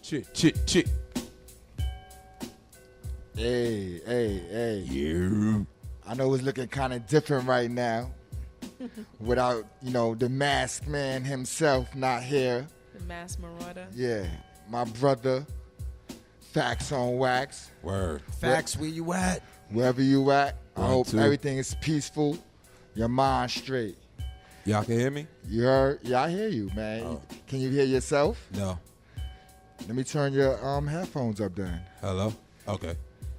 Chick. Hey. Yeah. I know it's looking kind of different right now without, the masked man himself not here. The masked marauder. Yeah, my brother, Facts on Wax. Word. Facts, where you at? Wherever you at, I One, hope two. everything is peaceful, your mind straight. Y'all can hear me? You heard? Yeah, I hear you, man. Oh. Can you hear yourself? No. Let me turn your headphones up then. Hello? Okay.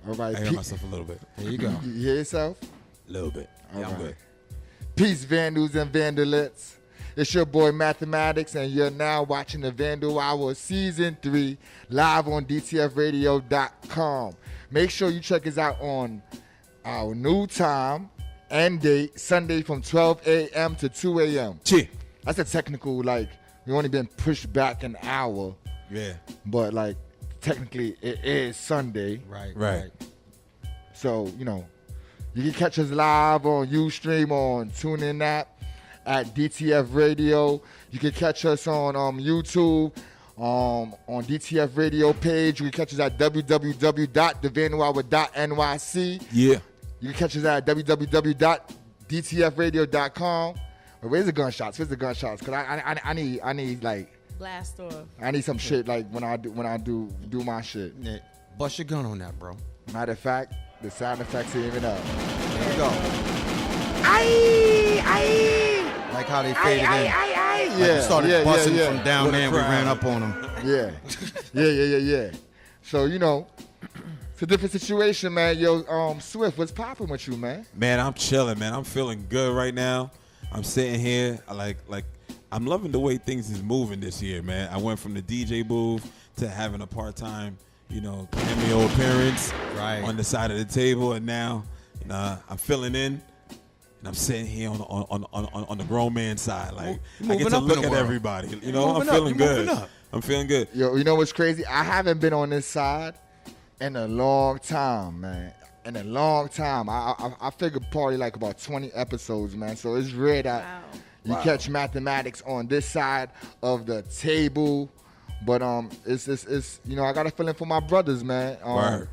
All right. I hear myself a little bit. There you go. You hear yourself? A little bit. All Yeah, I'm right. good. Peace, Vandals and Vandalettes. It's your boy Mathematics, and you're now watching the Vandal Hour Season 3 live on DTFradio.com. Make sure you check us out on our new time and date, Sunday from 12 a.m. to 2 a.m. Chick. That's a technical, we only been pushed back an hour, Yeah. but, technically it is Sunday. Right. So, you can catch us live on Ustream on TuneIn app at DTF Radio. You can catch us on YouTube, on DTF Radio page. You can catch us at www.thevandalhour.nyc. Yeah. You can catch us at www.dtfradio.com. Where's the gunshots? Cause I need Blast off. I need some shit when I do my shit. Yeah. Bust your gun on that, bro. Matter of fact, the sound effects are even up. There you go. Aye. Like how they faded in. Yeah, Like we started busting yeah. from down there and we ran up on them. Yeah. So, it's a different situation, man. Yo, Swift, what's popping with you, man? Man, I'm chilling, man. I'm feeling good right now. I'm sitting here. I'm loving the way things is moving this year, man. I went from the DJ booth to having a part-time, cameo appearance on the side of the table, and now I'm filling in, and I'm sitting here on the grown man side. I get to look at everybody. I'm feeling good. I'm feeling good. Yo, you know what's crazy? I haven't been on this side in a long time, man. In a long time. I figured probably about 20 episodes, man. So it's rare that you catch Mathematics on this side of the table. But it's I got a feeling for my brothers, man. Word.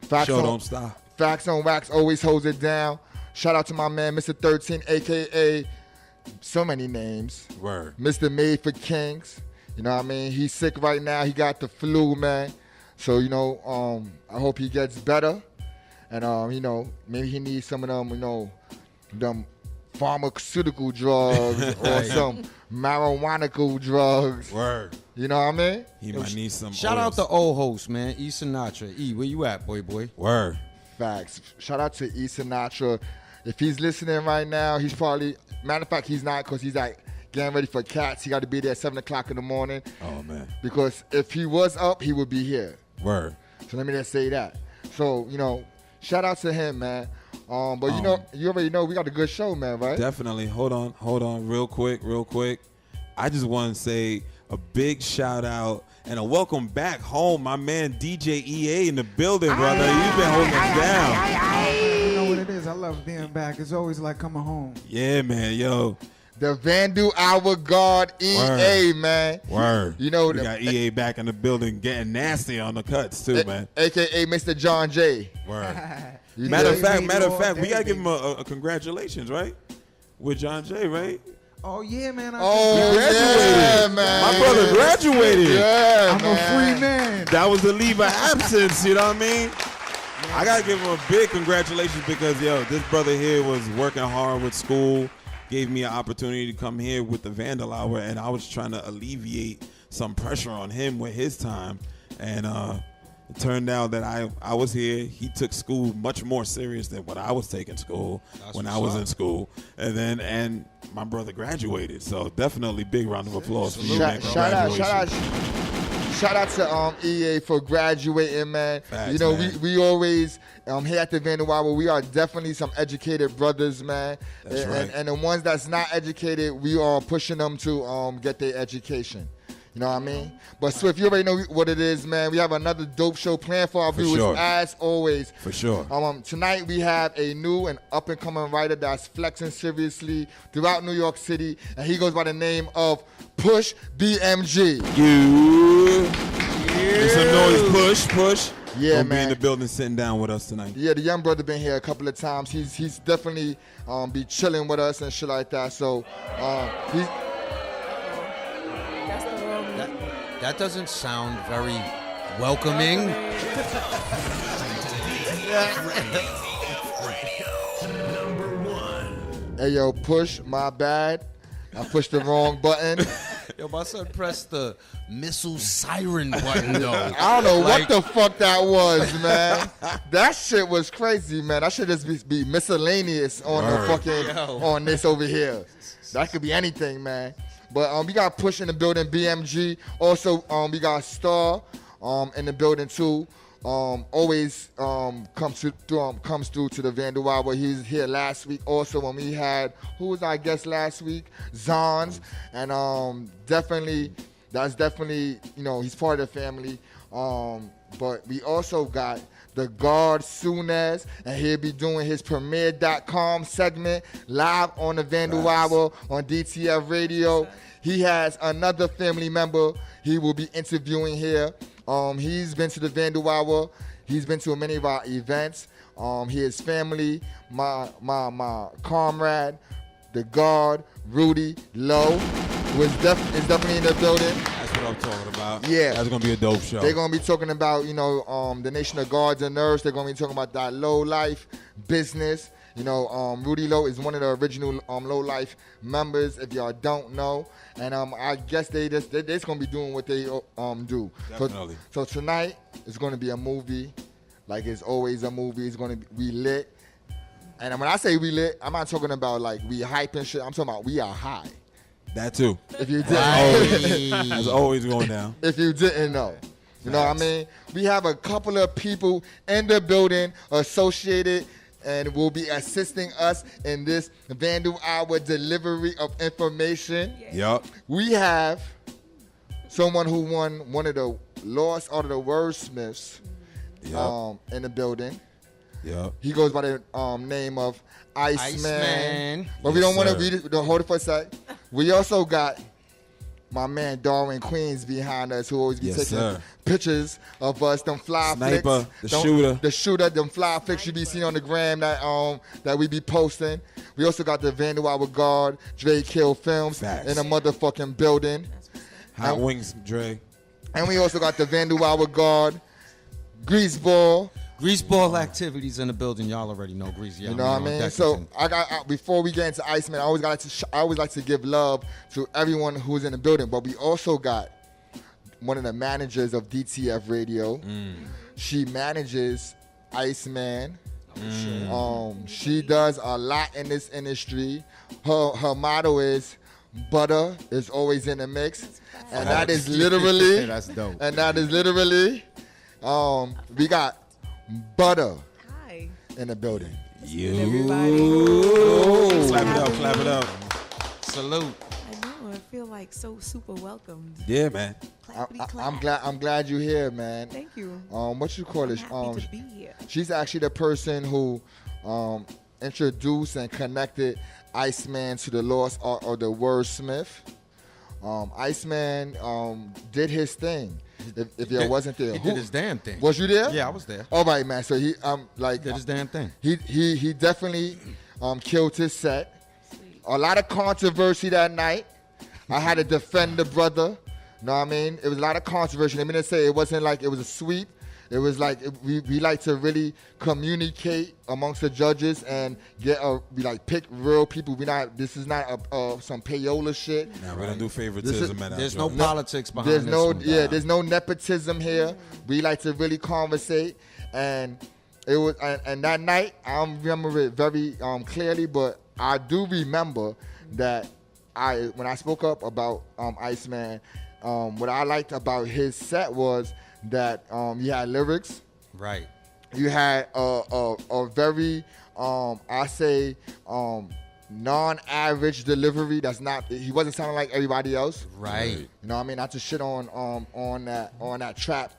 Don't stop. Facts on Wax always holds it down. Shout out to my man, Mr. 13, a.k.a. so many names. Word. Mr. Made for Kings. You know what I mean? He's sick right now. He got the flu, man. So, I hope he gets better. And, maybe he needs some of them, them pharmaceutical drugs or some marijuana drugs. Word. You know what I mean? He might need some Shout oils. out to old host, man. E. Sinatra. E, where you at, boy? Word. Facts. Shout out to E. Sinatra. If he's listening right now, he's probably, matter of fact, he's not, because he's getting ready for Cats. He got to be there at 7 o'clock in the morning. Oh, man. Because if he was up, he would be here. Word. So let me just say that. So, shout out to him, man. But you already know we got a good show, man, right? Definitely. Hold on, real quick. I just want to say a big shout out and a welcome back home, my man DJ EA in the building, brother. You've been holding us down. You know what it is? I love being back. It's always like coming home. Yeah, man, yo. The Vandal Hour God EA, man. Word. We got EA back in the building getting nasty on the cuts too, man. AKA Mr. John J. Word. You Matter of dig? fact, we gotta give him a congratulations, right? With John J, right? Oh, yeah, man. Yeah, man. My brother graduated. Yeah, I'm a free man. That was the leave of absence, you know what I mean? I gotta give him a big congratulations because, this brother here was working hard with school, gave me an opportunity to come here with the Vandal Hour, and I was trying to alleviate some pressure on him with his time. And it turned out that I was here. He took school much more serious than what I was taking school when I was in school. And my brother graduated. So definitely big round of applause for you, man. Shout out to EA for graduating, man. Facts, man. We always here at the Vandal Hour, we are definitely some educated brothers, man. That's right. And the ones that's not educated, we are pushing them to get their education. You know what I mean? But Swift, you already know what it is, man. We have another dope show planned for our viewers, sure. as always. For sure. Tonight we have a new and up-and-coming writer that's flexing seriously throughout New York City, and he goes by the name of Push BMG. Make some noise. Push. Yeah, Gonna be man. in the building sitting down with us tonight. Yeah, the young brother been here a couple of times. He's definitely be chilling with us and shit like that. So he's That's the wrong one. That doesn't sound very welcoming. hey yo, Push, my bad. I pushed the wrong button. Yo, my son pressed the missile siren button, though. I don't know what the fuck that was, man. That shit was crazy, man. That should just be miscellaneous on the fucking on this over here. That could be anything, man. But we got Push in the building, BMG. Also, we got Star in the building too. Always comes through to the Vandal Hour. He's here last week also when we had, who was our guest last week? Zons. And that's definitely, he's part of the family. But we also got the guard Sunez, and he'll be doing his premiere.com segment live on the Vandal Hour on DTF Radio. He has another family member he will be interviewing here. He's been to the Vandal Hour. He's been to many of our events. His family, my comrade, the guard, Rudy Lowe, is definitely in the building. That's what I'm talking about. Yeah. That's gonna be a dope show. They're gonna be talking about, the Nation of Guards and Nerves. They're gonna be talking about that low life business. Rudy Lowe is one of the original low life members, if y'all don't know. And I guess they're just gonna be doing what they do. Definitely. So tonight it's gonna be a movie, like it's always a movie. It's gonna be lit. And when I say we lit, I'm not talking about like we hype and shit. I'm talking about we are high. That too. If you didn't, That's always going down. if you didn't know. You know what I mean? We have a couple of people in the building associated and will be assisting us in this Vandal Hour delivery of information. Yup. We have someone who won one of the Lost Art of the Wordsmiths in the building. Yup. He goes by the name of Iceman. Iceman. But we don't want to sir. read it. Don't hold it for a sec. We also got my man Darwin Queens behind us, who always be Yes, taking sir. pictures of us, them fly Sniper, flicks. the shooter. Them fly flicks you be seeing on the gram that we be posting. We also got the Vandal Hour Guard, Dre Kill Films Facts. in a motherfucking building. Hot wings, Dre. And we also got the Vandal Hour Guard, Greaseball. Greaseball activities in the building. Y'all already know Grease. You know what I mean? So before we get into Iceman, I always like to give love to everyone who's in the building. But we also got one of the managers of DTF Radio. She manages Iceman. She does a lot in this industry. Her motto is butter is always in the mix, and that is literally That's dope. And that is literally we got butter Hi. in the building. Everybody. Clap it up. Salute. I know. I feel like so super welcomed. Yeah, man. Clappity clap. I'm glad you're here, man. Thank you. What you call it? Happy to be here. She's actually the person who introduced and connected Iceman to the Lost Art of the Wordsmith. Iceman did his thing. If you wasn't there, He did his damn thing. Was you there? Yeah, I was there. All right, man. So he Did his damn thing. he definitely killed his set. A lot of controversy that night. I had to defend the brother. Know what I mean? It was a lot of controversy. Let me just say it wasn't like it was a sweep. It was like we like to really communicate amongst the judges and pick real people. This is not some payola shit. Now we don't do favoritism. There's no politics behind There's this no one. there's no nepotism here. We like to really conversate, and it was and that night I don't remember it very clearly, but I do remember that when I spoke up about Iceman, what I liked about his set was that you had lyrics. Right. You had a very non-average delivery. He wasn't sounding like everybody else. Right. You know what I mean? Not to shit on that trap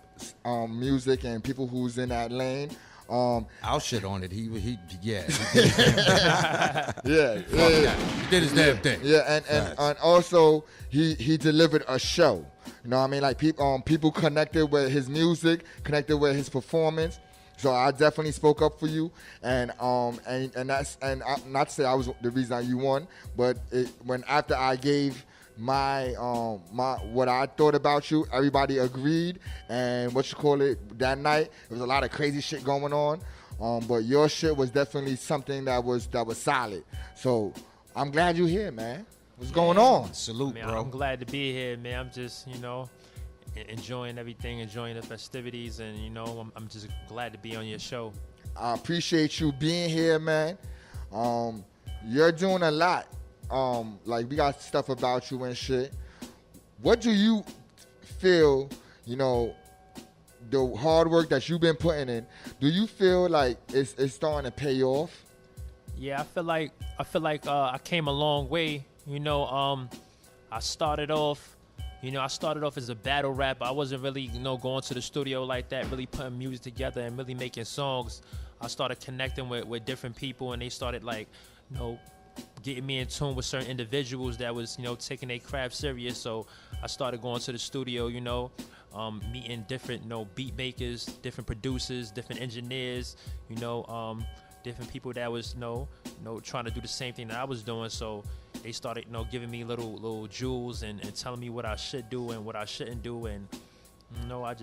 music and people who's in that lane. I'll shit on it. He Yeah. He did his damn thing. Yeah, and also he delivered a show. You You know what I mean? Like people connected with his music, connected with his performance. So I definitely spoke up for you, and not to say I was the reason you won, but when after I gave my what I thought about you, everybody agreed, and that night there was a lot of crazy shit going on, but your shit was definitely something that was solid. So I'm glad you're here, man. What's going on? Salute, Man, bro. I'm glad to be here, man. I'm just, enjoying everything, enjoying the festivities, and, I'm just glad to be on your show. I appreciate you being here, man. You're doing a lot. Like, we got stuff about you and shit. What do you feel, the hard work that you've been putting in, do you feel like it's starting to pay off? Yeah, I feel like I came a long way. I started off as a battle rapper. I wasn't really, going to the studio like that, really putting music together and really making songs. I started connecting with different people, and they started getting me in tune with certain individuals that was, taking their craft serious. So I started going to the studio, meeting different, beat makers, different producers, different engineers, different people that was, trying to do the same thing that I was doing. So they started, giving me little jewels and telling me what I should do and what I shouldn't do. And, I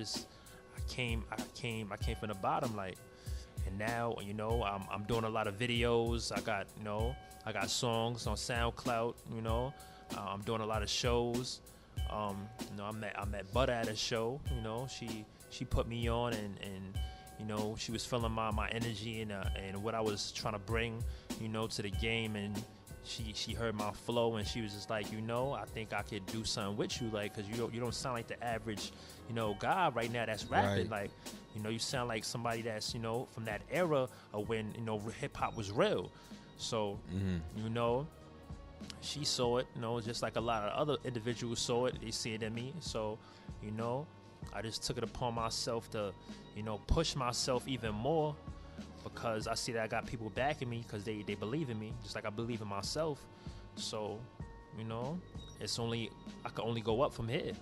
came from the bottom, and now, I'm doing a lot of videos. I got songs on SoundCloud, I'm doing a lot of shows. I met Butter at a show, she put me on and she was feeling my energy and what I was trying to bring, to the game, and she heard my flow and she was just like, I think I could do something with you, cause you don't sound like the average, guy right now that's rapping. Right. You sound like somebody that's, from that era of when, hip hop was real. So, she saw it, just like a lot of other individuals saw it. They see it in me. So, I just took it upon myself to, push myself even more, because I see that I got people backing me because they believe in me, just like I believe in myself. So, I can only go up from here.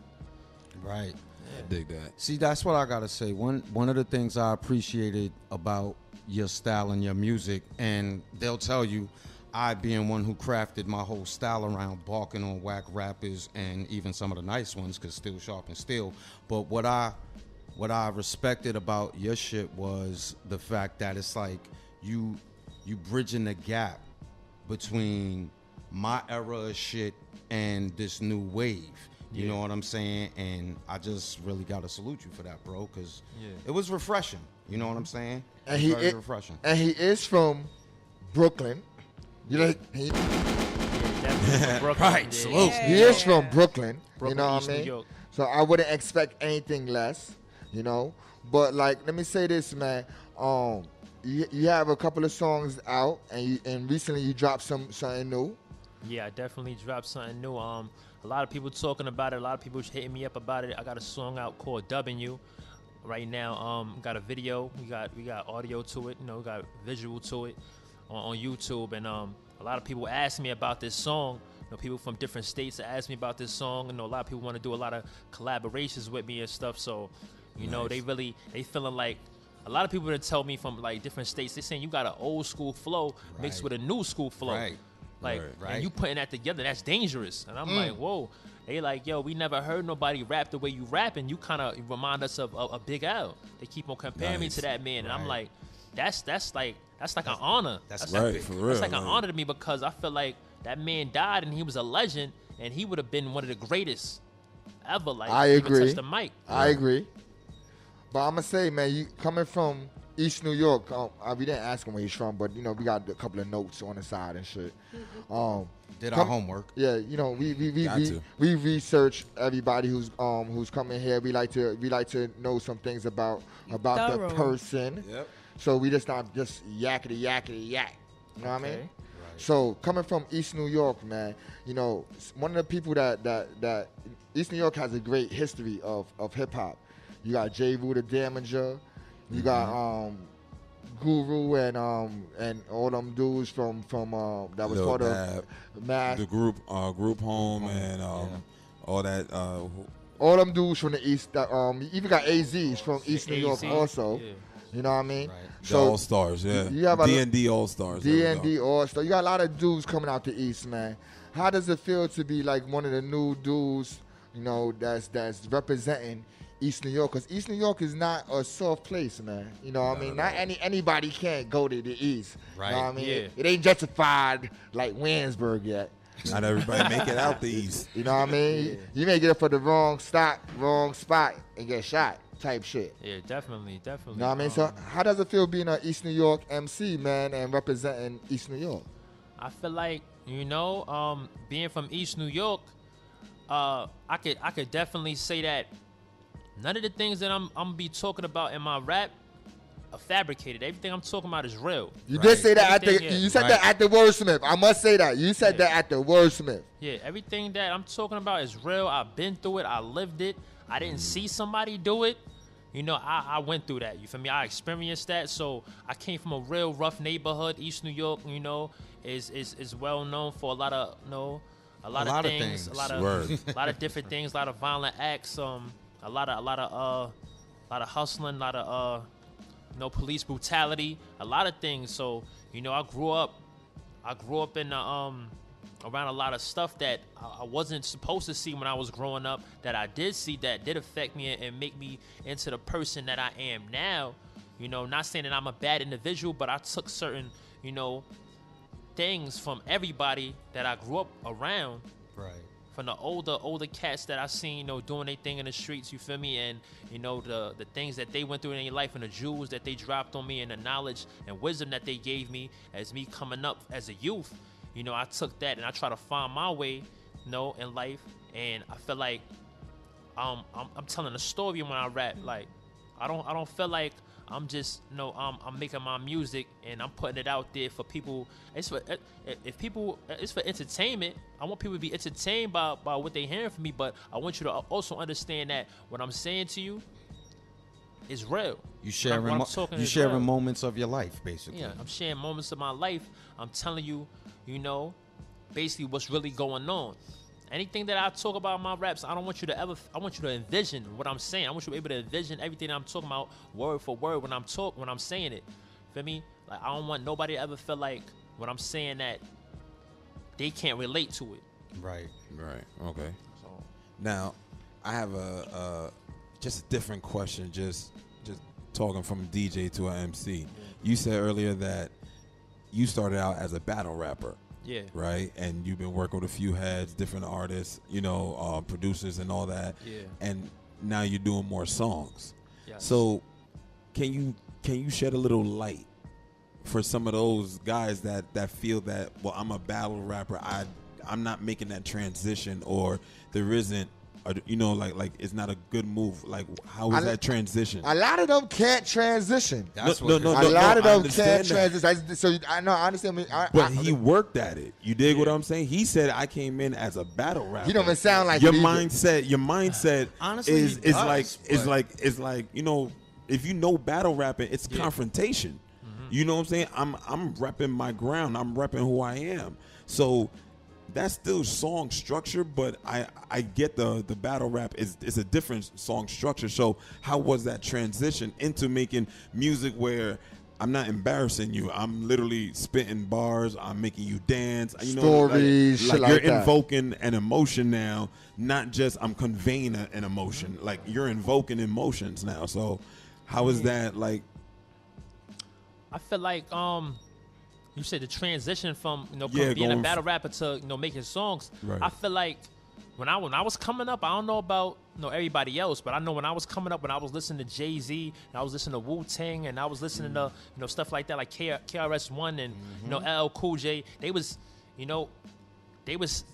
Right. I dig that. See, that's what I gotta say. One of the things I appreciated about your style and your music, and they'll tell you, I being one who crafted my whole style around barking on whack rappers and even some of the nice ones, because still sharp and still. But what I respected about your shit was the fact that it's like you bridging the gap between my era of shit and this new wave. You know what I'm saying? And I just really got to salute you for that, bro, because it was refreshing. You know what I'm saying? And very refreshing. And he is from Brooklyn. Definitely from Brooklyn. Right, salute. Yeah. He is from Brooklyn. Brooklyn, you know East what I New mean? York. So I wouldn't expect anything less, But let me say this, man. You have a couple of songs out, and recently you dropped something new. Yeah, I definitely dropped something new. A lot of people talking about it. A lot of people hitting me up about it. I got a song out called Dubbing You right now. Got a video. We got audio to it. We got visual to it on YouTube. And a lot of people ask me about this song. People from different states ask me about this song. A lot of people want to do a lot of collaborations with me and stuff. So, Nice. they feeling like, a lot of people that tell me from different states, they saying you got an old school flow mixed with a new school flow. Right. Right. Right. And you putting that together, that's dangerous. And I'm like, whoa. They like, yo, we never heard nobody rap the way you rap, and you kind of remind us of a Big L. They keep on comparing me to that man, and I'm like, that's like an honor. That's right, for real. That's like an man. honor to me, because I feel like that man died and he was a legend, and he would have been one of the greatest ever. Like, I even agree. touch the mic. I agree. But I'm going to say, man, you coming from East New York, we didn't ask him where he's from, but, we got a couple of notes on the side and shit. Did our homework. Yeah, we research everybody who's coming here. We like to know some things about Thorough. the person. Yep. So we just not just yakety yak. You know what I mean? Okay. So coming from East New York, man, one of the people that East New York has a great history of hip hop. You got J. Rue the Damager, you got Guru and all them dudes from that was Lil part Dab, of Math. the group Home and all that. all them dudes from the East. You even got AZs from East New York AZ, also. yeah. You know what I mean? Right. The All Stars, yeah. You have a D&D All Stars. D&D All Star. You got a lot of dudes coming out the East, man. How does it feel to be like one of the new dudes, you know, that's representing East New York? Because East New York is not a soft place, man. You know what I mean? Not anybody can't go to the East. Right. You know what I mean? Yeah. It ain't justified like Williamsburg yet. Not everybody make it out the East. You know what I mean? You may get it for the wrong spot, and get shot type shit. Yeah, definitely. You know what I mean? So how does it feel being an East New York MC, man, and representing East New York? I feel like, you know, being from East New York, I could definitely say that none of the things that I'm gonna be talking about in my rap are fabricated. Everything I'm talking about is real. You did say that Everything, yeah. you said that at the Wordsmith. I must say that. You said that at the Wordsmith. Yeah, everything that I'm talking about is real. I've been through it. I lived it. I didn't see somebody do it. You know, I went through that. You feel me? I experienced that. So I came from a real rough neighborhood. East New York, you know, is well known for a lot of, you know, a lot of things. A lot of different things. A lot of violent acts. A lot of hustling. A lot of you know, police brutality. A lot of things. So, you know, I grew up in around a lot of stuff that I wasn't supposed to see when I was growing up, that I did see that did affect me and make me into the person that I am now. You know, not saying that I'm a bad individual, but I took certain, you know, things from everybody that I grew up around. Right. From the older cats that I seen, you know, doing their thing in the streets, you feel me? And, you know, the things that they went through in their life and the jewels that they dropped on me and the knowledge and wisdom that they gave me as me coming up as a youth. You know, I took that and I try to find my way, you know, in life. And I feel like I'm telling a story when I rap. Like, I don't feel like I'm just, you know, I'm making my music and I'm putting it out there for people. It's for entertainment. I want people to be entertained by what they hearing from me. But I want you to also understand that what I'm saying to you is real. You sharing moments of your life, basically. Yeah, I'm sharing moments of my life. I'm telling you, you know, basically what's really going on. Anything that I talk about in my raps, I want you to envision what I'm saying. I want you to be able to envision everything I'm talking about word for word when I'm saying it. Feel me? Like, I don't want nobody to ever feel like when I'm saying that they can't relate to it. Right. Okay. So, Now, I have just a different question, just talking from DJ to an MC. You said earlier that you started out as a battle rapper. yeah. Right? And you've been working with a few heads, different artists, you know, producers and all that. Yeah. And now you're doing more songs. Yes. So can you shed a little light for some of those guys that feel that, well, I'm a battle rapper, I'm not making that transition, or there isn't, you know, like it's not a good move. Like, how is that transition? A lot of them can't transition. That's No, what no, A lot of I them understand can't that. transition. So I know, I understand. But he worked at it. You dig what I'm saying? He said, I came in as a battle rapper. He don't even sound like your it either. mindset Honestly, is he does, it's like, you know, if you know battle rapping, it's confrontation. You know what I'm saying? I'm repping my ground. I'm repping who I am. So that's still song structure, but I get the battle rap is a different song structure. So how was that transition into making music where I'm not embarrassing you, I'm literally spitting bars, I'm making you dance, you know, Stories, shit like you're that. invoking an emotion now, not just I'm conveying an emotion. Like, you're invoking emotions now. So how is that, like? I feel like you said the transition from, you know, Yeah, from being a going battle rapper to, you know, making songs. Right. I feel like when I was coming up, I don't know about, you know, everybody else, but I know when I was coming up, when I was listening to Jay-Z and I was listening to Wu-Tang and I was listening to, you know, stuff like that, like KRS-One and you know, LL Cool J, they was, you know, they was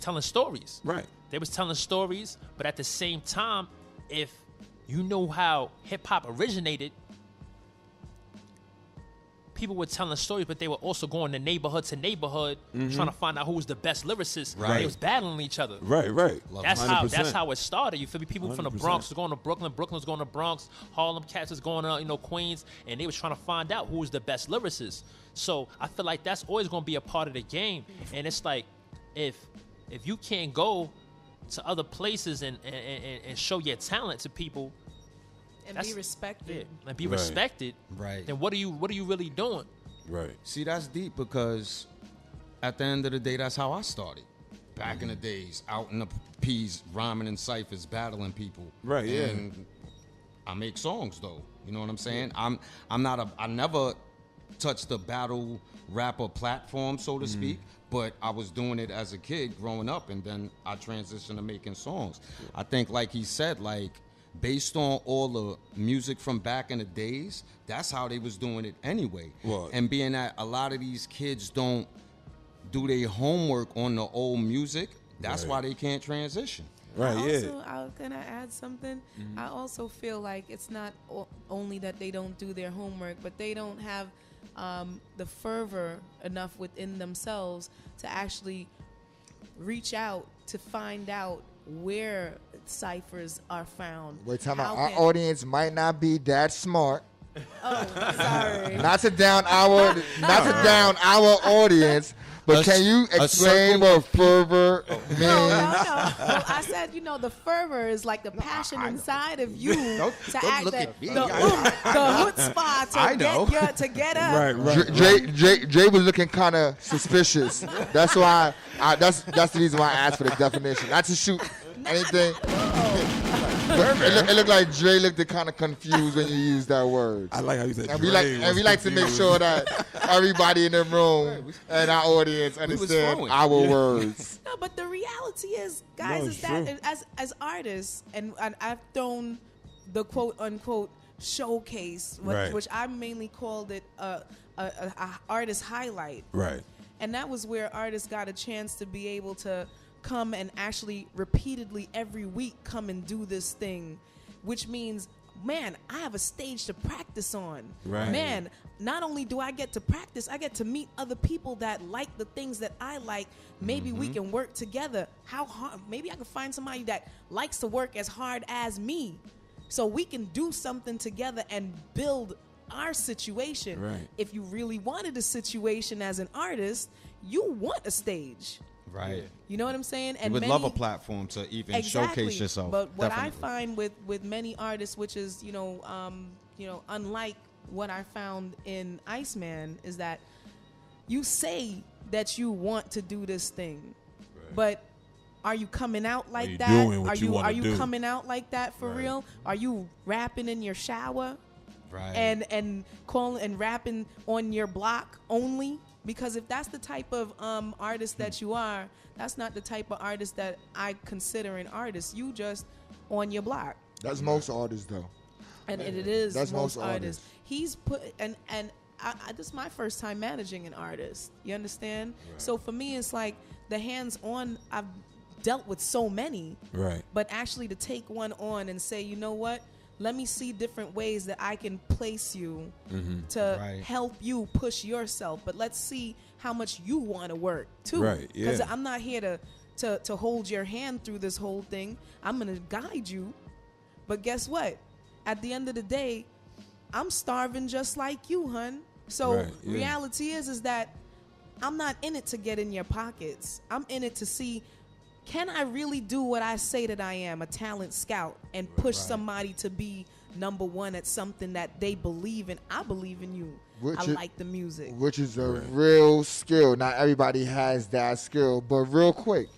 telling stories. Right. They was telling stories, but at the same time, if you know how hip hop originated, people were telling stories, but they were also going to neighborhood trying to find out who was the best lyricist. Right. They was battling each other. Right. That's 100%. that's how it started. You feel me? People from the 100%. Bronx was going to Brooklyn was going to Bronx, Harlem cats was going to, you know, Queens, and they was trying to find out who was the best lyricist. So I feel like that's always going to be a part of the game. And it's like, if you can't go to other places and show your talent to people And be respected. and be Right. respected, Right. then what are you really doing? Right. See, that's deep because at the end of the day, that's how I started. Back in the days, out in the P's, rhyming in ciphers, battling people. Right, yeah. And I make songs though. You know what I'm saying? I never touched the battle rapper platform, so to speak, but I was doing it as a kid growing up, and then I transitioned to making songs. I think, like he said, like, based on all the music from back in the days, that's how they was doing it anyway. Well, and being that a lot of these kids don't do their homework on the old music, that's Right. why they can't transition. Right. Can I add something? I also feel like it's not only that they don't do their homework, but they don't have the fervor enough within themselves to actually reach out to find out where ciphers are found. Wait, time out. How Our can- audience might not be that smart. Oh, sorry. Not to down our audience, but can you explain what fervor means? No. Well, I said, the fervor is like the passion inside of you to act look that at me. the chutzpah to get up. Right. Jay was looking kind of suspicious. That's why. That's the reason why I asked for the definition. Not to shoot anything. It looked like Dre looked kind of confused when you used that word. I like how you said. And we like to make sure that everybody in the room and our audience understand flowing. our words. No, but the reality is, guys, No, is it's that true. as artists, and I've thrown the quote unquote showcase, Right. which I mainly called it a artist highlight, Right. and that was where artists got a chance to be able to come and actually repeatedly every week come and do this thing, which means, man, I have a stage to practice on. Right. Man, not only do I get to practice, I get to meet other people that like the things that I like. Maybe we can work together. How hard? Maybe I can find somebody that likes to work as hard as me, so we can do something together and build our situation. Right. If you really wanted a situation as an artist, you want a stage. Right. You know what I'm saying? You would love a platform to even showcase yourself. But what I Definitely. find with many artists, which is unlike what I found in Iceman, is that you say that you want to do this thing, but are you coming out like you that? doing what Are you wanna are you do? coming out like that for Right. real? Are you rapping in your shower Right. and calling and rapping on your block only? Because if that's the type of artist that you are, that's not the type of artist that I consider an artist. You just on your block. That's most artists, though. And it is That's most most artists. artists. He's put and this is my first time managing an artist. You understand? So for me, it's like the hands-on. I've dealt with so many, Right. but actually to take one on and say, you know what? Let me see different ways that I can place you to Right. help you push yourself. But let's see how much you want to work too. Right, yeah. Because I'm not here to hold your hand through this whole thing. I'm gonna guide you. But guess what? At the end of the day, I'm starving just like you, hun. So Right, yeah. reality is that I'm not in it to get in your pockets. I'm in it to see, can I really do what I say that I am, a talent scout, and push somebody to be number one at something that they believe in? I believe in you. I like the music. Which is a real skill. Not everybody has that skill. But real quick,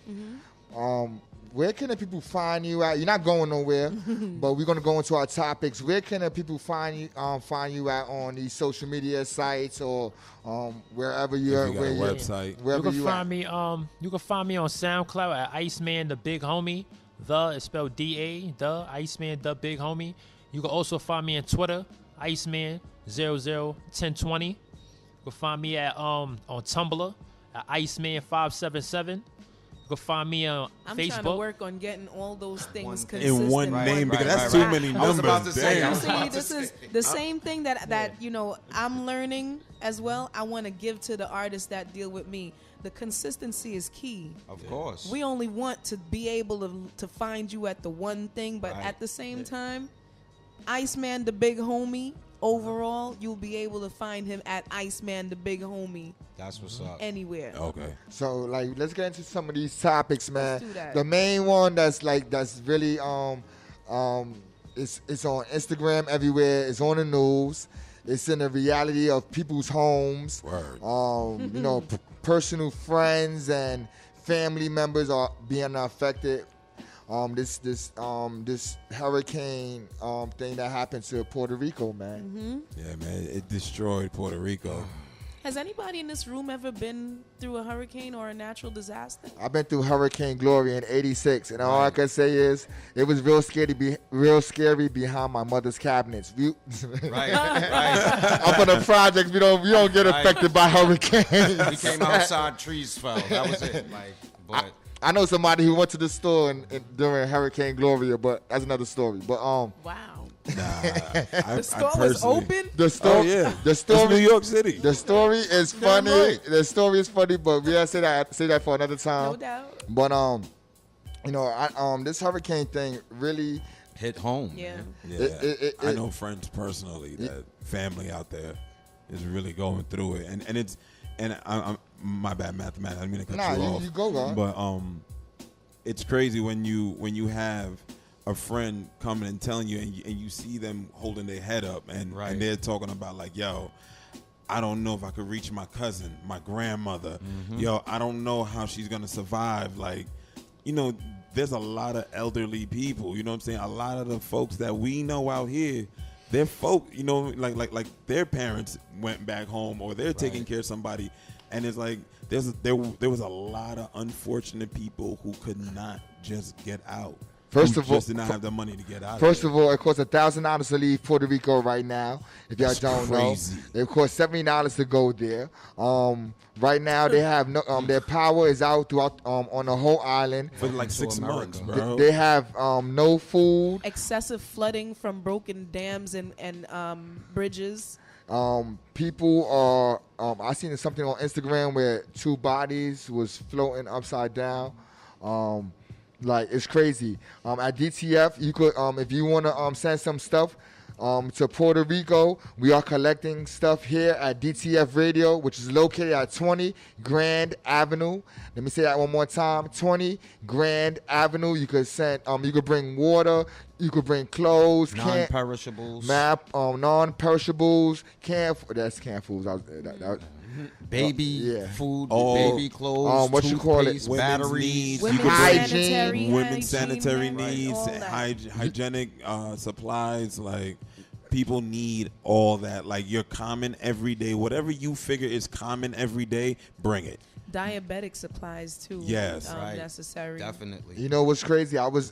where can the people find you at? You're not going nowhere, but we're gonna go into our topics. Where can the people find you at on these social media sites or wherever you're? If you got a website. You Wherever can you find at. me. You can find me on SoundCloud at Iceman the Big Homie. The is spelled D-A. The Iceman the Big Homie. You can also find me on Twitter, Iceman 001020. You can find me at on Tumblr at Iceman 577. You can find me on I'm Facebook. trying to work on getting all those things thing. consistent. In one Right, name, right, because that's right, too right. many I numbers. was about to say, Damn. You see, this is the same thing that I'm learning as well. I want to give to the artists that deal with me. The consistency is key. Of course. We only want to be able to find you at the one thing, but Right. at the same time, Iceman the Big Homie overall, you'll be able to find him at Iceman, the big homie, That's what's up. anywhere. Okay. So like, let's get into some of these topics, man. Let's do that. The main one that's really it's on Instagram everywhere. It's on the news. It's in the reality of people's homes. Word. You know, personal friends and family members are being affected. This hurricane thing that happened to Puerto Rico, man. Yeah, man, it destroyed Puerto Rico. Has anybody in this room ever been through a hurricane or a natural disaster? I've been through Hurricane Glory in '86, and all I can say is it was real scary behind my mother's cabinets. Right. Up on the projects, we don't get affected by hurricanes. We came outside, trees fell. That was it. But I know somebody who went to the store during Hurricane Gloria, but that's another story. But Wow. Nah, The store was open? the story, Oh yeah, the story, it's New York City. the story is funny. right. The story is funny, but we'll say that for another time. No doubt. But you know, this hurricane thing really. hit home. Yeah. man. Yeah, I know friends personally that family out there is really going through it, and I'm my bad mathematics. I didn't mean to cut you off. You go, God. But it's crazy when you have a friend coming and telling you, and you see them holding their head up, and they're talking about like, yo, I don't know if I could reach my cousin, my grandmother. Yo, I don't know how she's gonna survive. Like, you know, there's a lot of elderly people. You know what I'm saying? A lot of the folks that we know out here, they're folk. You know, like their parents went back home, or they're taking care of somebody, and it's like there was a lot of unfortunate people who could not just get out. First of all, just did not have the money to get out. First of all, it costs $1,000 to leave Puerto Rico right now. If y'all That's don't crazy. know, it costs $70 to go there. Right now they have no. Their power is out throughout on the whole island. for like 6 America. months, bro. They have no food. Excessive flooding from broken dams and bridges. People are. I seen something on Instagram where 2 bodies was floating upside down. Like, it's crazy. At DTF, you could, if you want to send some stuff to Puerto Rico, we are collecting stuff here at DTF Radio, which is located at 20 Grand Avenue. Let me say that one more time: 20 Grand Avenue. You could send. You could bring water. You could bring clothes, Non-perishables. non-perishables, that's canned foods. Baby food, Oh. baby clothes, What you call it? toothpaste, Women's batteries. needs. Women's You could bring hygiene. women's sanitary hygiene, needs, all and that. hygienic supplies. Like, people need all that. Like, your common everyday, whatever you figure is common every day, bring it. Diabetic supplies too. Yes. Right. Necessary. Definitely. You know what's crazy? I was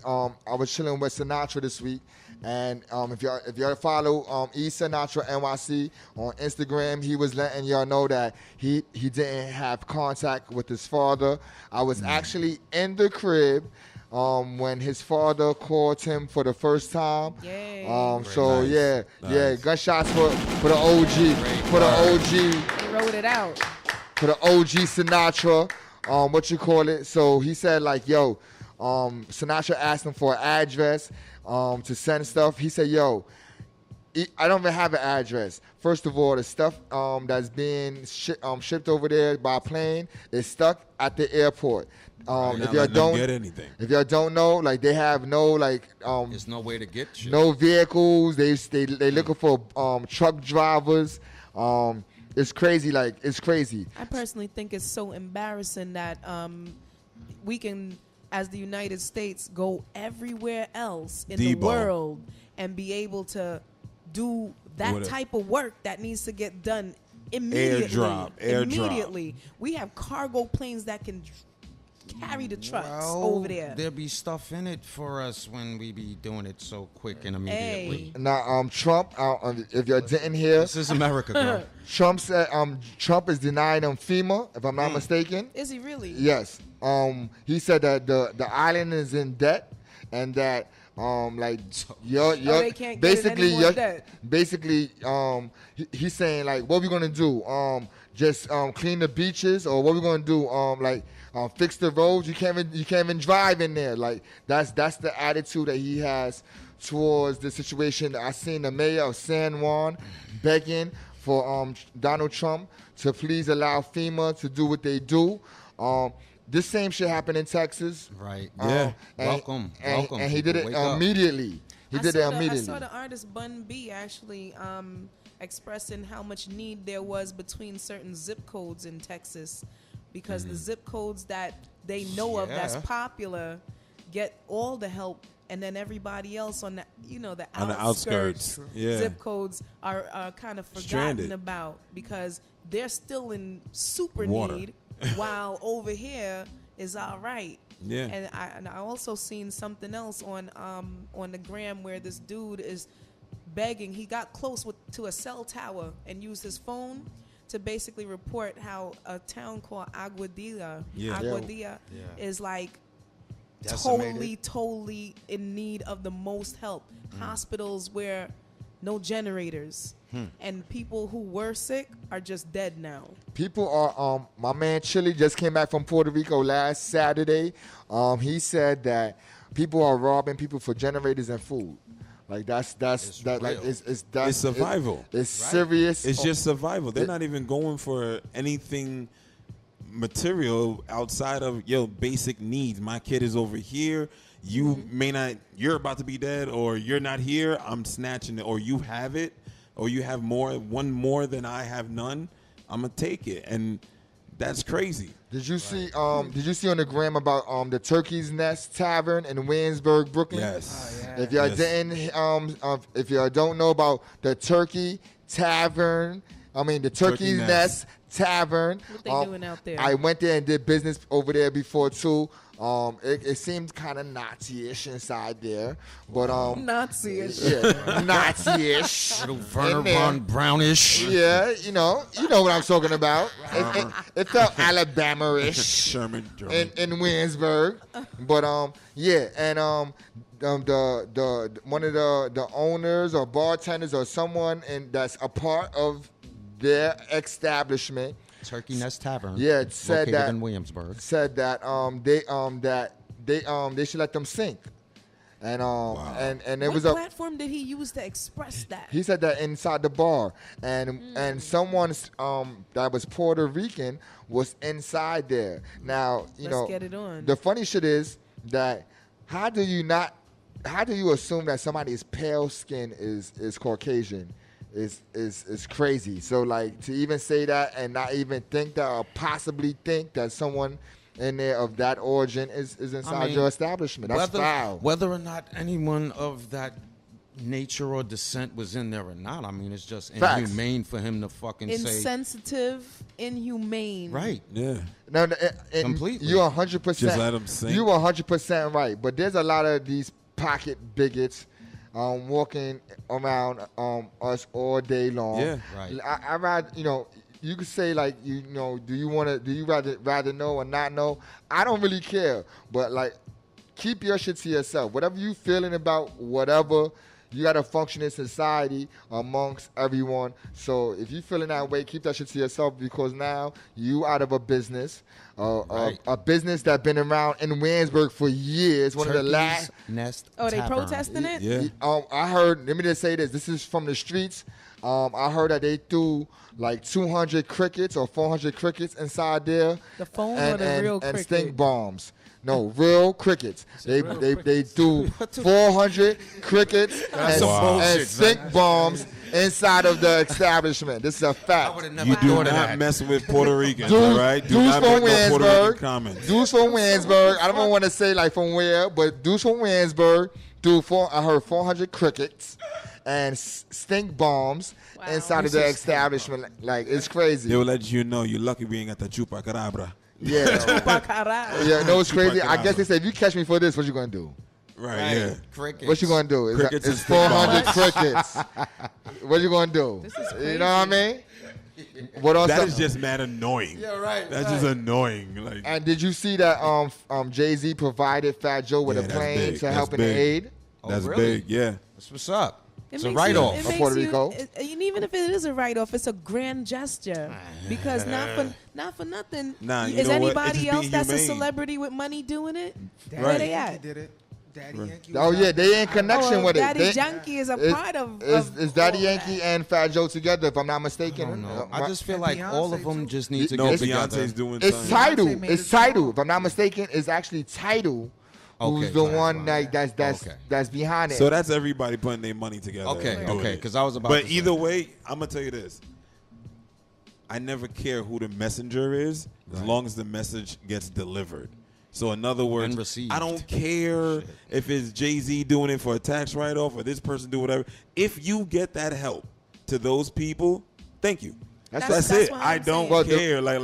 chilling with Sinatra this week, and if y'all follow E Sinatra NYC on Instagram, he was letting y'all know that he didn't have contact with his father. I was actually in the crib when his father called him for the first time. Yay. So nice. Nice. gunshots for the OG, for the OG. They wrote it out. For the OG Sinatra, So he said like, yo, Sinatra asked him for an address to send stuff. He said, yo, I don't even have an address. First of all, the stuff that's being shipped over there by plane is stuck at the airport. If y'all don't get anything, if y'all don't know, like they have no There's no way to get shit. no vehicles. They looking for truck drivers. It's crazy. Like, it's crazy. I personally think it's so embarrassing that we can, as the United States, go everywhere else in the Debo. world and be able to do that What a- type of work that needs to get done immediately. Airdrop. Immediately. We have cargo planes that can carry the trucks over there. There'll be stuff in it for us when we be doing it so quick and immediately. Hey. Now, Trump. If y'all didn't hear, This is America, girl. Trump said Trump is denying them FEMA, if I'm not mistaken. Is he really? Yes. He said that the island is in debt, and that like your they can't get it basically any more debt. basically he's saying like, what we gonna do? Just clean the beaches, or what we gonna do? Fix the roads. You can't even drive in there. Like, that's the attitude that he has towards the situation. I seen the mayor of San Juan begging for Donald Trump to please allow FEMA to do what they do. This same shit happened in Texas. Right. Yeah. Welcome. And he did it Wake up. immediately. He did it I immediately. saw the artist Bun B actually expressing how much need there was between certain zip codes in Texas, because the zip codes that they know of that's Yeah. popular get all the help, and then everybody else on the the On the outskirts. Yeah. zip codes are kind of forgotten Stranded. about because they're still in super Water. need, while over here is all right. Yeah. And I also seen something else on the gram where this dude is begging. He got close to a cell tower and used his phone to basically report how a town called Aguadilla is like Decimated. totally in need of the most help. Hospitals where no generators, and people who were sick are just dead now. People are my man Chili just came back from Puerto Rico last Saturday. He said that people are robbing people for generators and food. Like that's real. like it's survival. It's serious. It's just survival. They're not even going for anything material outside of basic needs. My kid is over here. You may not. You're about to be dead, or you're not here. I'm snatching it, or you have it, or you have one more than I have none. I'm gonna take it, and that's crazy. Did you see? Did you see on the gram about the Turkey's Nest Tavern in Williamsburg, Brooklyn? Yes. If y'all Yes. didn't, if y'all don't know about the Turkey Tavern, the Turkey's Nest. Nest Tavern. What they doing out there? I went there and did business over there before too. It seemed kind of Nazi-ish inside there, but Nazi-ish. yeah, Nazi-ish. Little in Werner there. von Brownish. Yeah, you know what I'm talking about. It felt Alabama-ish Sherman, German. in Williamsburg, but yeah, and the one of the owners or bartenders or someone that's a part of their establishment. Turkey Nest Tavern. Yeah, it said located that in Williamsburg. said that they should let them sink, and and it What was a. platform did he use to express that? He said that inside the bar, and someone that was Puerto Rican was inside there. Now Let's get it on. The funny shit is that how do you assume that somebody's pale skin is Caucasian? Is crazy. So like to even say that and not even think that or possibly think that someone in there of that origin is inside your establishment. That's foul. Whether or not anyone of that nature or descent was in there or not, it's just Facts. inhumane for him to fucking say. Insensitive, inhumane. Right. Yeah. No, Completely. You're 100%. Just let 'em sink. You're 100% right. But there's a lot of these pocket bigots walking around us all day long. Yeah. Right. I rather you could say like do you rather know or not know? I don't really care, but like keep your shit to yourself. Whatever you feeling about whatever, you gotta function in society amongst everyone. So if you feeling that way, keep that shit to yourself because now you out of a business. Right. A business that been around in Williamsburg for years. One of the last. Nest Oh, they Tavern. protesting it? Yeah. I heard. Let me just say this. This is from the streets. I heard that they threw like 200 crickets or 400 crickets inside there. The phone and, or the and, real and cricket? stink bombs. No, real crickets. They threw 400 crickets and bullshit, stink bombs inside of the establishment. This is a I fact. would have never You do thought of not that. mess with Puerto Ricans, Dudes- all right? Do dudes not from make no Puerto Rican Williamsburg. comments. Dudes from Williamsburg. I don't want to say like from where, but dudes from Williamsburg. I heard 400 crickets and stink bombs Wow. inside of the establishment. Like it's crazy. They will let you know you're lucky we ain't got the chupacabra. Yeah. Baccarat. Yeah, no, it's crazy. I guess they say if you catch me for this, what you gonna do? Right, yeah. Crickets. What you gonna do? Crickets It's and stink 400 bombs. crickets. What you gonna do? This is You know what I mean? What else? That is just mad annoying. Yeah, right. That's just annoying. Like, And did you see that Jay-Z provided Fat Joe with Yeah, a that's plane big. to That's help in the big. aid? Oh, that's really? big, yeah. That's what's up. It It's a makes write-off. it Of makes Puerto you- Rico. and even if it is a write-off, it's a grand gesture because not for nothing. Nah, you is know what? It's anybody just else being that's a humane. celebrity with money doing it? Where Right. they He at? did it. Daddy Right. Yankee. Oh was yeah, out they there. in connection with it. Daddy Yankee is a part of. Is Daddy all Yankee that. and Fat Joe together? If I'm not mistaken. I don't know. I My- just feel And like all of Beyonce, them too. just need to No, get together. Beyonce's doing It's something. Tidal. Beyonce made It's a Tidal. song. If I'm not mistaken, it's actually Tidal. Who's Okay, the fine, one fine. that's behind it? So that's everybody putting their money together. Okay, and doing okay, it. because I was about But to either say. way, I'm gonna tell you this. I never care who the messenger is, as Right. long as the message gets delivered. So in other words, And received. I don't care if it's Jay-Z doing it for a tax write-off or this person do whatever. If you get that help to those people, thank you. That's it. what I I'm don't saying. Well, care. well,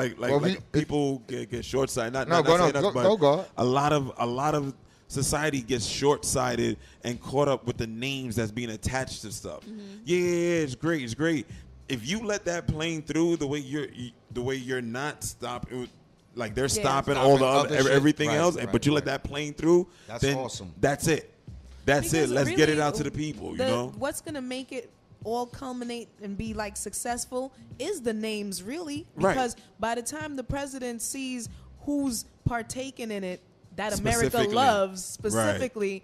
Like people get short-sighted. Not No, saying go, us, no, but go. a lot of society gets short-sighted and caught up with the names that's being attached to stuff. Yeah, it's great. If you let that plane through the way you're not stopping, like they're stopping all the Stopping other other everything shit. else, Right, but you let right. that plane through, That's then awesome. That's it. That's Because it. Let's get it really, out to the people. You know. What's gonna make it all culminate and be like successful is the names, really. Right. Because by the time the president sees who's partaking in it, that America Specifically. loves specifically.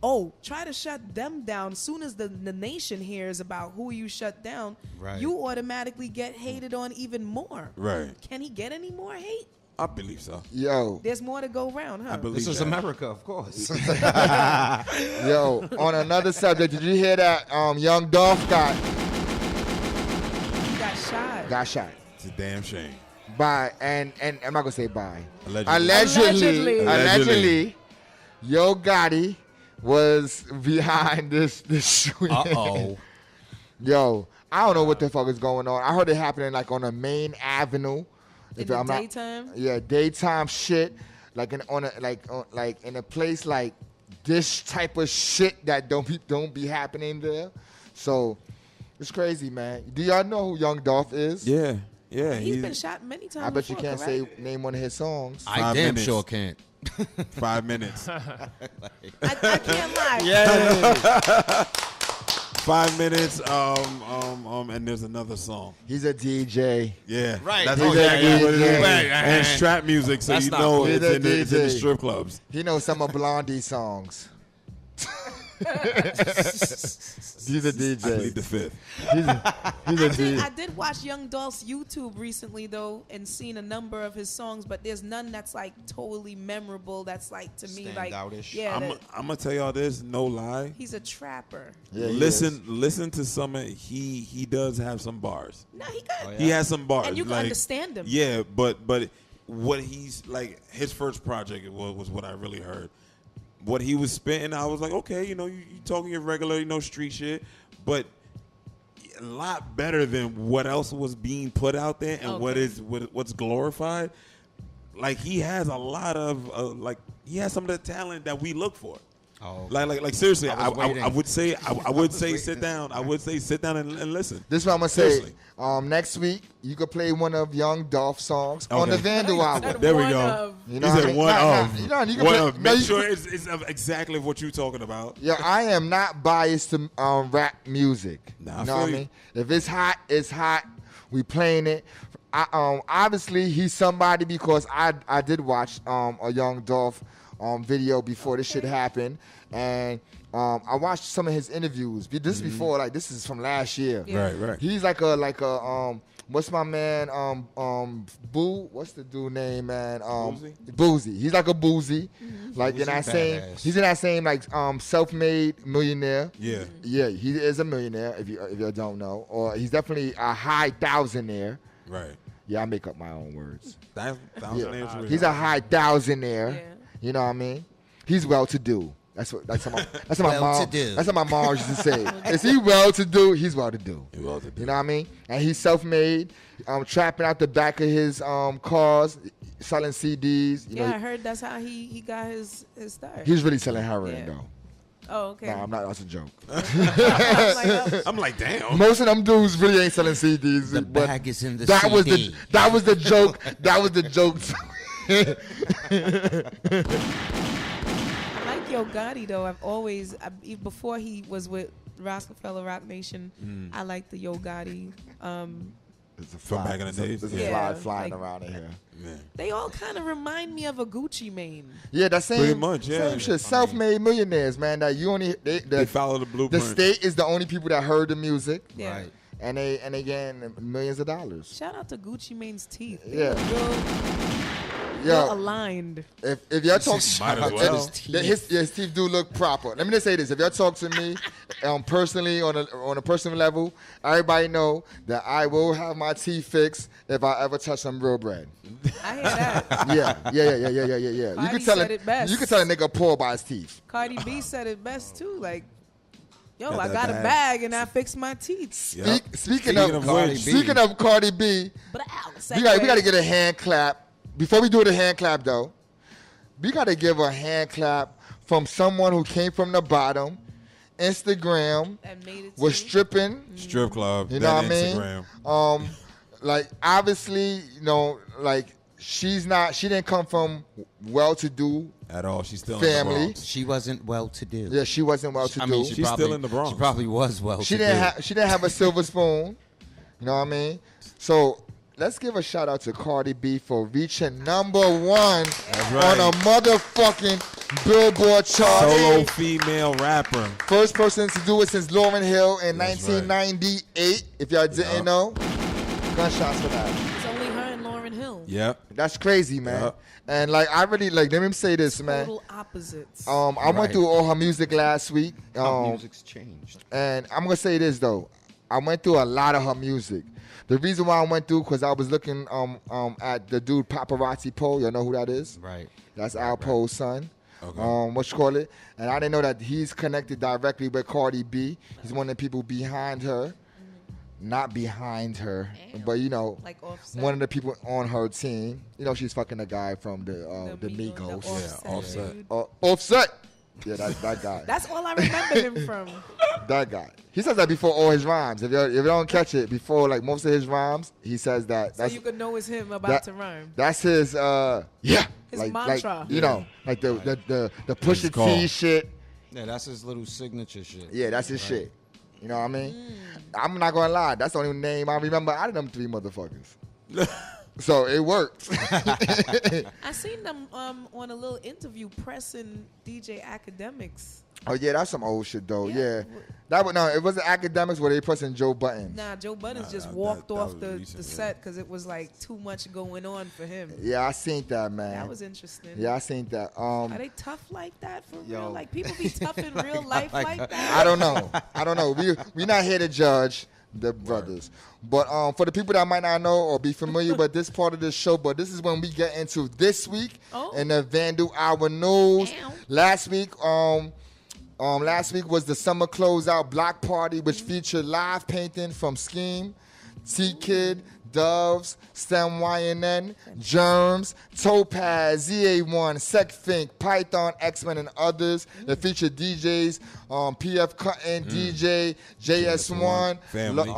Oh, try to shut them down. As soon as the nation hears about who you shut down, Right. you automatically get hated on even more. Right. Can he get any more hate? I believe so. Yo, There's more to go around, huh? I believe This is that. America, of course. yo. On another subject, did you hear that? Young Dolph He got shot. got shot It's a damn shame. by and I'm not gonna say by. Allegedly. Allegedly, Yo Gotti was behind this shooting. Uh-oh. Yo, I don't know what the fuck is going on. I heard it happening like on a main avenue. In the daytime? Yeah, daytime shit. Like in a place like this type of shit that don't be happening there. So it's crazy, man. Do y'all know who Young Dolph is? Yeah. He's been shot many times. I bet you before, can't correct? say name one of his songs. I 5 damn minutes. sure can't. 5 minutes. I can't lie. 5 minutes. And there's another song. He's a DJ. Yeah, Right. That's He's exactly a what it is. DJ. And it's trap music, so That's you not know cool. it's He's a in the DJ. strip clubs. He knows some of Blondie's songs. He's a I plead DJ. the fifth. He's a DJ. I did watch Young Dolph's YouTube recently though, and seen a number of his songs, but there's none that's like totally memorable. That's like to me like Standout-ish. yeah, I'm gonna tell y'all this, no lie. he's a trapper. Yeah, he listen to some of he does have some bars. No, he got. Oh, yeah. He has some bars. And you can like, understand him. Yeah, but what he's like, his first project was what I really heard. What he was spitting, I was like, okay, you talking your regular, street shit, but a lot better than what else was being put out there and Okay. what's glorified. Like he has a lot of he has some of the talent that we look for. Oh, Like seriously, I was waiting. I would say I would say sit down. I would say sit down and listen. This is what I'm gonna say. Seriously. Next week you could play one of Young Dolph songs on Okay. the Vandal album. There we One go. of. You know He what I said mean? one Nah, of. you know, you can One play- of. no, Make you sure it's of exactly what you're talking about. Yeah, I am not biased to rap music. Nah, I you know feel what I you. mean? If it's hot, it's hot. We playing it. Obviously he's somebody because I did watch a Young Dolph video before this shit happened, and I watched some of his interviews. This is before, like this is from last year. Yeah. Right. He's like a what's my man Boo? What's the dude name, man? Boozy? Boozy. He's like a Boozy. Like in Boozy that same badass. he's in that same like self-made millionaire. Yeah. Yeah, he is a millionaire if you don't know. Or he's definitely a high thousandaire. Right. Yeah, I make up my own words. That Yeah. was real. He's a high thousandaire. Yeah. You know what I mean? He's well to do. That's what my mom. Well-to-do. That's what my mom used to say. Is he well to do? He's well to do. He well to do. You know what I mean? And he's self-made, trapping out the back of his cars, selling CDs. You Yeah, I know, heard that's how he got his start. he's really selling heroin Yeah. though. Oh, okay. No, I'm not. That's a joke. I'm like, damn. Most of them dudes really ain't selling CDs. The but bag is in the that was the CD. that was the joke. That was the joke. I like Yo Gotti though. Before he was with Rockefeller Rock Nation, I like the Yo Gotti It's a From fly. back in the days? There's a Yeah, fly flying like- around in here. Man. They all kind of remind me of a Gucci Mane. Yeah, that same. Pretty much, yeah. Same shit. Self-made millionaires, man. That you only They follow the the blueprint. state is the only people that heard the music, Yeah. Right. and they getting millions of dollars. Shout out to Gucci Mane's teeth. They Yeah. look real Yo, aligned. if y'all talk, Might as well. his teeth do look proper. Let me just say this: if y'all talk to me, personally on a personal level, everybody know that I will have my teeth fixed if I ever touch some real bread. I hear that. Yeah. You Cardi could tell said it best. You could tell a nigga poor by his teeth. Cardi B said it best too. Like, yo, Got I that got a bag. bag and I fixed my teeth. Yep. Speaking of Cardi B. speaking of Cardi B, But out. we got to get a hand clap. Before we do the hand clap, though, we got to give a hand clap from someone who came from the bottom. Instagram that made it. was too. stripping. Strip club. You know what then I mean? Instagram. Like obviously, like she didn't come from well-to-do At all. She's still in the family. Bronx. She wasn't well to do. Yeah, she wasn't well-to-do. I mean, She's still in the Bronx. She probably was well She to didn't do. she didn't have a silver spoon. You know what I mean? So let's give a shout out to Cardi B for reaching number 1 right. on a motherfucking Billboard chart. Solo female rapper. First person to do it since Lauryn Hill in That's right. 1998. If y'all didn't Yup. know, gunshots for that. It's only her and Lauryn Hill. Yep. That's crazy, man. Yup. And like I really like. Let me say this, man. Total opposites. I went Right. through all her music last week. How music's changed. And I'm gonna say this though, I went through a lot of her music. The reason why I went through because I was looking at the dude Paparazzi Poe. Y'all know who that is? Right. That's Al Poe's son. Okay. What you call it? And I didn't know that he's connected directly with Cardi B. He's one of the people behind her, not behind her, Damn. but Like Offset. one of the people on her team. She's fucking a guy from the Migos. Offset. dude. Offset. Yeah, that guy. That's all I remember him from. That guy. He says that before all his rhymes. If you don't catch it, before like most of his rhymes, he says that. So you could know it's him about that- to rhyme. That's his His like mantra. like the Pusha call. T shit. Yeah, that's his little signature shit. Yeah, that's his shit. You know what I mean? I'm not gonna lie, that's the only name I remember out of them 3 motherfuckers. So it works. I seen them on a little interview pressing DJ Academics. Oh yeah, that's some old shit though. Yeah. Yeah. That was no, it wasn't Academics where they pressing Joe Buttons. Nah, Joe Buttons just that- walked that off was the recent, yeah. set because it was like too much going on for him. Yeah, I seen that, man. That was interesting. Yeah, I seen that. Are they tough like that for Yo. real? Like people be tough in real life like that? I don't know. We not here to judge the brothers. But for the people that might not know or be familiar with this part of this show, but this is when we get into this week Oh. in the Vandal Hour News. Ow. Last week was the summer closeout block party, which featured live painting from Scheme, T-Kid, Doves, Stem YNN, Germs, Topaz, ZA1, Secfink, Python, Iceman, and others. It featured DJs, PF Cuttin, DJ, JS1, Family.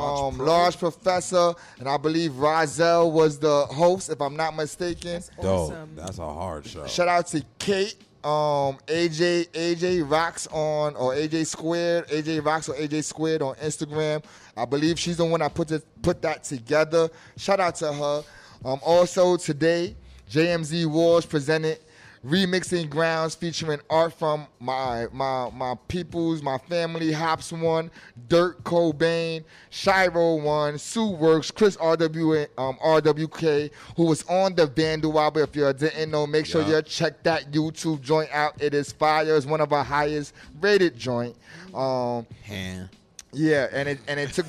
Large Professor, and I believe Rozelle was the host, if I'm not mistaken. That's Dope. awesome. That's a hard show. Shout out to Kate, AJ Rocks on, or AJ Squared, AJ Rocks or AJ Squared on Instagram. I believe she's the one that put that together. Shout out to her. Also today, JMZ Wars presented Remixing Grounds featuring art from my peoples, my family, Hops 1, Dirt Cobain, Shiro 1, Sue Works, Chris RWK, who was on the Vandal album. If you didn't know, make sure you check that YouTube joint out. It is fire. It's one of our highest rated joint. Yeah, and it took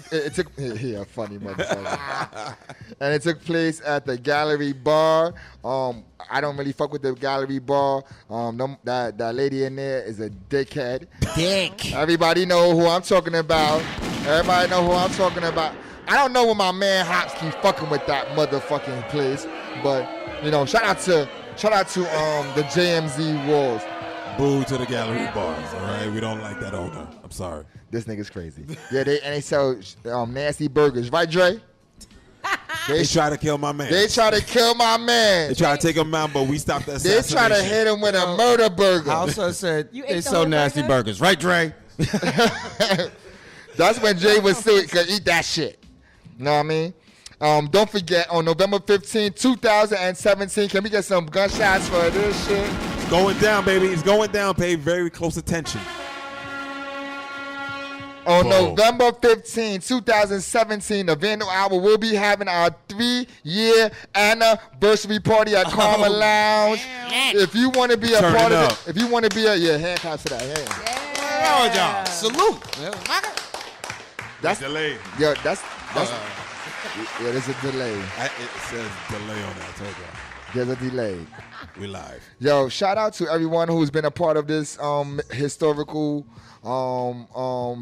yeah, funny motherfucker. And it took place at the Gallery Bar. I don't really fuck with the Gallery Bar. That lady in there is a dickhead. Dick. Everybody know who I'm talking about. Everybody know who I'm talking about. I don't know when my man Hops keep fucking with that motherfucking place, but shout out to the JMZ Walls. Boo to the gallery bars. All right, we don't like that owner. I'm sorry. This nigga's crazy. Yeah, they sell nasty burgers, right, Dre? They try to kill my man. They try to kill my man. They try to take him out, but we stopped that. They try to hit him with a murder burger. Also said You ate they the sell whole nasty burger? burgers, right, Dre? That's when Jay was still could eat that shit. You know what I mean? Don't forget, on November 15, 2017, can we get some gunshots for this shit? It's going down, baby. It's going down. Pay very close attention. On Whoa. November 15, 2017, the Vandal Hour will be having our 3-year anniversary party at Karma Lounge. If you want to be a Turn part it of up. it, if you want to be a hand clap for that, yeah. Salute. That's Delay. yeah, that's yeah, there's a delay. It says delay on that. I told y'all. There's a delay. We live. Yo, shout out to everyone who's been a part of this historical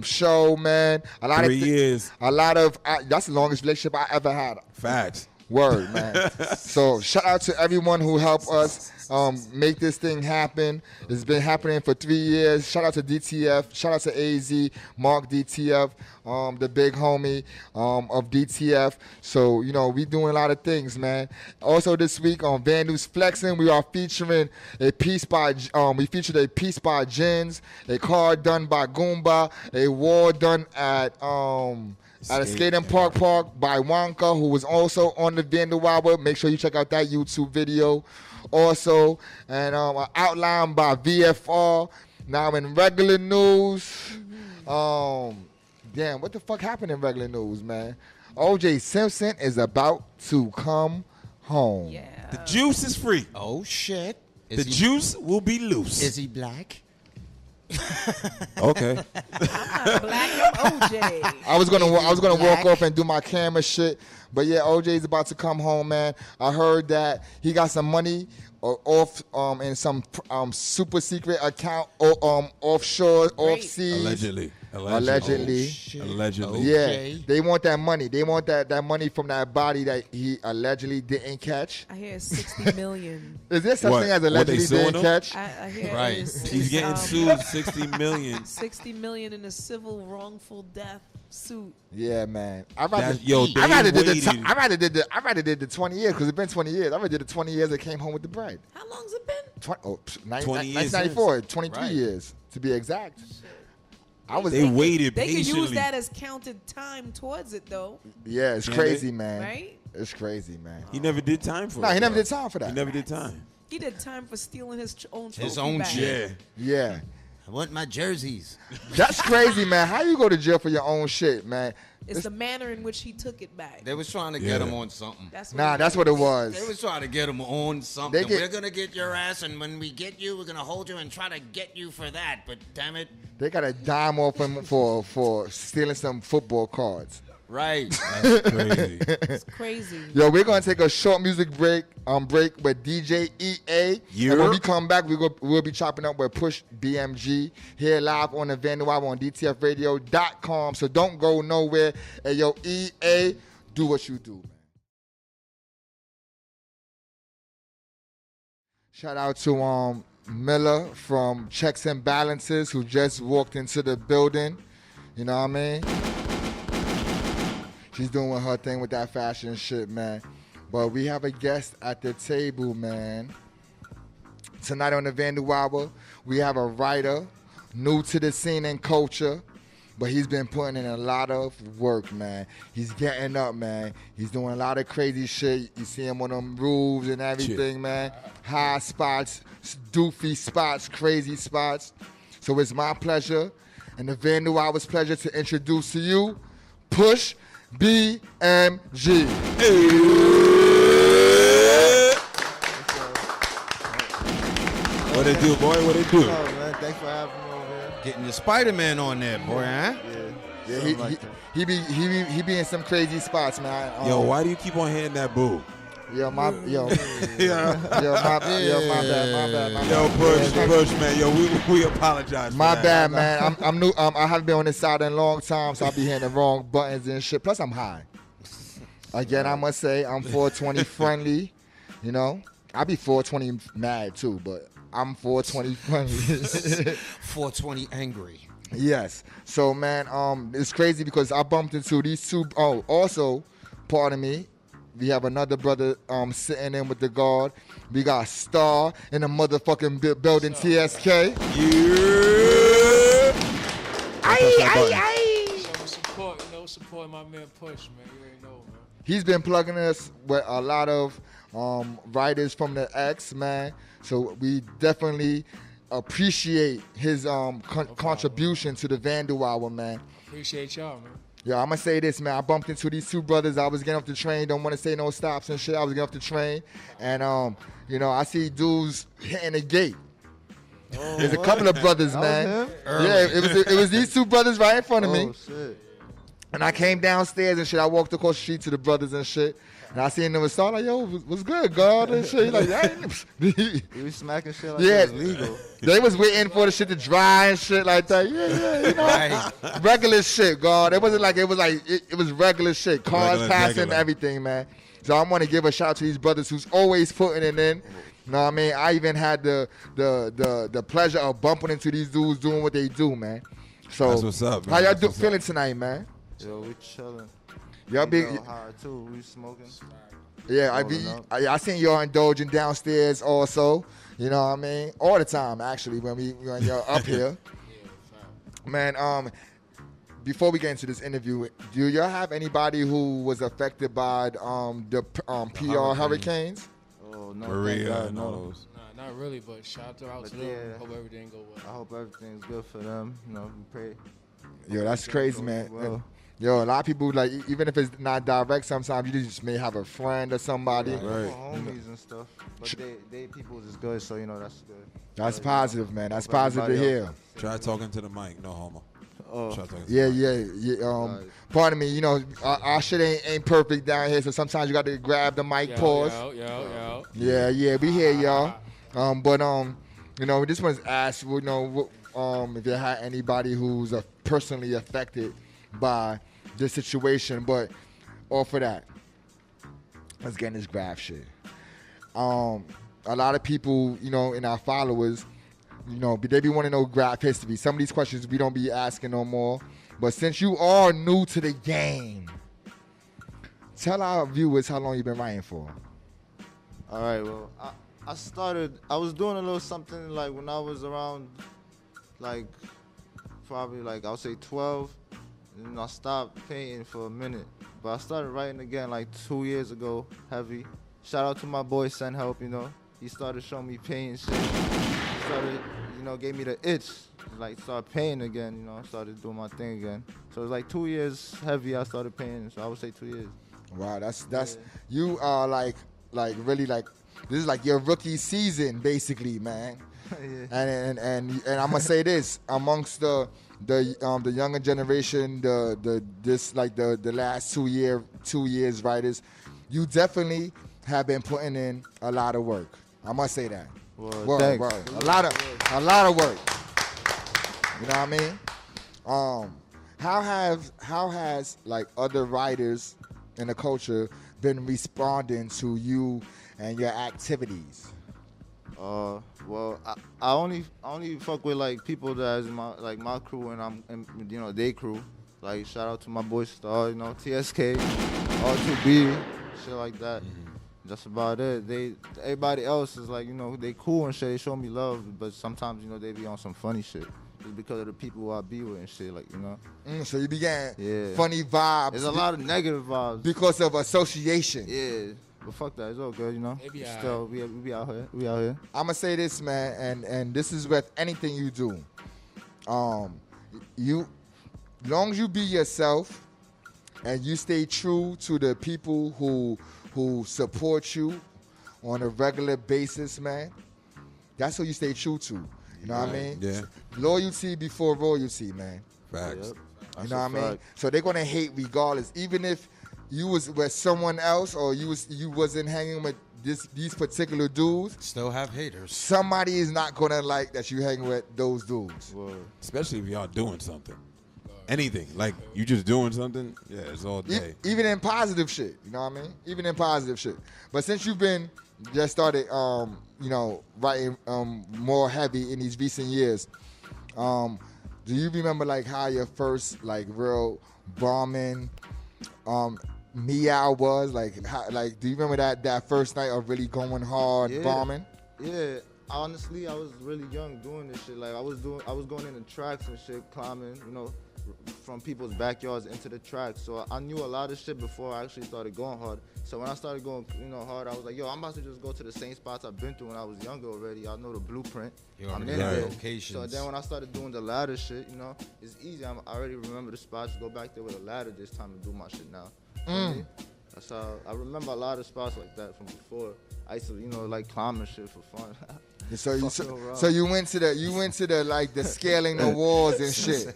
show, man. 3 years. That's the longest relationship I ever had. Facts. Word, man. So shout out to everyone who helped us make this thing happen. It's been happening for 3 years. Shout out to DTF. Shout out to AZ, Mark DTF, the big homie of DTF. So, you know, we doing a lot of things, man. Also this week on Vandal's Flexing, we are featuring a piece by, we featured a piece by Jins, a card done by Goomba, a wall done at a skating park by Wonka, who was also on the Vandal Hour. Make sure you check out that YouTube video. Also, and an outline by VFR. Now in regular news, damn, what the fuck happened in regular news, man? O.J. Simpson is about to come home. Yeah. The juice is free. Oh shit. The juice will be loose. Is he black? Okay. Black OJ. I was gonna walk off and do my camera shit, but yeah, OJ's about to come home, man. I heard that he got some money off in some super secret account offshore, offseas. Allegedly. Allegedly. Allegedly. Yeah, they want that money. They want that money from that body that he allegedly didn't catch. I hear 60 million. Is there such What? thing as What, allegedly they suing didn't him? catch? I hear Right. He's getting sued 60 million. 60 million in a civil wrongful death suit. Yeah, man. I That's- rather they did waited. the 20 years because it's been 20 years. I rather did the 20 years that came home with the bread. How long's it been? 20 years 1994, 23 Right. years to be exact. They waited They could patiently. use that as counted time towards it, though, Yeah, it's Yeah, crazy, man. right? It's crazy, man. He never did time for it. No, he never bro. did time for that. He never did time. He did time for stealing his own trophy His own back. shit. Yeah. Yeah. I want my jerseys. That's crazy, man. How you go to jail for your own shit, man? It's the manner in which he took it back. They was trying to Yeah. get him on something. That's what it was. They was trying to get him on something. They get- We're gonna get your ass, and when we get you, we're gonna hold you and try to get you for that. But damn it, They got a dime off him for stealing some football cards. right? That's crazy. It's crazy. Yo, we're gonna take a short music break with DJ EA. And when we come back, we'll be chopping up with Push BMG here live on the Vandal Hour on DTFradio.com. So don't go nowhere. Hey, yo, EA, do what you do, man. Shout out to Miller from Checks and Balances who just walked into the building. You know what I mean? She's doing her thing with that fashion shit, man. But we have a guest at the table, man. Tonight on the Vandal Hour, we have a writer, new to the scene and culture, but he's been putting in a lot of work, man. He's getting up, man. He's doing a lot of crazy shit. You see him on them roofs and everything, man. High spots, doofy spots, crazy spots. So it's my pleasure and the Vandal Hour's pleasure to introduce to you Push BMG. What it do, boy? What it do? Oh, man, thanks for having me over here. Getting the Spider-Man on there, boy, huh? Yeah, he be in some crazy spots, man. Yo, why do you keep on hitting that boo? Yo, my bad. Yo, bad. push, man. Yo, we apologize. For My that. bad, man. I'm new. I haven't been on this side in a long time, so I'll be hitting the wrong buttons and shit. Plus, I'm high. Again, I must say, I'm 420 friendly. You know, I be 420 mad too, but I'm 420 friendly. 420 angry. Yes. So, man, it's crazy because I bumped into these two. Oh, also, pardon me. We have another brother sitting in with the guard. We got Star in the motherfucking building, TSK. Yeah. Support my man Push, man. You already know, man. he's been plugging us with a lot of writers from the X, man. So we definitely appreciate his contribution to the Vandal hour, man. Appreciate y'all, man. Yo, I'm gonna say this, man. I bumped into these two brothers. I was getting off the train. Don't want to say no stops and shit. I was getting off the train, and I see dudes hitting the gate. There's a couple of brothers, man. Yeah, it was these two brothers right in front of me. Shit. And I came downstairs and shit. I walked across the street to the brothers and shit. And I seen them start like, yo, what's good, God? And shit. Like, You was smacking shit like yeah, that was legal. they was waiting for the shit to dry and shit like that. Yeah, you know, regular shit, God. It wasn't like it was regular shit. Cars passing, everything, man. So I want to give a shout out to these brothers who's always putting it in. You know what I mean? I even had the pleasure of bumping into these dudes doing what they do, man. So That's what's up, man. how y'all That's feeling tonight, man? Yo, we chilling. Y'all We big. go hard too. We smoking. Yeah, Rolling up. I seen y'all indulging downstairs also. You know what I mean? All the time, actually, when y'all up here. Man, before we get into this interview, do y'all have anybody who was affected by the PR hurricanes? Oh no, Maria thank God, and all no. those. Nah, not really, but shout out But to them. yeah. Hope everything go well. I hope everything's good for them. You know, we pray. Yo, that's crazy, man. Well, Yo, a lot of people, like, even if it's not direct, sometimes you just may have a friend or somebody. Right. homies and stuff. But they people is good, so you know that's good. That's But, positive, man. That's hope positive to everybody hear. else- Try talking to the mic. No homo. Oh, Try talking to Yeah, the mic. yeah. Right. Pardon me, you know, our shit ain't perfect down here, so sometimes you got to grab the mic, pause. Yo. Yeah, we hear y'all. We just want to ask, if you had anybody who's personally affected by this situation. But off of that, let's get in this graph shit. A lot of people, in our followers, they be wanting to know graph history. Some of these questions we don't be asking no more. But since you are new to the game, tell our viewers how long you've been writing for. all right. Well, I was doing a little something like when I was around, like probably like I'll say 12, and I stopped painting for a minute. But I started writing again like 2 years ago, heavy. Shout out to my boy Send Help, He started showing me painting shit. He started, gave me the itch. Like started painting again, started doing my thing again. So it was like 2 years heavy I started painting, so I would say 2 years. Wow, that's you are like really like this is like your rookie season basically, man. Yeah. And I'm gonna say this amongst the younger generation, the last 2 years writers, you definitely have been putting in a lot of work. I must say that. Well, thanks. Word. A lot of work. You know what I mean? How has like other writers in the culture been responding to you and your activities? Well, I only fuck with like people that is my crew and they crew. Like shout out to my boy Star, TSK, R2B, shit like that. That's about it. Everybody else is like, they cool and shit. They show me love, but sometimes they be on some funny shit. Just because of the people who I be with and shit, like So you began Yeah. funny vibes. There's a lot of negative vibes. because of association. Yeah, but fuck that. It's all good, It be Still, we be out here. We out here. I'm gonna say this, man, and this is with anything you do. Long as you be yourself and you stay true to the people who support you on a regular basis, man. That's who you stay true to. You know what I mean? Yeah. Loyalty before royalty, man. Facts. Yep. You know what I mean? So they're gonna hate regardless, even if you was with someone else or you wasn't hanging with these particular dudes. Still have haters. Somebody is not gonna like that you hang with those dudes. Word. Especially if y'all doing something. Anything. Like you just doing something, yeah, it's all day. Even in positive shit, you know what I mean? Even in positive shit. But since you've been just started, writing more heavy in these recent years, do you remember like how your first like real bombing meow was? Like do you remember that first night of really going hard Yeah. bombing? Yeah, honestly, I was really young doing this shit. Like I was going into tracks and shit, climbing, from people's backyards into the track. So I knew a lot of shit before I actually started going hard. So when I started going, hard, I was like, yo, I'm about to just go to the same spots I've been through when I was younger already. I know the blueprint. I'm in there. So then when I started doing the ladder shit, it's easy. I already remember the spots. Go back there with a ladder this time and do my shit now. That's how I remember a lot of spots like that from before. I used to, like climbing shit for fun. So you went to the like the scaling the walls and shit.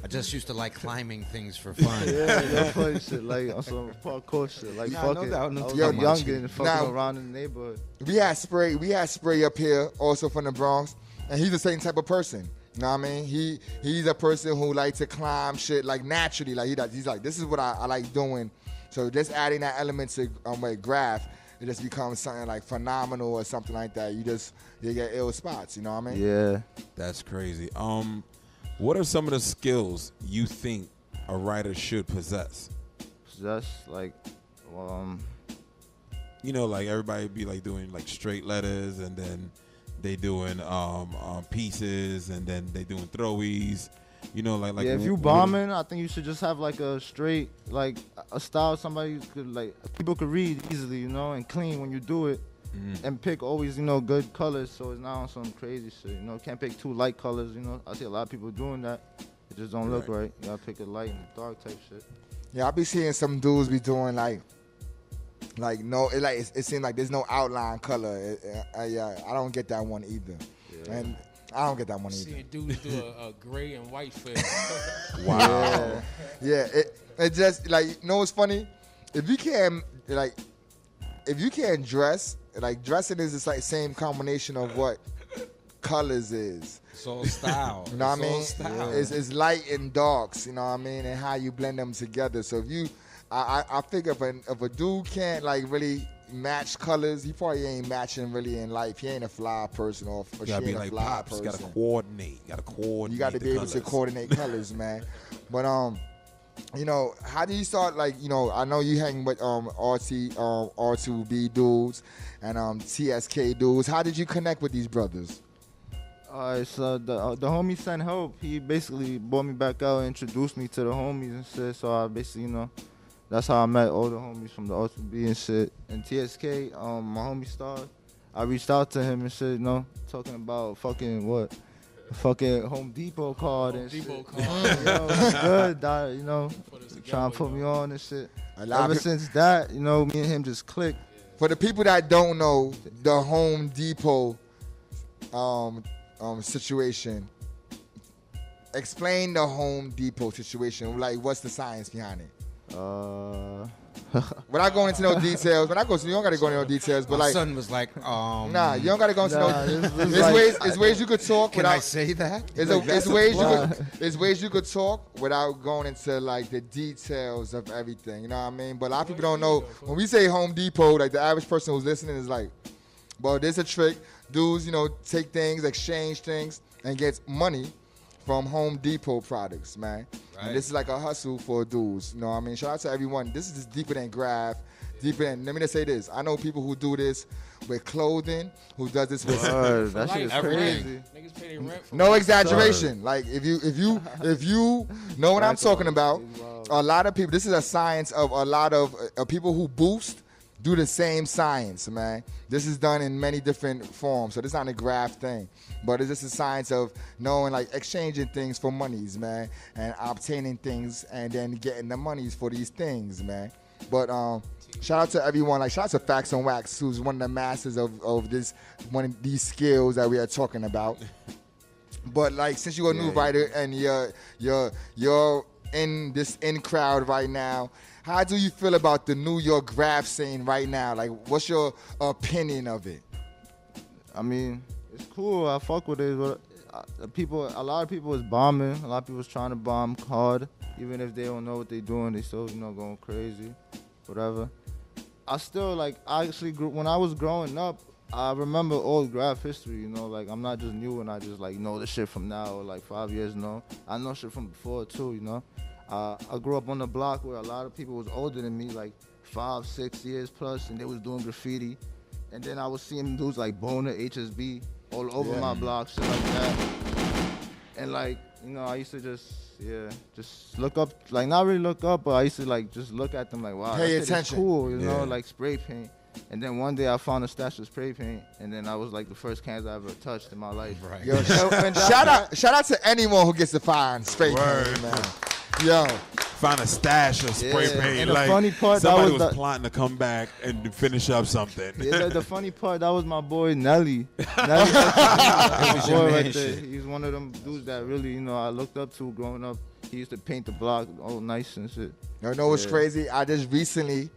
I just used to like climbing things for fun. Yeah, funny shit, like on some parkour shit. Like fucking, I was younger and fucking around in the neighborhood. We had spray up here also from the Bronx, and he's the same type of person. You know what I mean? He's a person who likes to climb shit like naturally. Like he's like, this is what I like doing. So just adding that element to graph, it just becomes something like phenomenal or something like that. You get ill spots, you know what I mean? Yeah. That's crazy. What are some of the skills you think a writer should possess? Like, like everybody be like doing like straight letters, and then they doing pieces, and then they doing throwies. Like if you bombing, I think you should just have like a straight, like a style somebody could like people could read easily, and clean when you do it, and pick always, good colors, so it's not on some crazy shit. Can't pick too light colors. I see a lot of people doing that. It just don't look right. You gotta pick a light and dark type shit. Yeah, I be seeing some dudes be doing it seems like there's no outline color. Yeah, I don't get that one either. Yeah. And I don't get that one either. Seeing dudes do a gray and white fit. Wow. Yeah, it just what's funny? If you can't dress, dressing is the same combination of what colors is. It's all style. You know what I mean? It's light and darks, you know what I mean, and how you blend them together. So I figure if a dude can't really match colors, he probably ain't matching really in life. He ain't a fly person or she gotta be ain't a like fly Pops. person. You gotta coordinate. You gotta be able to coordinate colors, man. But how do you start? I know you hang with R2B dudes and TSK dudes. How did you connect with these brothers? Alright, so the homie sent help. He basically brought me back out and introduced me to the homies and shit. So I basically, that's how I met all the homies from the R2B and shit. And TSK, my homie Star, I reached out to him and shit, talking about fucking Home Depot card and shit. It's good, trying to put me on and shit. Ever since that, me and him just clicked. For the people that don't know the Home Depot situation, explain the Home Depot situation. What's the science behind it? Without going into no details, you don't gotta go into no details. But my son was like, nah, you don't gotta go into no. There's ways you could talk. Can I say that? There's ways you could talk without going into the details of everything. You know what I mean? But a lot of people don't know when we say Home Depot. The average person who's listening is well, there's a trick. Dudes, take things, exchange things, and get money from Home Depot products, man. Right. And this is like a hustle for dudes. You know what I mean? Shout out to everyone. This is just deeper than graph. Let me just say this. I know people who do this with clothing, who does this with that shit is crazy. Niggas pay their rent for no exaggeration. If you know what I'm talking about, a lot of people, this is a science of a lot of people who boost do the same science, man. This is done in many different forms, so this is not a graph thing. But it's just a science of knowing, exchanging things for monies, man, and obtaining things and then getting the monies for these things, man. But shout out to everyone, shout out to Facts on Wax, who's one of the masters of this, one of these skills that we are talking about. But since you're a new writer and you're in this crowd right now, how do you feel about the New York graph scene right now? What's your opinion of it? I mean, it's cool. I fuck with it. But a lot of people is bombing. A lot of people is trying to bomb hard. Even if they don't know what they're doing, they still, going crazy. Whatever. I still, I actually grew, when I was growing up, I remember old graph history, I'm not just new and I just, know the shit from now or, 5 years, no. I know shit from before, too, I grew up on the block where a lot of people was older than me, 5, 6 years plus, and they was doing graffiti. And then I was seeing dudes like Boner, HSB, all over my block, shit like that. And like, you know, I used to just look up, like not really look up, but I used to like just look at them like, wow, Pay that shit is attention. cool, you know, Yeah. like spray paint. And then one day I found a stash of spray paint, and then I was like the first cans I ever touched in my life. Right. Yo, shout out to anyone who gets to find spray paint, man. Yo, Find a stash of spray Yeah, paint. and the like funny part, that somebody was was the- plotting to come back and finish up something. Yeah, the funny part, that was my boy Nelly. Nelly my your boy man right there. shit. He's one of them dudes that really, you know, I looked up to growing up. He used to paint the block all nice and shit. you know what's Yeah. crazy? I just recently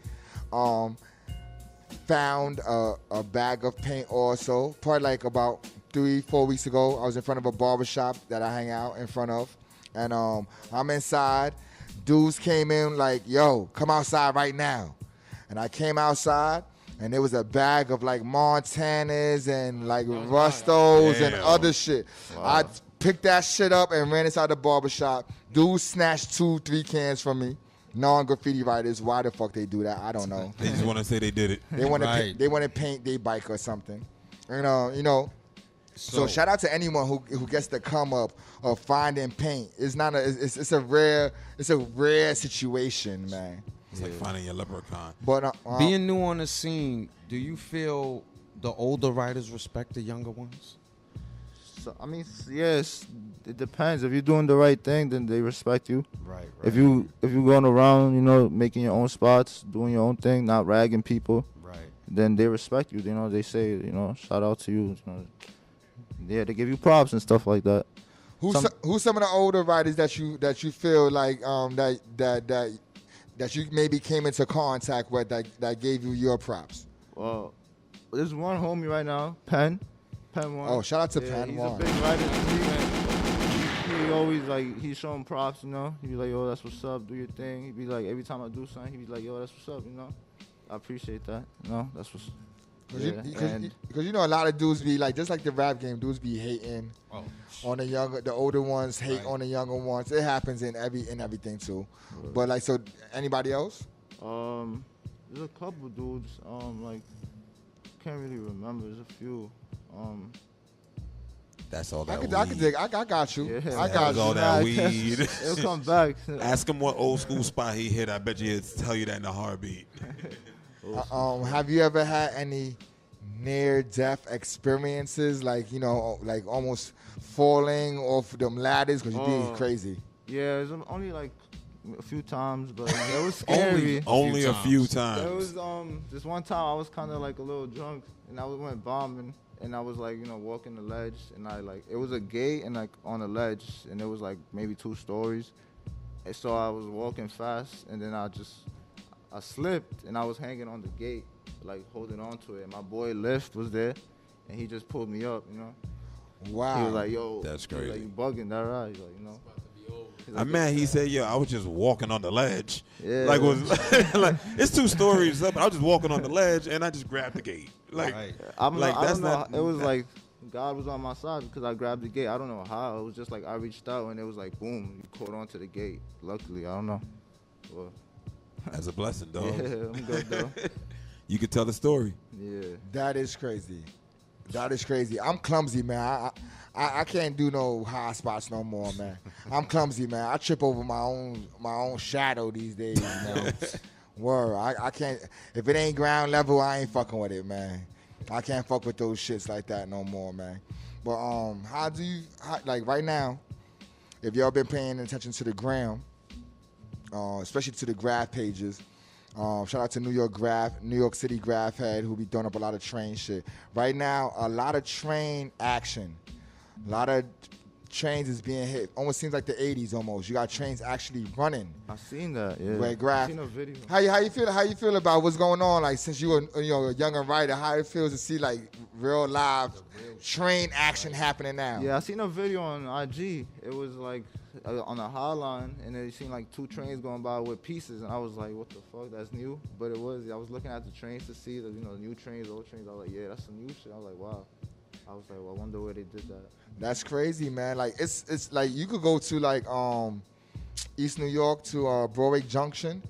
found a bag of paint also. Probably like about 3-4 weeks ago. I was in front of a barbershop that I hang out in front of. And I'm inside. Dudes came in like, yo, come outside right now. And I came outside, and there was a bag of like Montanas and like Rustos and Damn. other shit. I picked that shit up and ran inside the barbershop. Dudes snatched 2-3 cans from me. Non-graffiti writers, why the fuck they do that? I don't know. They just want to say they did it. They want to Right. they want to paint their bike or something. And you know. So shout out to anyone who gets the come up of finding paint. It's not it's a rare situation, man. It's like finding your leprechaun. But Being new on the scene, do you feel the older writers respect the younger ones? So, I mean, yes, it depends. If you're doing the right thing, then they respect you. Right. If you going around, you know, making your own spots, doing your own thing, not ragging people, Right. then they respect you. You know, they say, you know, shout out to you. You know, yeah, they give you props and stuff like that. who's some of the older writers that you feel like that you maybe came into contact with that gave you your props? Well, there's one homie right now, Pen one. Oh, shout out to Yeah, Pen he's One. a big writer. He always like, he's showing props, you know. He be like, yo, that's what's up, do your thing. He be like, every time I do something, he be like, yo, that's what's up, you know. I appreciate that, you know. That's what's. Because you know a lot of dudes be like, just like the rap game, dudes be hating on the older ones, hate Right. on the younger ones. It happens in everything too. But like, so anybody else? There's a couple dudes. Like, can't really remember. There's a few. That's all I that could weed. dig. I got you. Yeah. I got That's all you. that Nah, weed. It'll come back. Ask him what old school spot he hit. I bet you he'll tell you that in a heartbeat. Have you ever had any near-death experiences, like, you know, like almost falling off them ladders because you're being crazy? Yeah, it's only like a few times, but it was scary. Only a few There times. was this one time I was kind of like a little drunk, and I went bombing, and I was like, you know, walking the ledge, and I like, it was a gate and like on a ledge, and it was like maybe 2 stories, and so I was walking fast, and then I slipped, and I was hanging on the gate, like holding on to it. My boy Lift was there, and he just pulled me up, you know. Wow. He was like, yo, That's he was like, crazy. you bugging, that right? He's like, you know. He's like, I'm mad. He said, "Yo, I was just walking on the ledge. Yeah. Like was like it's 2 stories up. I was just walking on the ledge, and I just grabbed the gate. Like, Right. I that's don't know. not. It was like God was on my side because I grabbed the gate. I don't know how. It was just like I reached out and it was like boom, you caught onto the gate. Luckily, I don't know. Well, That's a blessing, yeah, dog. I'm good though. You could tell the story. Yeah. That is crazy. That is crazy. I'm clumsy, man. I can't do no high spots no more, man. I'm clumsy, man. I trip over my own shadow these days, man. Word. I can't. If it ain't ground level, I ain't fucking with it, man. I can't fuck with those shits like that no more, man. But like right now, if y'all been paying attention to the gram, especially to the graph pages. Shout out to New York City graph head who be throwing up a lot of train shit. Right now, a lot of train action. A lot of trains is being hit. Almost seems like the 80s almost. You got trains actually running. I seen that. Yeah. Right, graph. I seen a video. How you feel? How you feel about what's going on? Like since you were a younger writer, how it feels to see like real live train action happening now? Yeah, I seen a video on IG. It was like on a high line, and it seemed like 2 trains going by with pieces, and I was like, "What the fuck? That's new." But it was. I was looking at the trains to see the new trains, old trains. I was like, "Yeah, that's some new shit." I was like, "Wow." I was like, "Well, I wonder where they did that." That's crazy, man. Like it's like you could go to like East New York to Broadway Junction,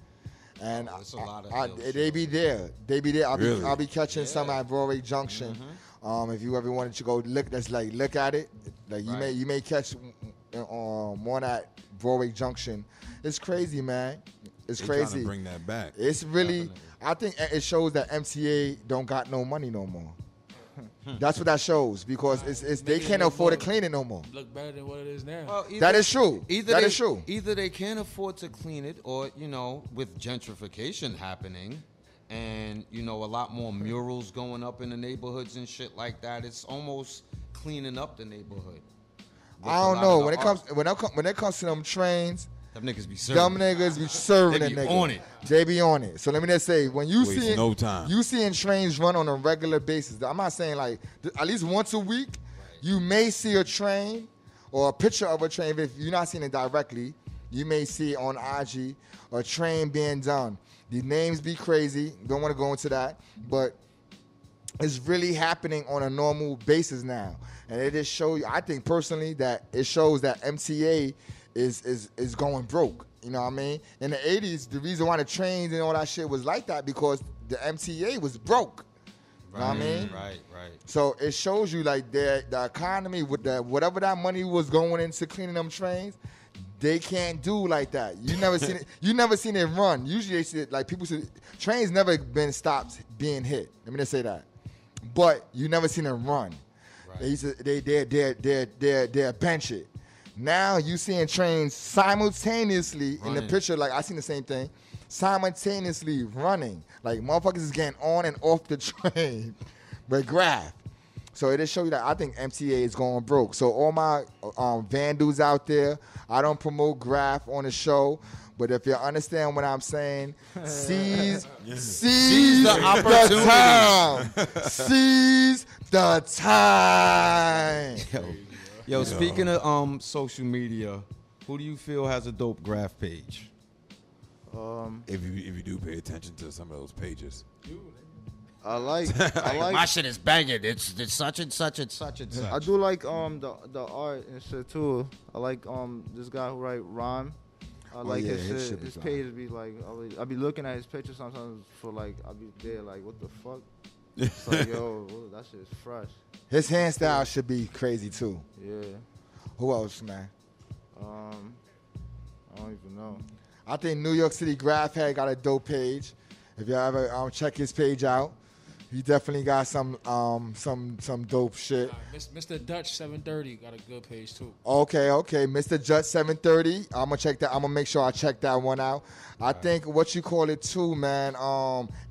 and There's a lot of ill they be there. They be there. Really? I'll be catching some at Broadway Junction. If you ever wanted to go look at it, like you may catch one at Broadway Junction. It's crazy, man. It's They trying crazy. to bring that back. It's really. I think it shows that MTA don't got no money no more. That's what that shows because it's they can't afford to clean it no more. Look better than what it is now. Well, That is true. That is true. Either they can't afford to clean it, or with gentrification happening, and a lot more murals going up in the neighborhoods and shit like that, it's almost cleaning up the neighborhood. I don't know when it comes to them trains. Them niggas be serving. Them niggas be serving They that be nigga. on it. They be on it. So let me just say, when you Waste see no time. you seeing trains run on a regular basis. I'm not saying like at least once a week, you may see a train or a picture of a train. If you're not seeing it directly, you may see on IG a train being done. The names be crazy. Don't want to go into that, but it's really happening on a normal basis now, and it just show you. I think personally that it shows that MTA is going broke. You know what I mean? In the 80s, the reason why the trains and all that shit was like that because the MTA was broke. You know what I mean? Right. So it shows you like the economy with whatever that money was going into cleaning them trains, they can't do like that. You never seen it. You never seen it run. Usually they see it like people see trains never been stopped being hit. Let me just say that. But you never seen it run. Right. They used to, they bench it. Now you seeing trains simultaneously in the picture, like I seen the same thing, simultaneously running. Like motherfuckers is getting on and off the train with Graph. So it just show you that I think MTA is going broke. So all my Vandals out there, I don't promote Graph on the show. But if you understand what I'm saying, seize the time. Seize the time. Yo, speaking of social media, who do you feel has a dope graph page? If you do pay attention to some of those pages. I like My shit is banging. It's such and such and such and such. I do like the art and shit too. I like this guy who write rhyme. I like yeah, his shit. be His fine. page be like I be looking at his picture sometimes for like I be there like what the fuck. It's like yo, that shit is fresh. His hand style should be crazy too. Yeah. Who else, man? I don't even know. I think New York City Graph Head got a dope page. If you ever check his page out, he definitely got some dope shit. Mr. Dutch 730 got a good page too. Okay, Mr. Jut 730. I'm gonna check that. I'm gonna make sure I check that one out. I think what you call it too, man.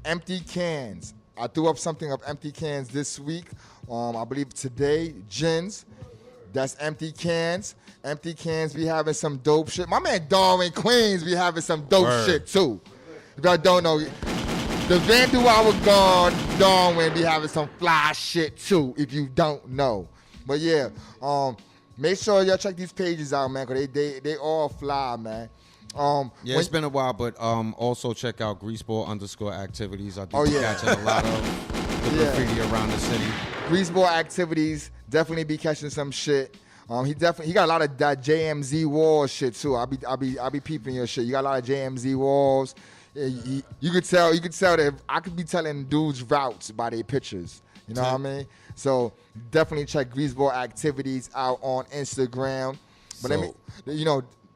Empty cans. I threw up something of empty cans this week. I believe today, Gins. That's empty cans. Empty cans be having some dope shit. My man Darwin Queens be having some dope shit too. If I don't know, the Vandal Hour Guard Darwin be having some fly shit too. If you don't know, but yeah, make sure y'all check these pages out, man, cause they all fly, man. It's been a while, but also check out Greaseball_activities. I do be catching a lot of the graffiti around the city. Greaseball activities definitely be catching some shit. He got a lot of that JMZ Walls shit too. I be peeping your shit. You got a lot of JMZ Walls. You could tell that I could be telling dudes routes by their pictures. You know what I mean? So definitely check Greaseball activities out on Instagram. But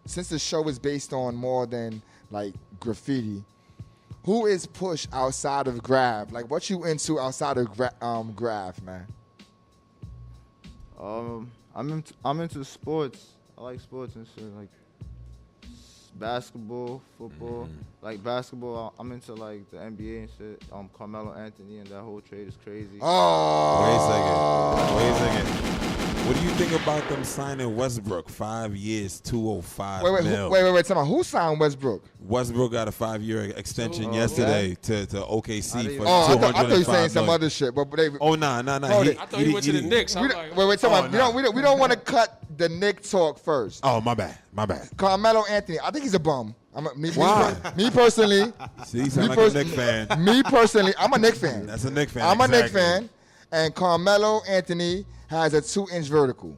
since the show is based on more than like graffiti, who is Push outside of Graph? Like, what you into outside of Graph, man? I'm into sports. I like sports and shit like basketball, football. Like basketball, I'm into like the NBA and shit. Carmelo Anthony and that whole trade is crazy. Oh, Wait a second. What do you think about them signing Westbrook? 5 years, 205 mil. Wait. Tell me, who signed Westbrook? Westbrook got a 5-year extension yesterday to OKC for I $205 thought you were saying some million. other shit, but they. Oh nah. I thought he went to the Knicks. I'm like, Wait. Tell me, we don't want to cut the Nick talk first. Oh my bad. Carmelo Anthony, I think he's a bum. Why? Me personally. See, you sound like a Knick fan. Me personally, I'm a Knick fan. That's a Knick fan. I'm a Knick exactly. fan, and Carmelo Anthony has a 2-inch vertical.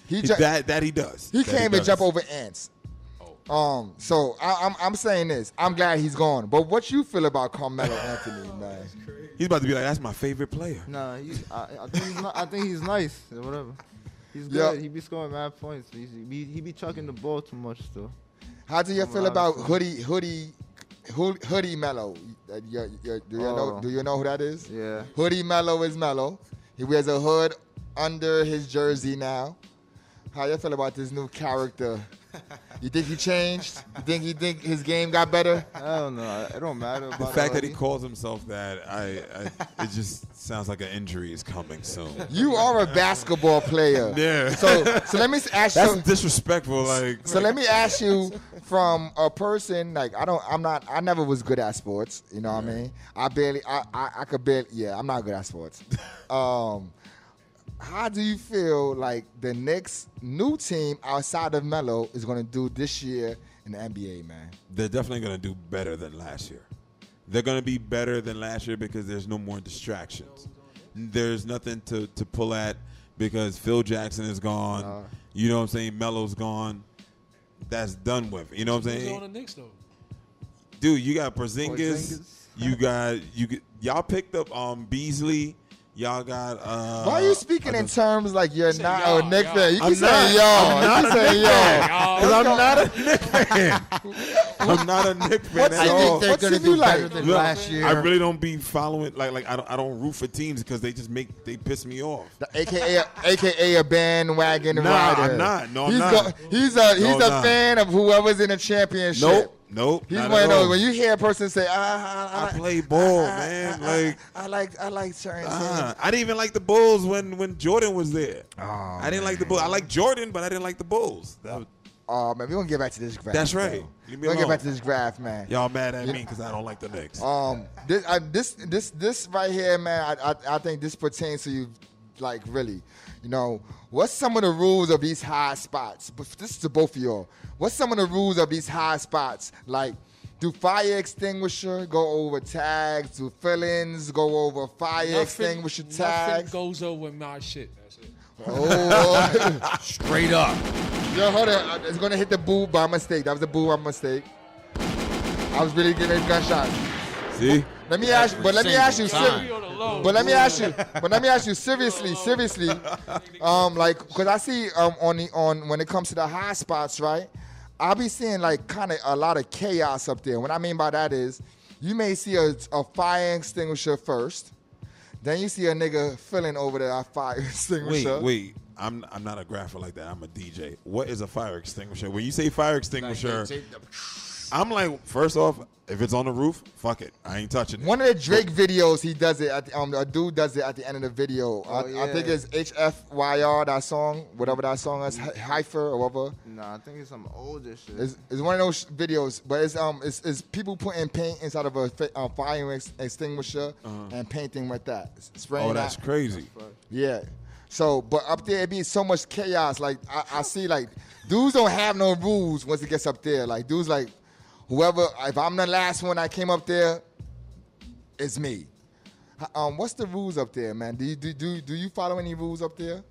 That he does. He can't even jump over ants. So I'm saying this. I'm glad he's gone. But what you feel about Carmelo Anthony, man? He's about to be like, that's my favorite player. Nah, I think he's nice or whatever. He's Yeah. good. He be scoring mad points. He be chucking the ball too much still. How do you I'm feel about honest. Hoodie Mello? Do you know who that is? Yeah. Hoodie Mello is Mello. He wears a hood under his jersey now. How you feel about this new character? You think he changed? You think his game got better? I don't know. It don't matter about The fact that he already. calls himself that, it just sounds like an injury is coming soon. You are a basketball player. Yeah. So let me ask That's you. disrespectful. Like, So let me ask you, from a person like I never was good at sports. You know what I mean? I could barely. Yeah, I'm not good at sports. How do you feel like the next new team outside of Melo is going to do this year in the NBA, man? they're definitely going to do better than last year. They're going to be better than last year because there's no more distractions. There's nothing to pull at because Phil Jackson is gone. You know what I'm saying? Melo's gone. That's done with. You know what I'm Who's saying? on the Knicks though? Dude, you got Porzingis. Y'all picked up Beasley. Y'all got Why are you speaking in terms like you're Say not y'all, a Knicks y'all. fan? You I'm keep saying not. y'all. I'm You keep saying y'all. Because I'm not a Knicks fan. I'm not a Knicks fan What's at in all. it? They're What's going to in you do like? better than Look, last year. I really don't be following like I don't root for teams because they just they piss me off. AKA a bandwagon Nah, rider. I'm not. No, I'm he's not. He's No, a I'm not. fan of whoever's in the championship. Nope. He's not one at of those all. when you hear a person say, I play ball, man. Like I like certain things. I didn't even like the Bulls when Jordan was there. Oh, I didn't like the Bulls. I like Jordan, but I didn't like the Bulls. Oh man, we're gonna get back to this graph. That's right. though. Leave me We're gonna get alone. back to this graph, man. Y'all mad at me because I don't like the Knicks. This right here, man. I think this pertains to you, like really. You know, what's some of the rules of these high spots? But this is to both of y'all. What's some of the rules of these high spots? Like, do fire extinguisher go over tags? Do fill-ins go over fire extinguisher Nothing tags? goes over my shit. That's it. Oh, Straight up. yo, hold on. It's gonna hit the boob by mistake. That was the boob by mistake. I was really giving a gunshot. See? Let me ask you, but let me ask you, Time. We on the low. but let me ask you seriously, like, cause I see on when it comes to the high spots, right? I'll be seeing like kind of a lot of chaos up there. What I mean by that is, you may see a fire extinguisher first, then you see a nigga filling over the fire extinguisher. Wait. I'm not a grapher like that. I'm a DJ. What is a fire extinguisher? When you say fire extinguisher, I'm like, first off, if it's on the roof, fuck it. I ain't touching it. One of the Drake videos, he does it. A dude does it at the end of the video. I think yeah. it's HFYR, that song, whatever that song is, Hypher or whatever. Nah, I think it's some older shit. It's one of those videos, but it's people putting paint inside of a fire extinguisher and painting with that, spraying Oh, that's that. crazy. Yeah. So, but up there it be so much chaos. Like I see, like dudes don't have no rules once it gets up there. Like dudes, like whoever. If I'm the last one that came up there, it's me. What's the rules up there, man? Do you follow any rules up there?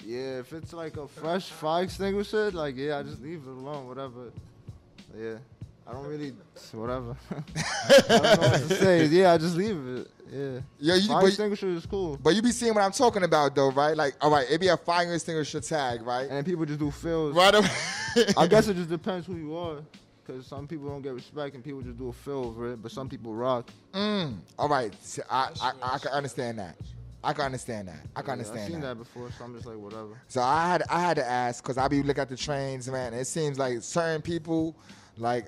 Yeah, if it's like a fresh fire extinguisher, like I just leave it alone, whatever. Yeah, I don't really, whatever. I don't know what to say. Yeah, I just leave it. Yeah. Fire extinguisher is cool. But you be seeing what I'm talking about, though, right? Like, all right, it be a fire extinguisher tag, right? And then people just do fills. Right. I guess it just depends who you are. Because some people don't get respect and people just do a fill over it, but some people rock. All right. So I can understand that. I can understand that. I've seen that before, so I'm just like, whatever. So I had to ask, because I be looking at the trains, man. It seems like certain people, like,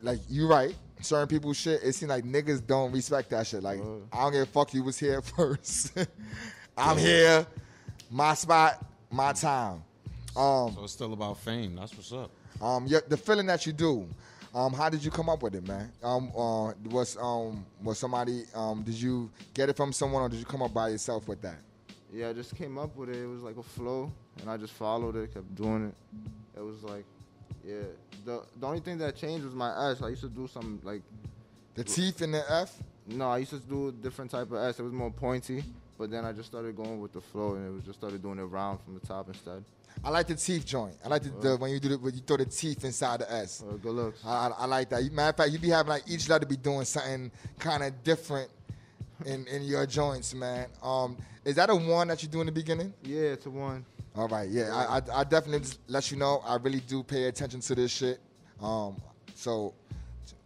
like you right. Certain people shit, it seems like niggas don't respect that shit. Like, I don't give a fuck, you was here first. I'm here, my spot, my time. So it's still about fame. That's what's up. The feeling that you do, how did you come up with it, man? Was somebody, did you get it from someone or did you come up by yourself with that? Yeah, I just came up with it. It was like a flow, and I just followed it, kept doing it. It was like, yeah. The only thing that changed was my S. I used to do some like... The teeth in the F? No, I used to do a different type of S. It was more pointy, but then I just started going with the flow, and it was just started doing it round from the top instead. I like the teeth joint. I like when you when you throw the teeth inside the S. Good looks. I like that. Matter of fact, you be having like each letter be doing something kind of different in your joints, man. Is that a one that you do in the beginning? Yeah, it's a one. All right, yeah. I definitely just let you know. I really do pay attention to this shit. So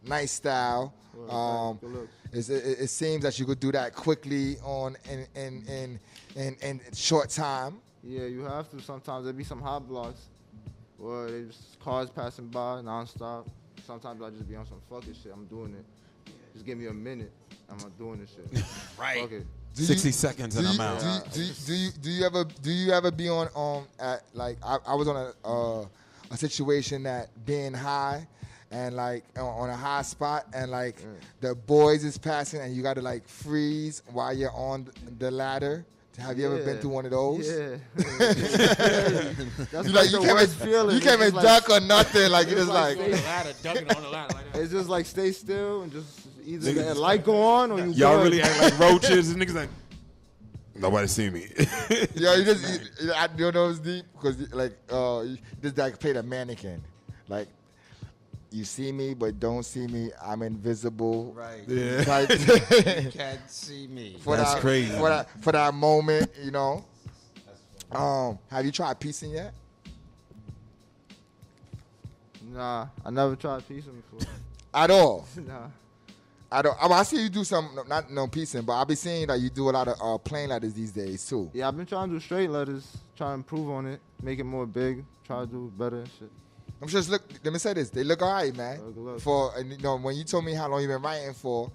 nice style. Good look. It seems that you could do that quickly in short time. Yeah, you have to. Sometimes there be some hot blocks, or they just cars passing by nonstop. Sometimes I just be on some fucking shit. I'm doing it. Just give me a minute. I'm not doing this shit. Right. Fuck it. 60 seconds and I'm out. Do you ever be on at like I was on a situation that being high and like on a high spot and like the boys is passing and you got to like freeze while you're on the ladder. Have you ever been through one of those? Yeah. That's like the worst feeling. You can't even duck or nothing. Like it's like On the ladder, ducking on the ladder like that. it's just like stay still and just either the light go on or you Y'all good. really act like roaches and niggas like, nobody see me. yo, you know it's deep because like this guy played a mannequin, like. You see me, but don't see me. I'm invisible. Right. Yeah. Type. You can't see me. That's crazy. For that moment, you know. Have you tried piecing yet? Nah, I never tried piecing before. At all? Nah. I see you do some, not no piecing, but I be seeing that you do a lot of plain letters these days too. Yeah, I've been trying to do straight letters, try to improve on it, make it more big, try to do better and shit. I'm just let me say this. They look all right, man. Look. For and, you know, when you told me how long you've been writing for,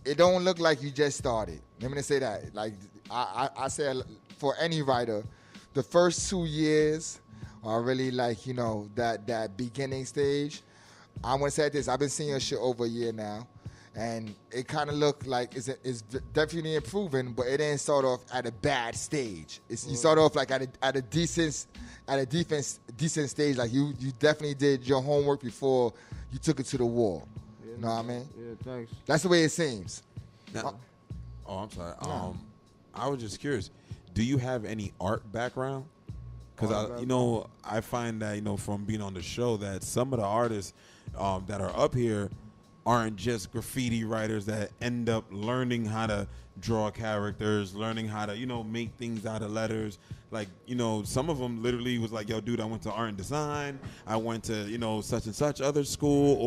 it don't look like you just started. Let me say that. Like I say for any writer, the first 2 years are really like, you know, that beginning stage. I want to say this. I've been seeing your shit over a year now, and it kind of looked like it's definitely improving, but it didn't start off at a bad stage. You start off like at a decent stage. Like you definitely did your homework before you took it to the wall. Yeah, you know what I mean? Yeah, thanks. That's the way it seems. Now, I'm sorry. I was just curious. Do you have any art background? Because I find that from being on the show that some of the artists that are up here aren't just graffiti writers that end up learning how to draw characters, learning how to make things out of letters. Like some of them literally was like, yo, dude, I went to art and design. I went to such and such other school,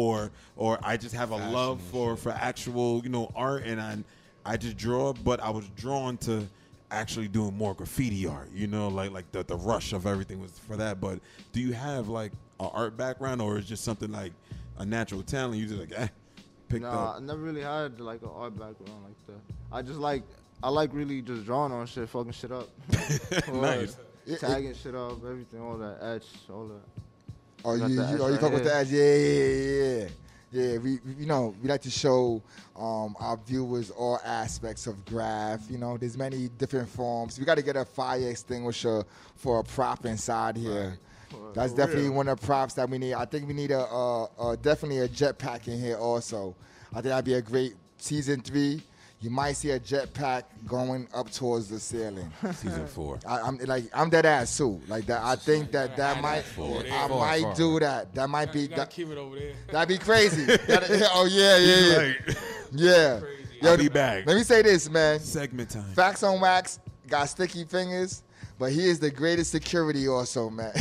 or I just have a love for actual art, and I just draw. But I was drawn to actually doing more graffiti art, like the rush of everything was for that. But do you have like an art background, or is just something like a natural talent? You just like picked up? I never really had like an art background like that. I like really just drawing on shit, fucking shit up. Nice. Tagging shit up, everything, all that etch, all that. Oh, Got you the etch right fuck with here. that? Yeah. We like to show our viewers all aspects of graph. There's many different forms. We got to get a fire extinguisher for a prop inside here. Right. That's definitely one of the props that we need. I think we need definitely a jetpack in here also. I think that'd be a great season 3. You might see a jetpack going up towards the ceiling. Season 4. I'm dead ass too. Like that. I think that might. I might do that. That might be. You gotta keep it over there. That'd be crazy. Oh yeah. Yeah. I'll be back. Let me say this, man. Segment time. Facts on Wax got sticky fingers, but he is the greatest security also, man.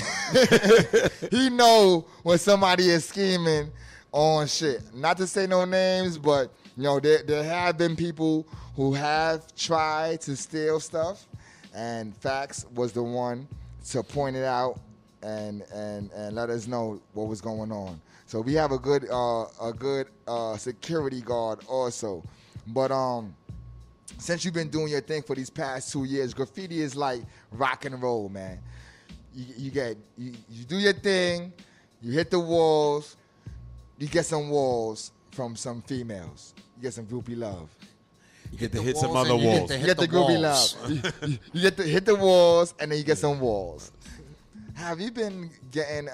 He know when somebody is scheming on shit. Not to say no names, but there have been people who have tried to steal stuff, and Facts was the one to point it out and let us know what was going on. So we have a good security guard also. But since you've been doing your thing for these past 2 years, graffiti is like rock and roll, man. You do your thing, you hit the walls, you get some walls from some females. You get some groupie love. You get to hit some other walls. You get the groupie love. You get to hit the walls, and then you get some walls. Have you been getting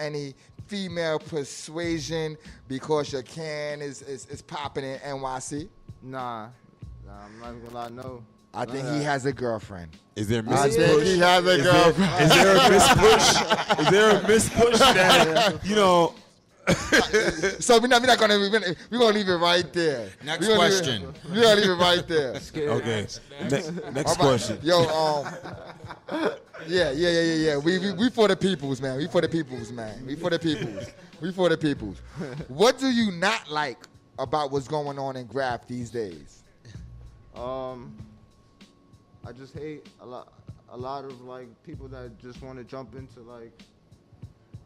any female persuasion because your can is popping in NYC? Nah, I'm not even gonna lie, no. I think he has a girlfriend. Is there I Mrs. think Push? he has a girlfriend. Is there a Miss Push? Is there a Miss Push that So we're not gonna leave it right there. Next question. We're gonna leave it right there. Okay. Next question. Yo, yeah. We for the peoples, man. We for the peoples. What do you not like about what's going on in Graph these days? I just hate a lot of like people that just want to jump into like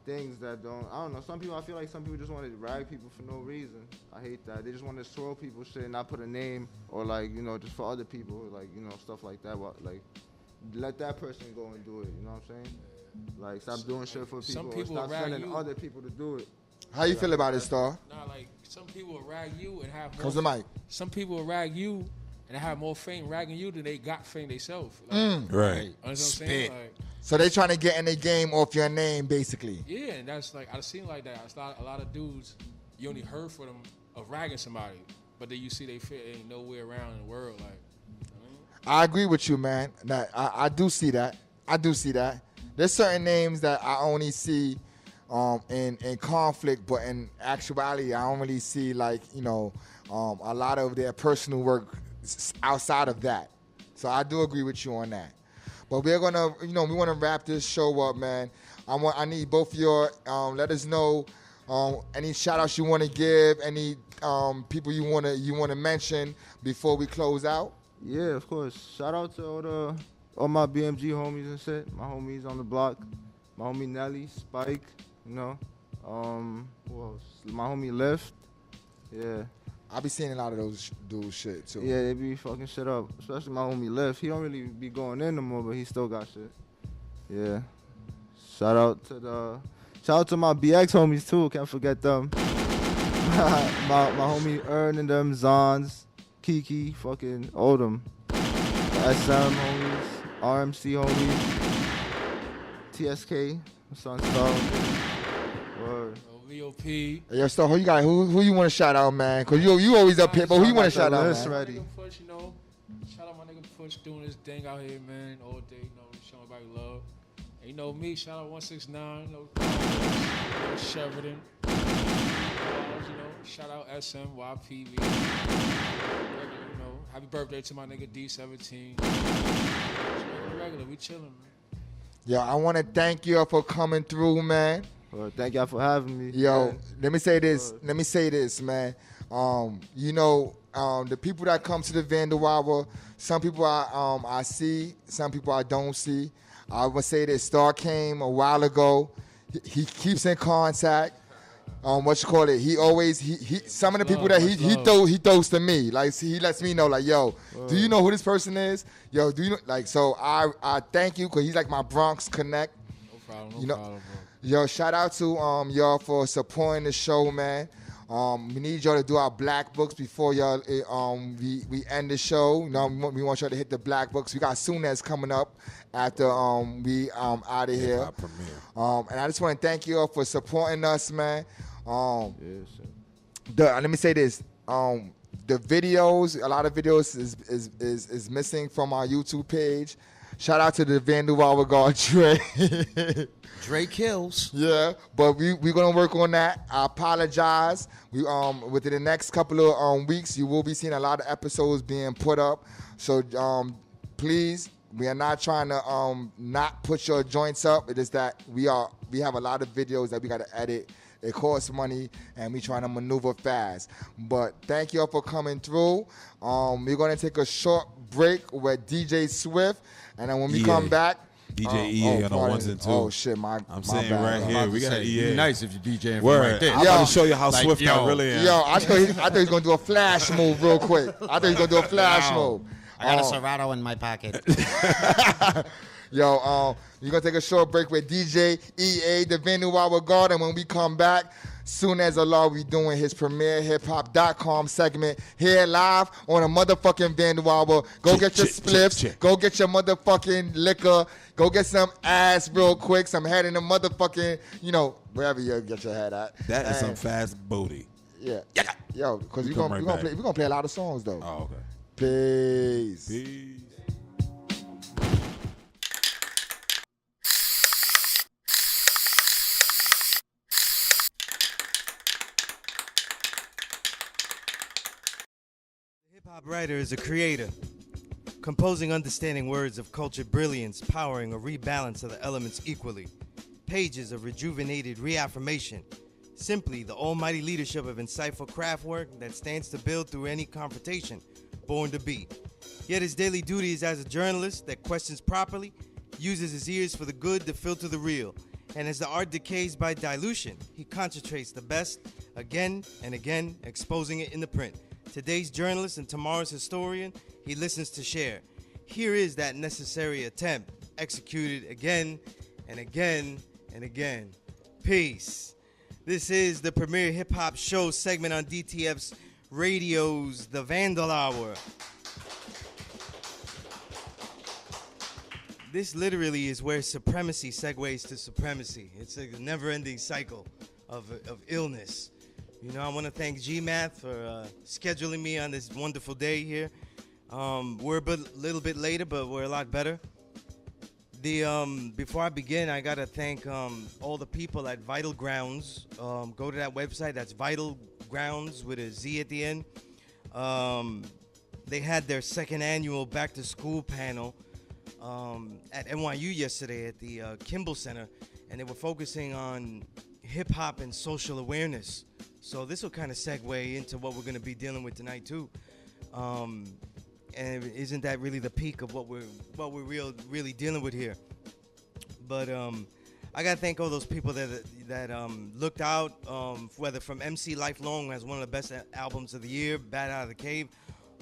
things that don't. I don't know. I feel like some people just want to rag people for no reason. I hate that. They just want to swirl people shit and not put a name or like just for other people like stuff like that. Like let that person go and do it. You know what I'm saying? Like stop doing shit for people. Or stop sending other people to do it. How you feel about it, Star? Nah, like some people will rag you and have. Comes the mic. Some people will rag you and have more fame ragging you than they got fame themselves. Like, Right. You know what I'm saying? Like, So they trying to get in the game off your name, basically. yeah, and that's like I've seen like that. It's a lot of dudes you only heard for them of ragging somebody, but then you see they fit ain't nowhere around in the world. Like, I agree with you, man. That I do see that. There's certain names that I only see in conflict, but in actuality, I don't really see like a lot of their personal work outside of that. So I do agree with you on that. But we're gonna, we want to wrap this show up, man. I need both of your let us know any shout outs you want to give, any people you want to mention before we close out. Yeah, of course. Shout out to all my BMG homies and shit. My homies on the block. My homie Nelly, Spike, who else? My homie Lift. Yeah. I be seeing a lot of those dudes shit too. Yeah, they be fucking shit up. Especially my homie Lift. He don't really be going in no more, but he still got shit. Yeah. Shout out to my BX homies too. Can't forget them. my homie Ern and them, Zons, Kiki, fucking Odom. SM homies, RMC homies, TSK, Sunstar. Word. VOP. Yo, so who you want to shout out, man? Cause you always up here, but who you want to shout out, man? Ready. Push, shout out my nigga Push doing his thing out here, man, all day, showing everybody love. And me, shout out 169, Sheridan. Shout out SMYPV. Happy birthday to my nigga D17. Regular, we chilling, man. Yo, I want to thank you for coming through, man. Well, thank y'all for having me. Yo, man. let me say this, man. The people that come to the Vandal Hour, some people I see, some people I don't see. I would say that Star came a while ago. He keeps in contact. He always some of the people that he throws to me. Like he lets me know, like, yo, do you know who this person is? Yo, do you know? Like, so I thank you because he's like my Bronx connect. No problem, bro. Yo, shout out to y'all for supporting the show, man. We need y'all to do our black books before y'all we end the show. We want y'all to hit the black books. We got Sunez coming up after we out of here. And I just want to thank you all for supporting us, man. Let me say this. The videos, a lot of videos is missing from our YouTube page. Shout out to the Vandal Hour guard Dre. Dre kills. Yeah, but we're gonna work on that. I apologize. We within the next couple of weeks, you will be seeing a lot of episodes being put up. So please, we are not trying to not put your joints up. It is that we have a lot of videos that we gotta edit. It costs money, and we trying to maneuver fast. But thank you all for coming through. We're gonna take a short break with DJ Swift, and then when we come back. DJ EA on the ones and twos. Oh shit, I'm saying bad. right here, we got EA. It'd be nice if you DJing from Word. right there. I'm about to show you how swift I really am. Yo, I thought he was gonna do a flash move real quick. I thought he was gonna do a flash move. I got a Serato in my pocket. Yo, you're gonna take a short break with DJ EA, the Vandal Hour guard, and when we come back, soon as Allah, we doing his premiere hiphop.com segment here live on a motherfucking Vandal Hour. Go get your spliffs, go get your motherfucking liquor, go get some ass real quick, some head in the motherfucking, wherever you get your head at. That is some fast booty. Yeah. Yo, because we're gonna play a lot of songs though. Oh, okay. Peace. Peace. hip-hop writer is a creator, composing understanding words of cultured brilliance, powering a rebalance of the elements equally. Pages of rejuvenated reaffirmation. Simply the almighty leadership of insightful craft work that stands to build through any confrontation, born to be. Yet his daily duty is as a journalist that questions properly, uses his ears for the good to filter the real. And as the art decays by dilution, he concentrates the best again and again, exposing it in the print. Today's journalist and tomorrow's historian, he listens to share. Here is that necessary attempt, executed again and again and again. Peace. This is the premier hip-hop show segment on DTF's radio's The Vandal Hour. This literally is where supremacy segues to supremacy. It's a never-ending cycle of illness. You know, I want to thank GMath for scheduling me on this wonderful day here. We're a little bit later, but we're a lot better. Before I begin, I gotta thank all the people at Vital Grounds. Go to that website. That's Vital Grounds with a Z at the end. They had their second annual back to school panel at NYU yesterday at the Kimball Center, and they were focusing on hip hop and social awareness. So this will kind of segue into what we're gonna be dealing with tonight too. And isn't that really the peak of what we're really dealing with here? But I gotta thank all those people that looked out, whether from MC Lifelong, who has one of the best albums of the year, Bad Out of the Cave,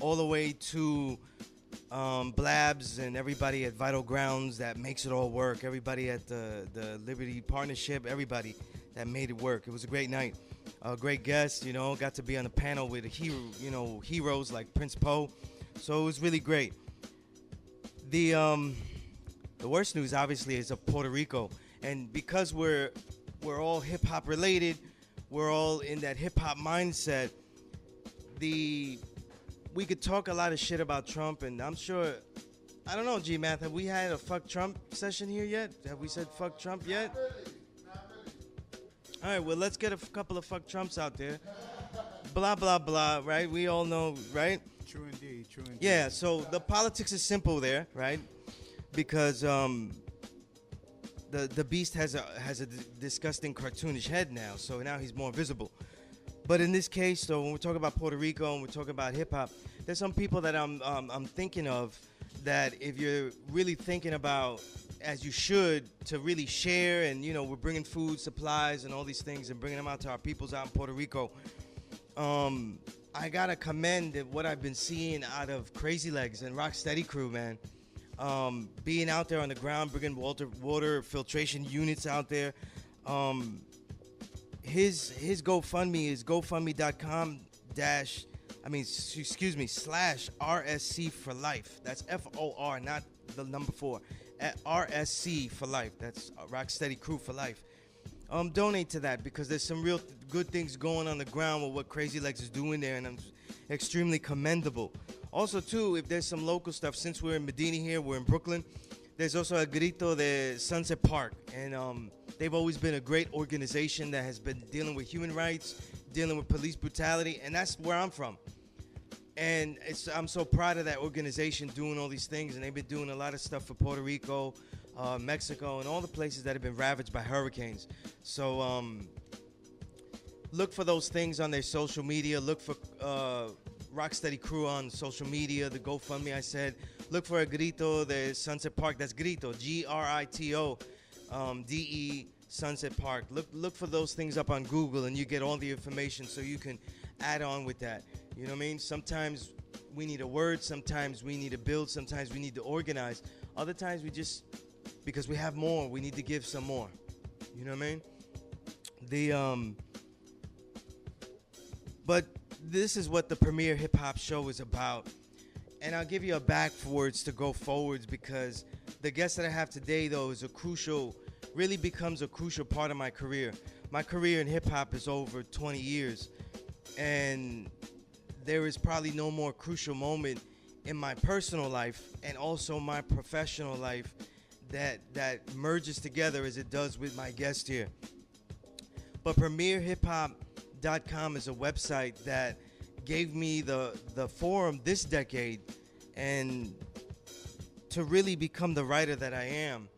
all the way to Blabs and everybody at Vital Grounds that makes it all work. Everybody at the Liberty Partnership, everybody that made it work. It was a great night. Great guests, you know, got to be on the panel with heroes like Prince Poe. So it was really great. The worst news, obviously, is of Puerto Rico, and because we're all hip hop related, we're all in that hip hop mindset. We could talk a lot of shit about Trump, and I'm sure, I don't know, G-Math, have we had a fuck Trump session here yet? Have we said fuck Trump yet? Not really. All right, well, let's get a couple of fuck Trumps out there. Blah, blah, blah, right? We all know, right? True indeed, true indeed. Yeah, so the politics is simple there, right? Because the beast has a disgusting cartoonish head now, so now he's more visible. But in this case, though, when we're talking about Puerto Rico and we're talking about hip hop, there's some people that I'm thinking of that if you're really thinking about, as you should, to really share, and you know, we're bringing food, supplies, and all these things, and bringing them out to our peoples out in Puerto Rico. I gotta commend what I've been seeing out of Crazy Legs and Rocksteady Crew, man. Being out there on the ground, bringing water filtration units out there. His GoFundMe is GoFundMe.com /RSC for life. That's FOR, not the number 4. At RSC for life. That's Rocksteady Crew for life. Donate to that because there's some real good things going on the ground with what Crazy Legs is doing there, and I'm extremely commendable. Also, too, if there's some local stuff, since we're in Medina here, we're in Brooklyn, there's also a Grito de Sunset Park, and they've always been a great organization that has been dealing with human rights, dealing with police brutality, and that's where I'm from. And I'm so proud of that organization doing all these things, and they've been doing a lot of stuff for Puerto Rico, Mexico, and all the places that have been ravaged by hurricanes. So look for those things on their social media. Look for Rocksteady Crew on social media, the GoFundMe I said. Look for a Grito de Sunset Park. That's Grito, Grito, DE Sunset Park. Look for those things up on Google, and you get all the information so you can add on with that. You know what I mean? Sometimes we need a word. Sometimes we need to build. Sometimes we need to organize. Other times we just, because we have more, we need to give some more. You know what I mean? But this is what the premier hip hop show is about. And I'll give you a backwards to go forwards, because the guest that I have today, though, is really becomes a crucial part of my career. My career in hip hop is over 20 years. And there is probably no more crucial moment in my personal life and also my professional life that merges together as it does with my guest here. But premierhiphop.com is a website that gave me the forum this decade, and to really become the writer that I am.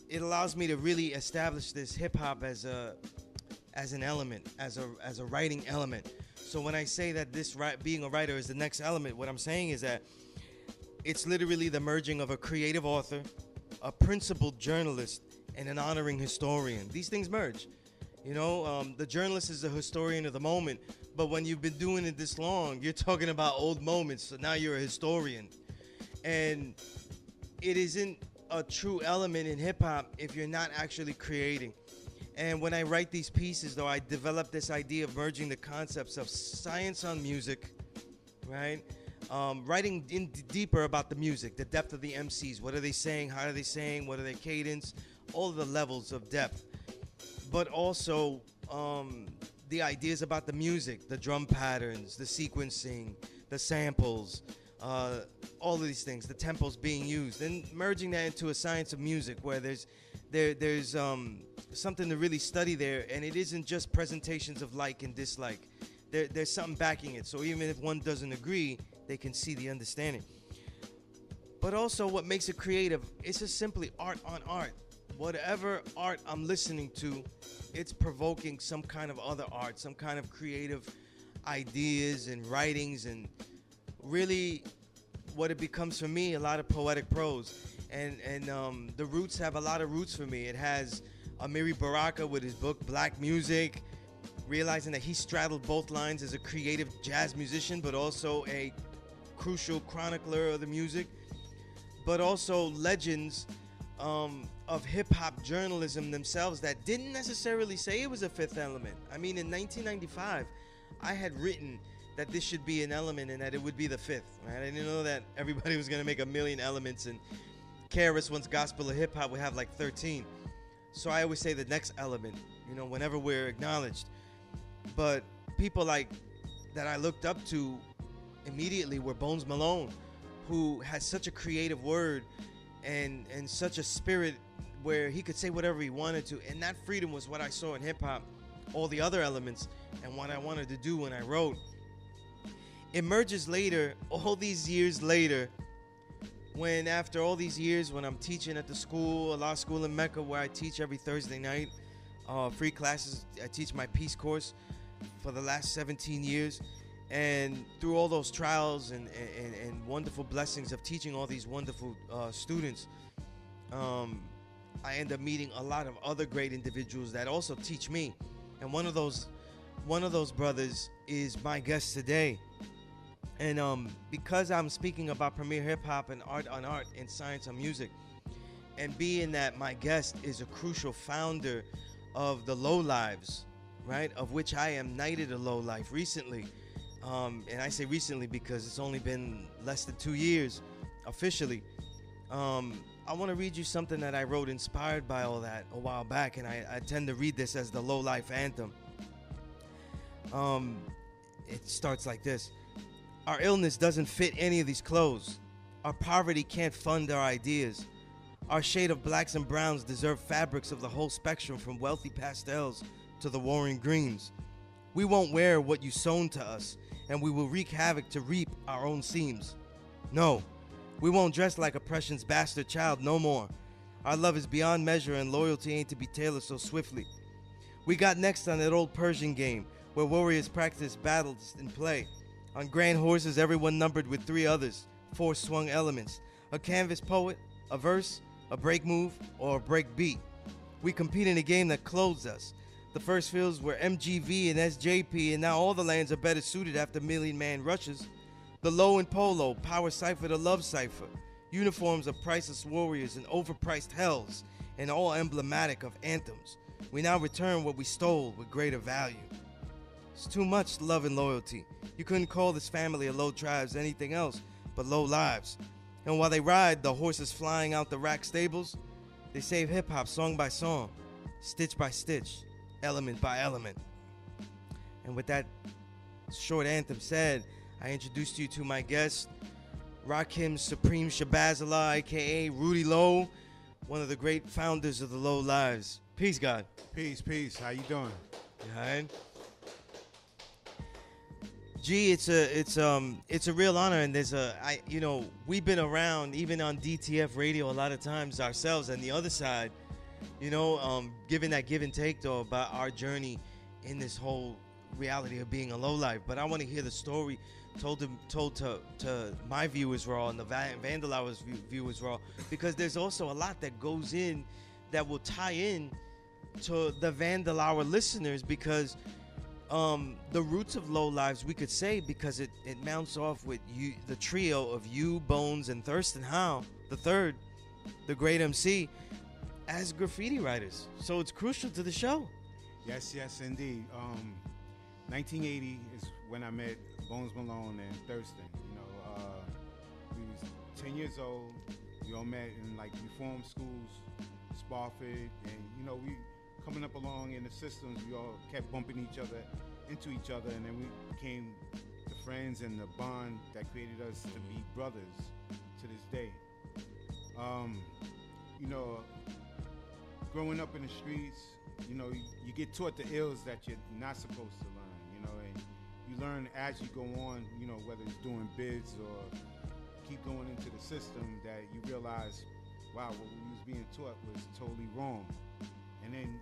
It allows me to really establish this hip hop as an element, as a writing element. So when I say that being a writer is the next element, what I'm saying is that it's literally the merging of a creative author, a principled journalist, and an honoring historian. These things merge. You know, the journalist is a historian of the moment, but when you've been doing it this long, you're talking about old moments, so now you're a historian. And it isn't a true element in hip-hop if you're not actually creating. And when I write these pieces, though, I develop this idea of merging the concepts of science on music, right? Writing in deeper about the music, the depth of the MCs. What are they saying? How are they saying? What are their cadence? All the levels of depth. But also the ideas about the music, the drum patterns, the sequencing, the samples, all of these things, the tempos being used, and merging that into a science of music where there's something to really study there, and it isn't just presentations of like and dislike. There's something backing it, so even if one doesn't agree, they can see the understanding. But also what makes it creative, it's just simply art on art. Whatever art I'm listening to, it's provoking some kind of other art, some kind of creative ideas and writings, and really what it becomes for me, a lot of poetic prose. And the roots have a lot of roots for me. It has Amiri Baraka with his book Black Music, realizing that he straddled both lines as a creative jazz musician, but also a crucial chronicler of the music, but also legends of hip-hop journalism themselves that didn't necessarily say it was a fifth element. I mean, in 1995, I had written that this should be an element and that it would be the fifth, right? I didn't know that everybody was going to make a million elements, and KRS-One's Gospel of Hip-Hop would have like 13. So I always say the next element, you know, whenever we're acknowledged. But people like that I looked up to immediately were Bones Malone, who had such a creative word and such a spirit where he could say whatever he wanted to, and that freedom was what I saw in hip-hop, all the other elements, and what I wanted to do when I wrote. It merges later, all these years later, when after all these years, when I'm teaching at the school, a law school in Mecca, where I teach every Thursday night, free classes. I teach my peace course for the last 17 years. And through all those trials and wonderful blessings of teaching all these wonderful students, I end up meeting a lot of other great individuals that also teach me. And one of those brothers is my guest today. And because I'm speaking about premier hip hop and art on art and science on music, and being that my guest is a crucial founder of the Low Lives, right, of which I am knighted a low life recently. And I say recently because it's only been less than 2 years officially. I want to read you something that I wrote inspired by all that a while back, and I tend to read this as the Low Life Anthem. It starts like this. Our illness doesn't fit any of these clothes. Our poverty can't fund our ideas. Our shade of blacks and browns deserve fabrics of the whole spectrum, from wealthy pastels to the warring greens. We won't wear what you sewn to us, and we will wreak havoc to reap our own seams. No, we won't dress like oppression's bastard child no more. Our love is beyond measure, and loyalty ain't to be tailored so swiftly. We got next on that old Persian game, where warriors practice battles in play. On grand horses, everyone numbered with 3 others, 4 swung elements, a canvas poet, a verse, a break move, or a break beat. We compete in a game that clothes us. The first fields were MGV and SJP, and now all the lands are better suited after Million Man rushes. The low and polo, power cipher to love cipher, uniforms of priceless warriors and overpriced hells, and all emblematic of anthems. We now return what we stole with greater value. It's too much love and loyalty. You couldn't call this family of low tribes anything else but low lives. And while they ride the horses flying out the rack stables, they save hip-hop song by song, stitch by stitch, element by element. And with that short anthem said, I introduce to you to my guest, Rakim Supreme Shabazala, a.k.a. Rudy Low, one of the great founders of the Low Lives. Peace, God. Peace, peace. How you doing? You all right? Gee, it's a real honor, and we've been around even on DTF radio a lot of times ourselves, and the other side, giving that give and take though about our journey in this whole reality of being a lowlife. But I want to hear the story told to my viewers raw and the Vandal Hours viewers raw, because there's also a lot that goes in that will tie in to the Vandal Hour listeners, because the roots of Low Lives, we could say, because it mounts off with you, the trio of you, Bones, and Thurston Howe, the third, the great MC, as graffiti writers. So it's crucial to the show. Yes, indeed. 1980 is when I met Bones Malone and Thurston. We was 10 years old. We all met in reform schools, Spofford, and we coming up along in the systems, we all kept bumping into each other, and then we became the friends and the bond that created us to be brothers to this day. Growing up in the streets, you get taught the ills that you're not supposed to learn, and you learn as you go on, whether it's doing bids or keep going into the system, that you realize, wow, what we was being taught was totally wrong. And then,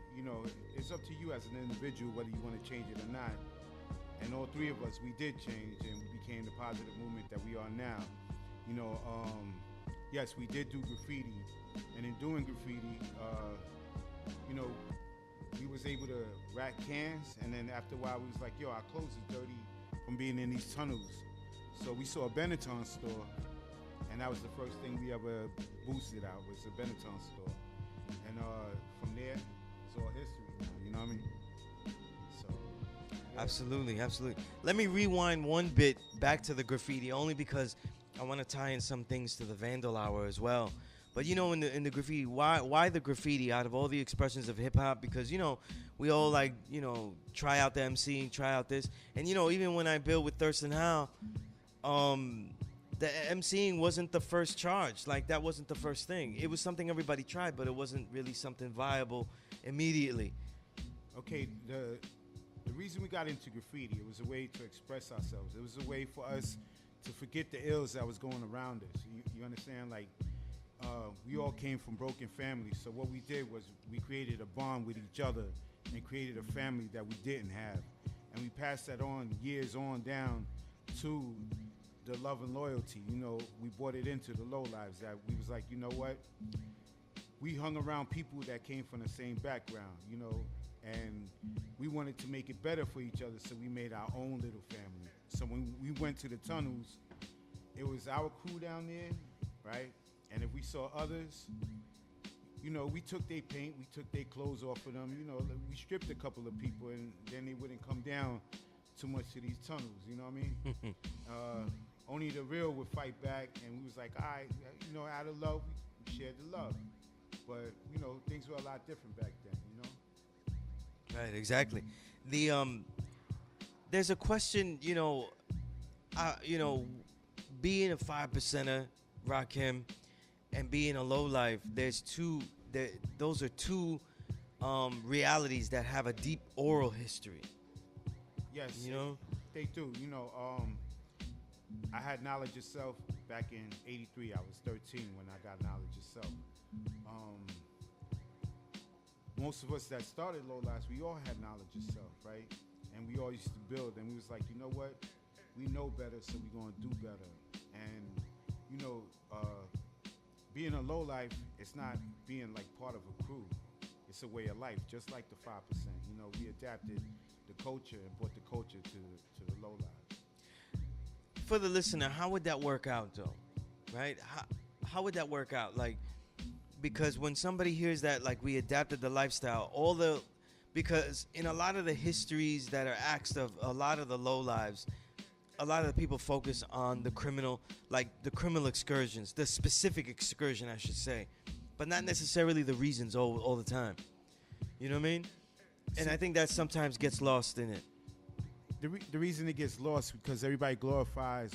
it's up to you as an individual whether you want to change it or not. And all three of us, we did change, and we became the positive movement that we are now. Yes, we did do graffiti, and in doing graffiti, we was able to rack cans, and then after a while, we was like, yo, our clothes is dirty from being in these tunnels. So we saw a Benetton store, and that was the first thing we ever boosted out, was a Benetton store. And from there, it's all history now, you know what I mean? So, yeah. Absolutely. Let me rewind one bit back to the graffiti, only because I want to tie in some things to the Vandal Hour as well. But in the graffiti, why the graffiti out of all the expressions of hip hop? Because we all try out the MCing, try out this, and even when I built with Thurston Howe, the MCing wasn't the first charge. That wasn't the first thing. It was something everybody tried, but it wasn't really something viable immediately. Okay, the reason we got into graffiti, it was a way to express ourselves. It was a way for us to forget the ills that was going around us. You understand? We all came from broken families, so what we did was we created a bond with each other and created a family that we didn't have. And we passed that on years on down to the love and loyalty. We brought it into the Low Lives, that we was like, you know what? We hung around people that came from the same background, and we wanted to make it better for each other, so we made our own little family. So when we went to the tunnels, it was our crew down there, right? And if we saw others, we took their paint, we took their clothes off of them, we stripped a couple of people, and then they wouldn't come down too much to these tunnels, you know what I mean? Only the real would fight back, and we was like, all right, out of love, we shared the love. But, things were a lot different back then, Right, exactly. There's a question, being a 5%er, Rakim, and being a low life, those are two realities that have a deep oral history. Yes, they do. I had Knowledge Yourself back in '83. I was 13 when I got Knowledge Yourself. Most of us that started Low Lives, we all had Knowledge Yourself, right? And we all used to build, and we was like, you know what? We know better, so we're going to do better. And, being a low life, it's not being part of a crew. It's a way of life, just like the 5%. We adapted the culture and brought the culture to the low lives. For the listener, how would that work out, though? Right? How would that work out? Because when somebody hears that, we adapted the lifestyle, because in a lot of the histories that are asked of a lot of the low lives, a lot of the people focus on the criminal excursions, the specific excursion, I should say, but not necessarily the reasons all the time. You know what I mean? And I think that sometimes gets lost in it. The reason it gets lost because everybody glorifies,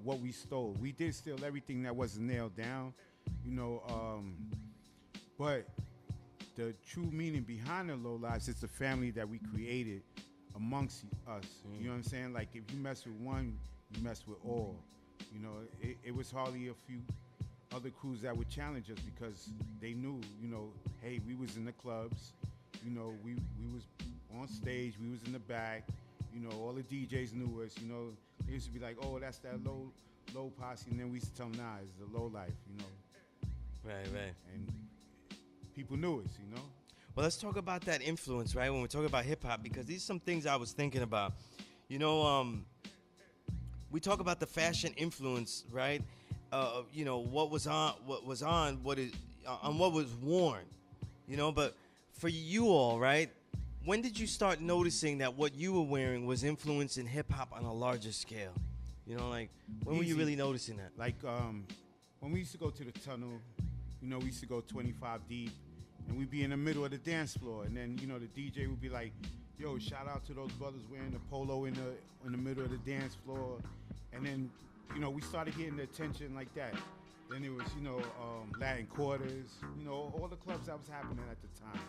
what we stole. We did steal everything that wasn't nailed down, but the true meaning behind the low lives is the family that we created amongst us. You know what I'm saying? Like if you mess with one, you mess with all. You know, it was hardly a few other crews that would challenge us because they knew, you know, hey, we was in the clubs, you know, we was on stage, we was in the back, you know, all the DJs knew us, you know. They used to be like, oh, that's that low posse, and then we used to tell them, nah, it's the low life, you know. Right. And people knew us, you know. Well, let's talk about that influence, right? When we're talking about hip hop, because these are some things I was thinking about. You know, we talk about the fashion influence, right? You know, what was on, what was worn, you know. But for you all, right? When did you start noticing that what you were wearing was influencing hip hop on a larger scale? You know, like when were you really noticing that? Like when we used to go to the tunnel, you know, we used to go 25 deep, and we'd be in the middle of the dance floor, and then, you know, the DJ would be like, yo, shout out to those brothers wearing the polo in the middle of the dance floor. And then, you know, we started getting the attention like that. Then it was, you know, Latin Quarters, you know, all the clubs that was happening at the time.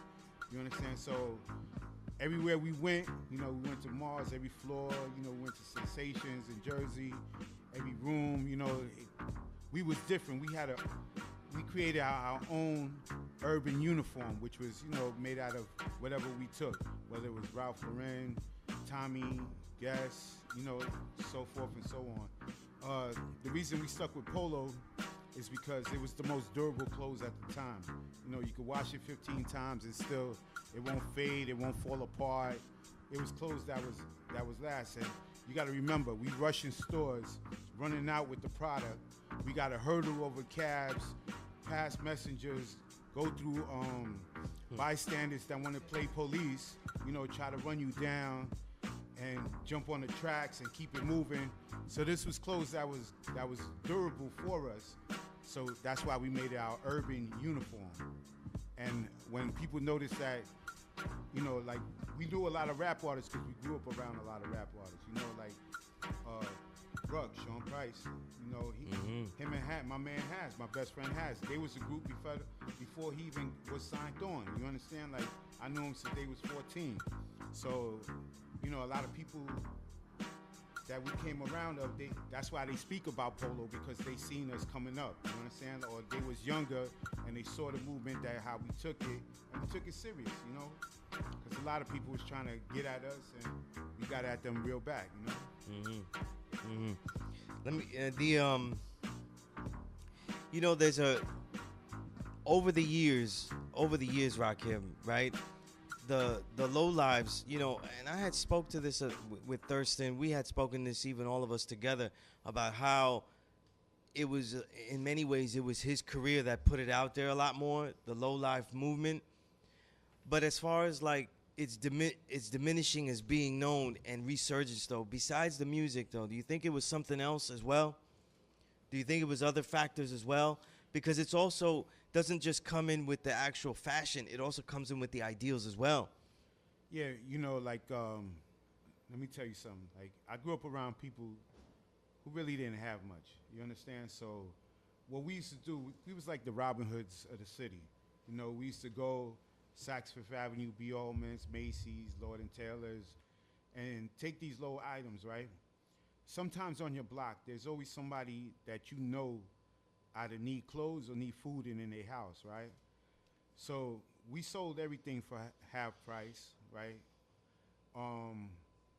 You understand? So everywhere we went, you know, we went to Mars, every floor, you know, we went to Sensations in Jersey, every room, you know, we was different. We created our own urban uniform, which was, you know, made out of whatever we took, whether it was Ralph Lauren, Tommy, Guess, you know, so forth and so on. The reason we stuck with polo is because it was the most durable clothes at the time. You know, you could wash it 15 times and still, it won't fade, it won't fall apart. It was clothes that was last. And you got to remember, we rush in stores, running out with the product. We got to hurdle over cabs, pass messengers, go through bystanders that want to play police, you know, try to run you down and jump on the tracks and keep it moving. So this was clothes that was durable for us. So that's why we made it our urban uniform. And when people noticed that, you know, like we knew a lot of rap artists because we grew up around a lot of rap artists, you know, like Ruck, Sean Price, you know, him and my man Has, my best friend Has, they was a group before he even was signed on. You understand? Like I knew him since they was 14. So, you know, a lot of people that we came around of, that's why they speak about polo, because they seen us coming up, you understand? Or they was younger and they saw the movement, that how we took it, and we took it serious, you know? Because a lot of people was trying to get at us, and we got at them real back, you know? Let me, you know, there's over the years, Rakim, right? The low lives, you know, and I had spoke to this with Thurston. We had spoken this, even all of us together, about how it was, in many ways, it was his career that put it out there a lot more, the low life movement. But as far as like it's diminishing as being known and resurgence, though, besides the music, though, do you think it was something else as well? Do you think it was other factors as well? Because it's also doesn't just come in with the actual fashion, it also comes in with the ideals as well. Yeah, you know, like, let me tell you something. Like, I grew up around people who really didn't have much, you understand? So what we used to do, we was like the Robin Hoods of the city. You know, we used to go Saks Fifth Avenue, B. Allman's, Macy's, Lord & Taylor's, and take these low items, right? Sometimes on your block, there's always somebody that you know either need clothes or need food in their house, right? So we sold everything for half price, right?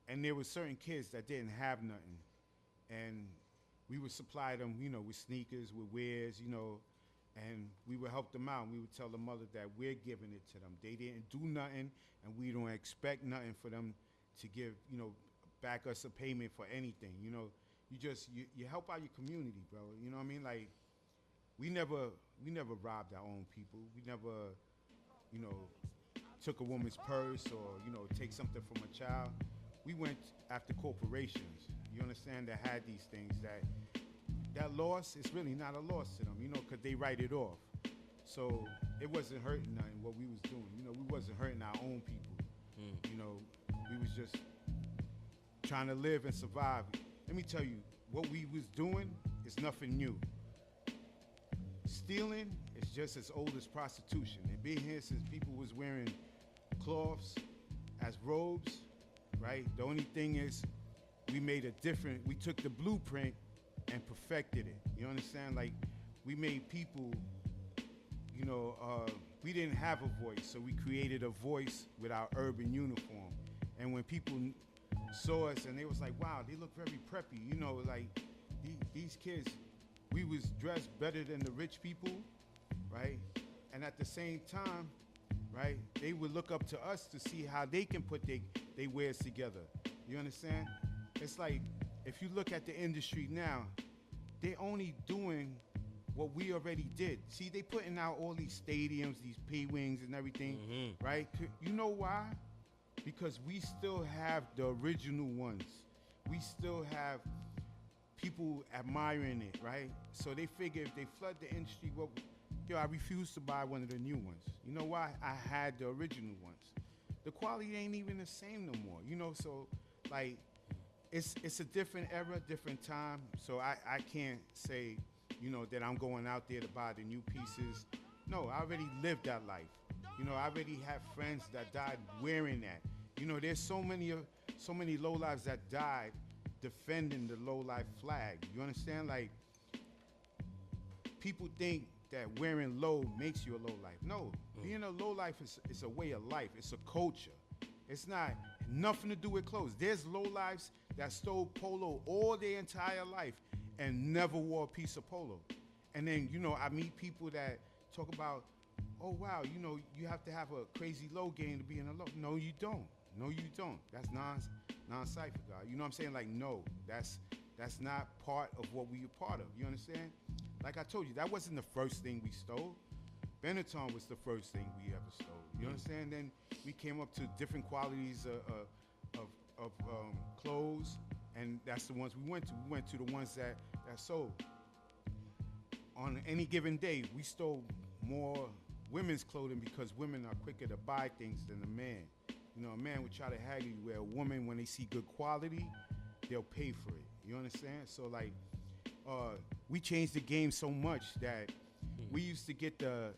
And there were certain kids that didn't have nothing, and we would supply them, you know, with sneakers, with wares, you know, and we would help them out. We would tell the mother that we're giving it to them. They didn't do nothing, and we don't expect nothing for them to give, you know, back us a payment for anything. You know, you help out your community, bro. You know what I mean? Like, we never robbed our own people. We never, you know, took a woman's purse or, you know, take something from a child. We went after corporations, you understand, that had these things that loss is really not a loss to them, you know, because they write it off. So it wasn't hurting nothing what we was doing. You know, we wasn't hurting our own people. You know, we was just trying to live and survive. Let me tell you, what we was doing is nothing new. Stealing is just as old as prostitution. It been here since people was wearing cloths as robes, right? The only thing is we took the blueprint and perfected it. You understand? Like, we made people, we didn't have a voice, so we created a voice with our urban uniform. And when people saw us and they was like, wow, they look very preppy, like these kids, we was dressed better than the rich people, right? And at the same time, right, they would look up to us to see how they can put they wares together. You understand? It's like, if you look at the industry now, they're only doing what we already did. See, they putting out all these stadiums, these P-wings and everything, right? You know why? Because we still have the original ones. We still have people admiring it, right? So they figure if they flood the industry, I refuse to buy one of the new ones. You know why? I had the original ones. The quality ain't even the same no more, so like, it's a different era, different time. So I can't say, that I'm going out there to buy the new pieces. No, I already lived that life. I already have friends that died wearing that. There's so many lowlifes that died defending the lowlife flag. You understand? Like, people think that wearing low makes you a lowlife. No, being a lowlife is a way of life. It's a culture. It's not nothing to do with clothes. There's lowlifes that stole polo all their entire life and never wore a piece of polo. And then, I meet people that talk about, oh, wow, you have to have a crazy low game to be in a low. No, you don't. No, you don't. That's non-cypher, God. You know what I'm saying? Like, no, that's not part of what we are part of. You understand? Like I told you, that wasn't the first thing we stole. Benetton was the first thing we ever stole. You understand? Then we came up to different qualities of clothes, and that's the ones we went to. We went to the ones that sold. On any given day, we stole more women's clothing because women are quicker to buy things than a man. A man would try to haggle you, where a woman, when they see good quality, they'll pay for it. You understand? So, like, we changed the game so much that we used to get the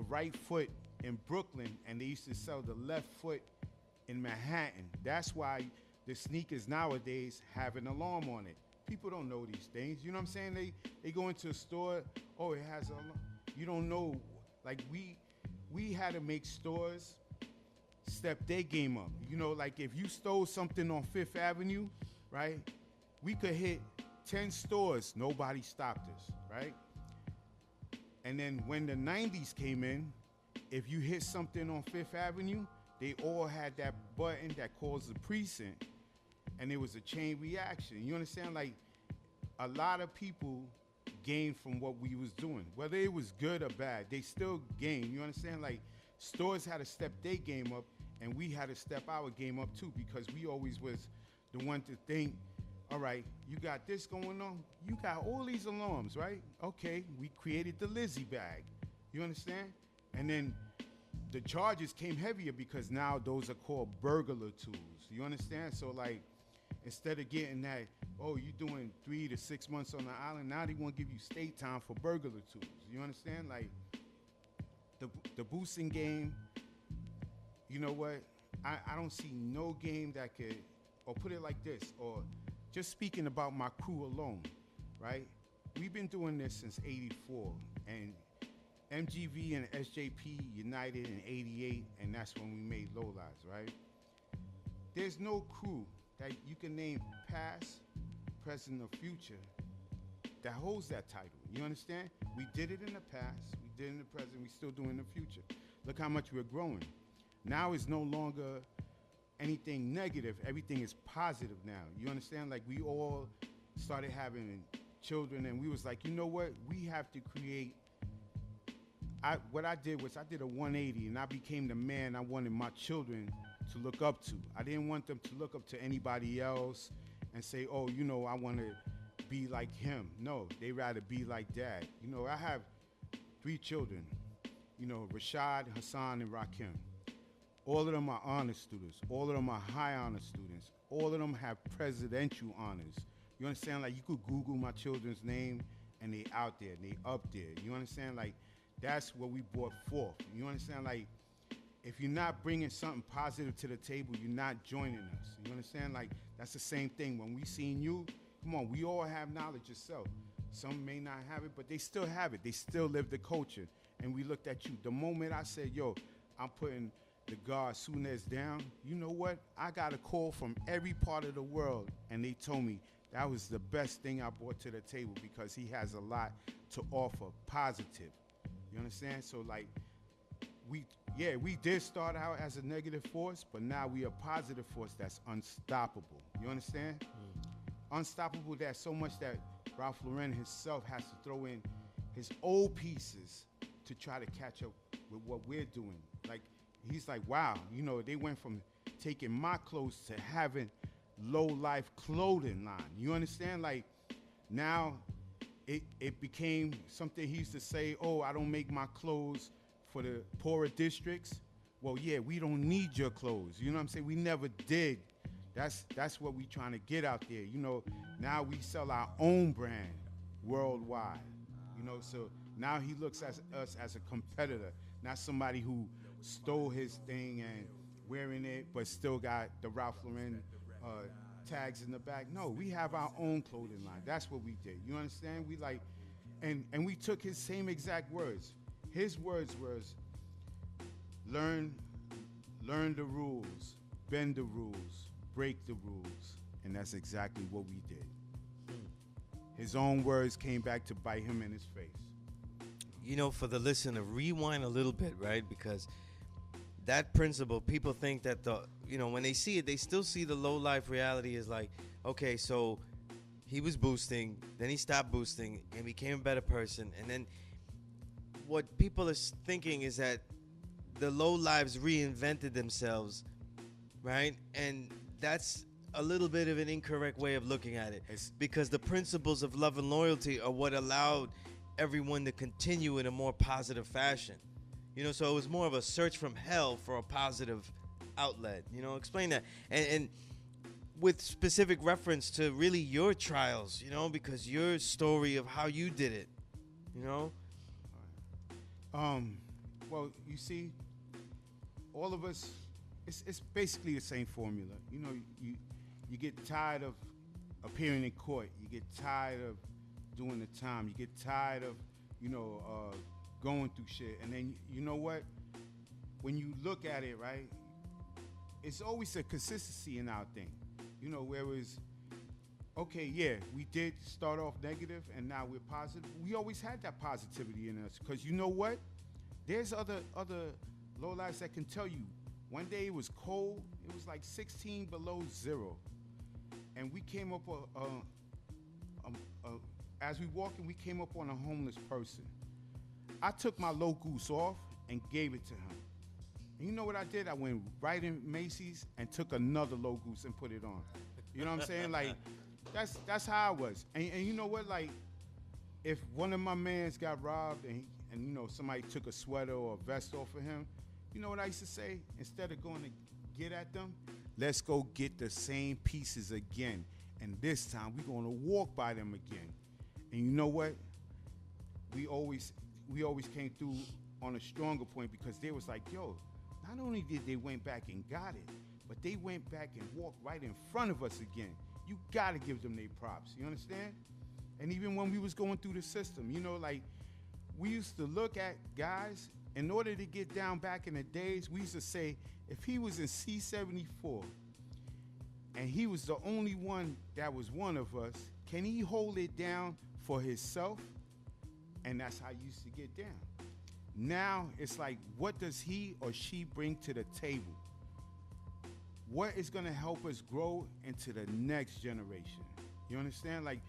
right foot in Brooklyn, and they used to sell the left foot in Manhattan. That's why the sneakers nowadays have an alarm on it. People don't know these things. You know what I'm saying? They go into a store, oh, it has an alarm. You don't know. Like, we had to make stores step their game up. Like, if you stole something on Fifth Avenue, right, we could hit 10 stores, nobody stopped us, right? And then when the 90s came in, if you hit something on Fifth Avenue, they all had that button that calls the precinct, and it was a chain reaction. You understand? Like, a lot of people gained from what we was doing. Whether it was good or bad, they still gained. You understand? Like, stores had to step their game up, and we had to step our game up too, because we always was the one to think, all right, you got this going on, you got all these alarms, right? Okay, we created the Lizzie bag. You understand? And then the charges came heavier because now those are called burglar tools. You understand? So, like, instead of getting that, oh, you doing 3 to 6 months on the island, now they want to give you state time for burglar tools. You understand? Like, the boosting game, you know what? I don't see no game that could, or put it like this, or just speaking about my crew alone, right? We've been doing this since '84, and MGV and SJP united in '88, and that's when we made Low Lives, right? There's no crew that you can name past, present, or future that holds that title. You understand? We did it in the past, we did it in the present, we still do it in the future. Look how much we're growing. Now it's no longer anything negative, everything is positive now. You understand? Like, we all started having children, and we was like, you know what? We have to create. What I did was I did a 180, and I became the man I wanted my children to look up to. I didn't want them to look up to anybody else and say, oh, I want to be like him. No, they rather be like dad. I have 3 children, Rashad, Hassan, and Rakim. All of them are honor students. All of them are high honor students. All of them have presidential honors. You understand? Like, you could Google my children's name, and they out there, they up there. You understand? Like, that's what we brought forth. You understand? Like, if you're not bringing something positive to the table, you're not joining us. You understand? Like, that's the same thing. When we seen you, come on, we all have knowledge yourself. Some may not have it, but they still have it. They still live the culture. And we looked at you. The moment I said, yo, I'm putting the guard Sunez down, you know what? I got a call from every part of the world, and they told me that was the best thing I brought to the table because he has a lot to offer, positive. You understand? So, like, we did start out as a negative force, but now we a positive force that's unstoppable. You understand? Unstoppable, that's so much that Ralph Lauren himself has to throw in his old pieces to try to catch up with what we're doing. Like, he's like, wow, you know, they went from taking my clothes to having low-life clothing line. You understand? Like, now it became something he used to say, oh, I don't make my clothes for the poorer districts. Well, yeah, we don't need your clothes. You know what I'm saying? We never did. That's what we trying to get out there. You know, now we sell our own brand worldwide. You know, so now he looks at us as a competitor, not somebody who stole his thing and wearing it, but still got the Ralph Lauren tags in the back. No, we have our own clothing line. That's what we did. You understand? We like, and we took his same exact words. His words was, learn the rules, bend the rules, break the rules, and that's exactly what we did. His own words came back to bite him in his face. You know, for the listener, rewind a little bit, right? Because that principle, people think that when they see it, they still see the low life reality is like, okay, so he was boosting, then he stopped boosting and became a better person. And then what people are thinking is that the low lives reinvented themselves, right? And that's a little bit of an incorrect way of looking at it, because the principles of love and loyalty are what allowed everyone to continue in a more positive fashion. You know, so it was more of a search from hell for a positive outlet. You know, explain that. And with specific reference to really your trials, you know, because your story of how you did it, you know? Well, you see, all of us, it's basically the same formula. You know, you get tired of appearing in court. You get tired of doing the time. You get tired of, going through shit. And then, you know what? When you look at it, right, it's always a consistency in our thing. You know, whereas, okay, yeah, we did start off negative and now we're positive. We always had that positivity in us because you know what? There's other lowlifes that can tell you. One day it was cold. It was like 16 below zero. And we came up, as we walking, we came up on a homeless person. I took my low goose off and gave it to him. And you know what I did? I went right in Macy's and took another low goose and put it on. You know what I'm saying? Like, that's how I was. And you know what? Like, if one of my mans got robbed and somebody took a sweater or a vest off of him, you know what I used to say? Instead of going to get at them, let's go get the same pieces again. And this time we're going to walk by them again. And you know what? We always came through on a stronger point because they was like, yo, not only did they went back and got it, but they went back and walked right in front of us again. You got to give them their props. You understand? And even when we was going through the system, you know, like, we used to look at guys, in order to get down back in the days, we used to say, if he was in C-74 and he was the only one that was one of us, can he hold it down for himself? And that's how you used to get down. Now it's like, what does he or she bring to the table? What is gonna help us grow into the next generation? You understand? Like,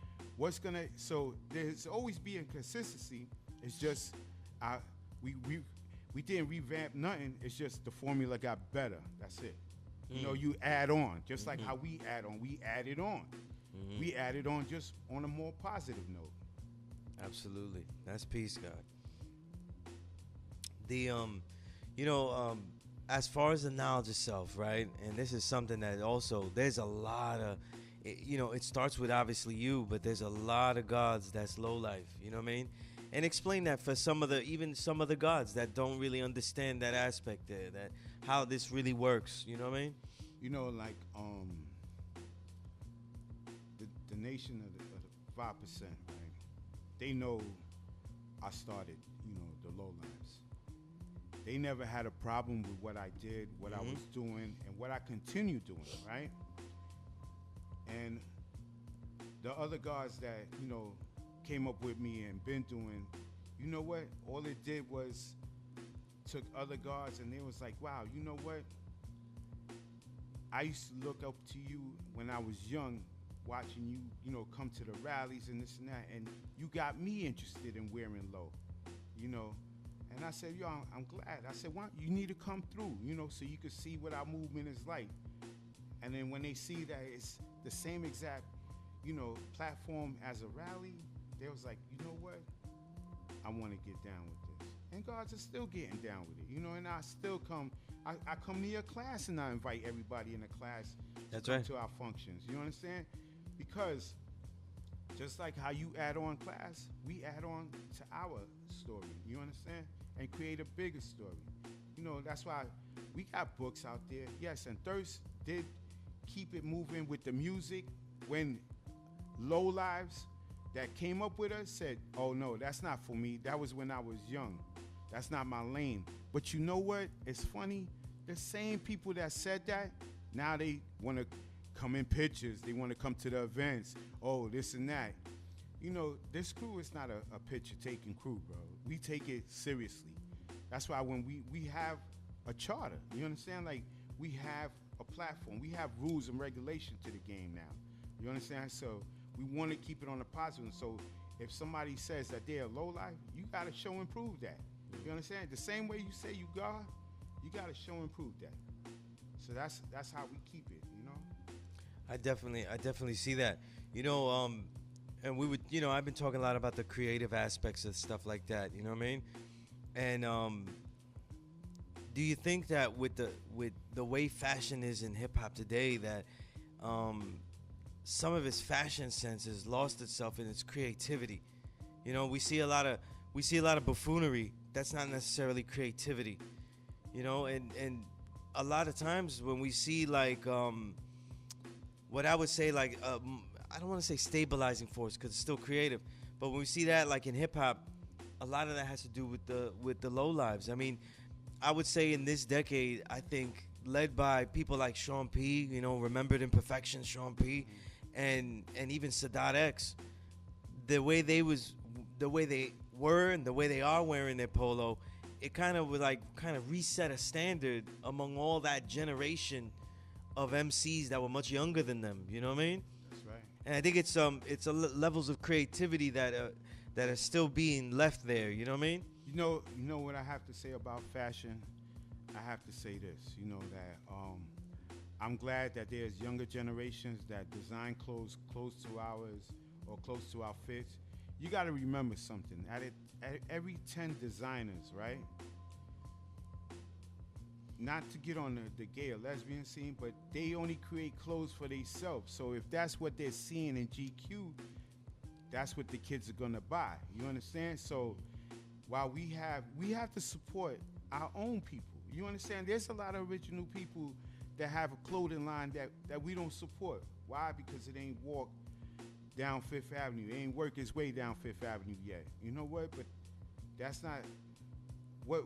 so there's always be a consistency. It's just, we didn't revamp nothing. It's just the formula got better. That's it. You know, you add on, just like how we add on. We added on. We added on just on a more positive note. Absolutely. That's peace, God. As far as the knowledge itself, right? And this is something that also, there's a lot of, it starts with obviously you, but there's a lot of gods that's low life, you know what I mean? And explain that for some of the gods that don't really understand that aspect there, that how this really works. You know what I mean? You know, like the nation of the 5%, right? They know I started, you know, the low lives. They never had a problem with what I did, what I was doing, and what I continue doing, right? And the other guys that, you know, came up with me and been doing, you know what? All it did was took other guards and they was like, wow, you know what? I used to look up to you when I was young, watching you, you know, come to the rallies and this and that, and you got me interested in wearing low, you know. And I said, yo, I'm glad. I said, why you need to come through, you know, so you could see what our movement is like. And then when they see that it's the same exact, you know, platform as a rally, they was like, you know what? I want to get down with this. And guards are still getting down with it, you know, and I still come. I come to your class and I invite everybody in the class to come to our functions. You understand? Because just like how you add on class, we add on to our story. You understand? And create a bigger story. You know, that's why we got books out there. Yes, and Thirst did keep it moving with the music when Low Lives that came up with us said, oh no, that's not for me. That was when I was young. That's not my lane. But you know what? It's funny. The same people that said that, now they want to come in pictures. They want to come to the events. Oh, this and that. You know, this crew is not a picture-taking crew, bro. We take it seriously. That's why when we have a charter, you understand? Like, we have a platform. We have rules and regulations to the game now. You understand? So we want to keep it on the positive. So if somebody says that they're low life, you got to show and prove that. You understand? The same way you say you God, you got to show and prove that. So that's how we keep it, you know? I definitely see that. You know, and we would, you know, I've been talking a lot about the creative aspects of stuff like that, you know what I mean? And do you think that with the way fashion is in hip hop today, that some of its fashion sense has lost itself in its creativity? You know, we see a lot of buffoonery. That's not necessarily creativity, you know. And a lot of times when we see like what I would say like I don't want to say stabilizing force because it's still creative, but when we see that like in hip hop, a lot of that has to do with the low lives. I mean, I would say in this decade, I think led by people like Sean P, you know, Remembered Imperfections, Sean P, and even Sadat X, the way they were and the way they are wearing their polo, it kind of reset a standard among all that generation of MCs that were much younger than them. You know what I mean? That's right. And I think it's levels of creativity that are still being left there. You know what I mean? You know what I have to say about fashion? I have to say this. You know that I'm glad that there's younger generations that design clothes close to ours or close to our fits. You got to remember something. At every 10 designers, right? Not to get on the gay or lesbian scene, but they only create clothes for themselves. So if that's what they're seeing in GQ, that's what the kids are gonna buy. You understand? So while we have to support our own people. You understand? There's a lot of original people that have a clothing line that we don't support. Why? Because it ain't walked down Fifth Avenue. It ain't worked its way down Fifth Avenue yet. You know what? But that's not what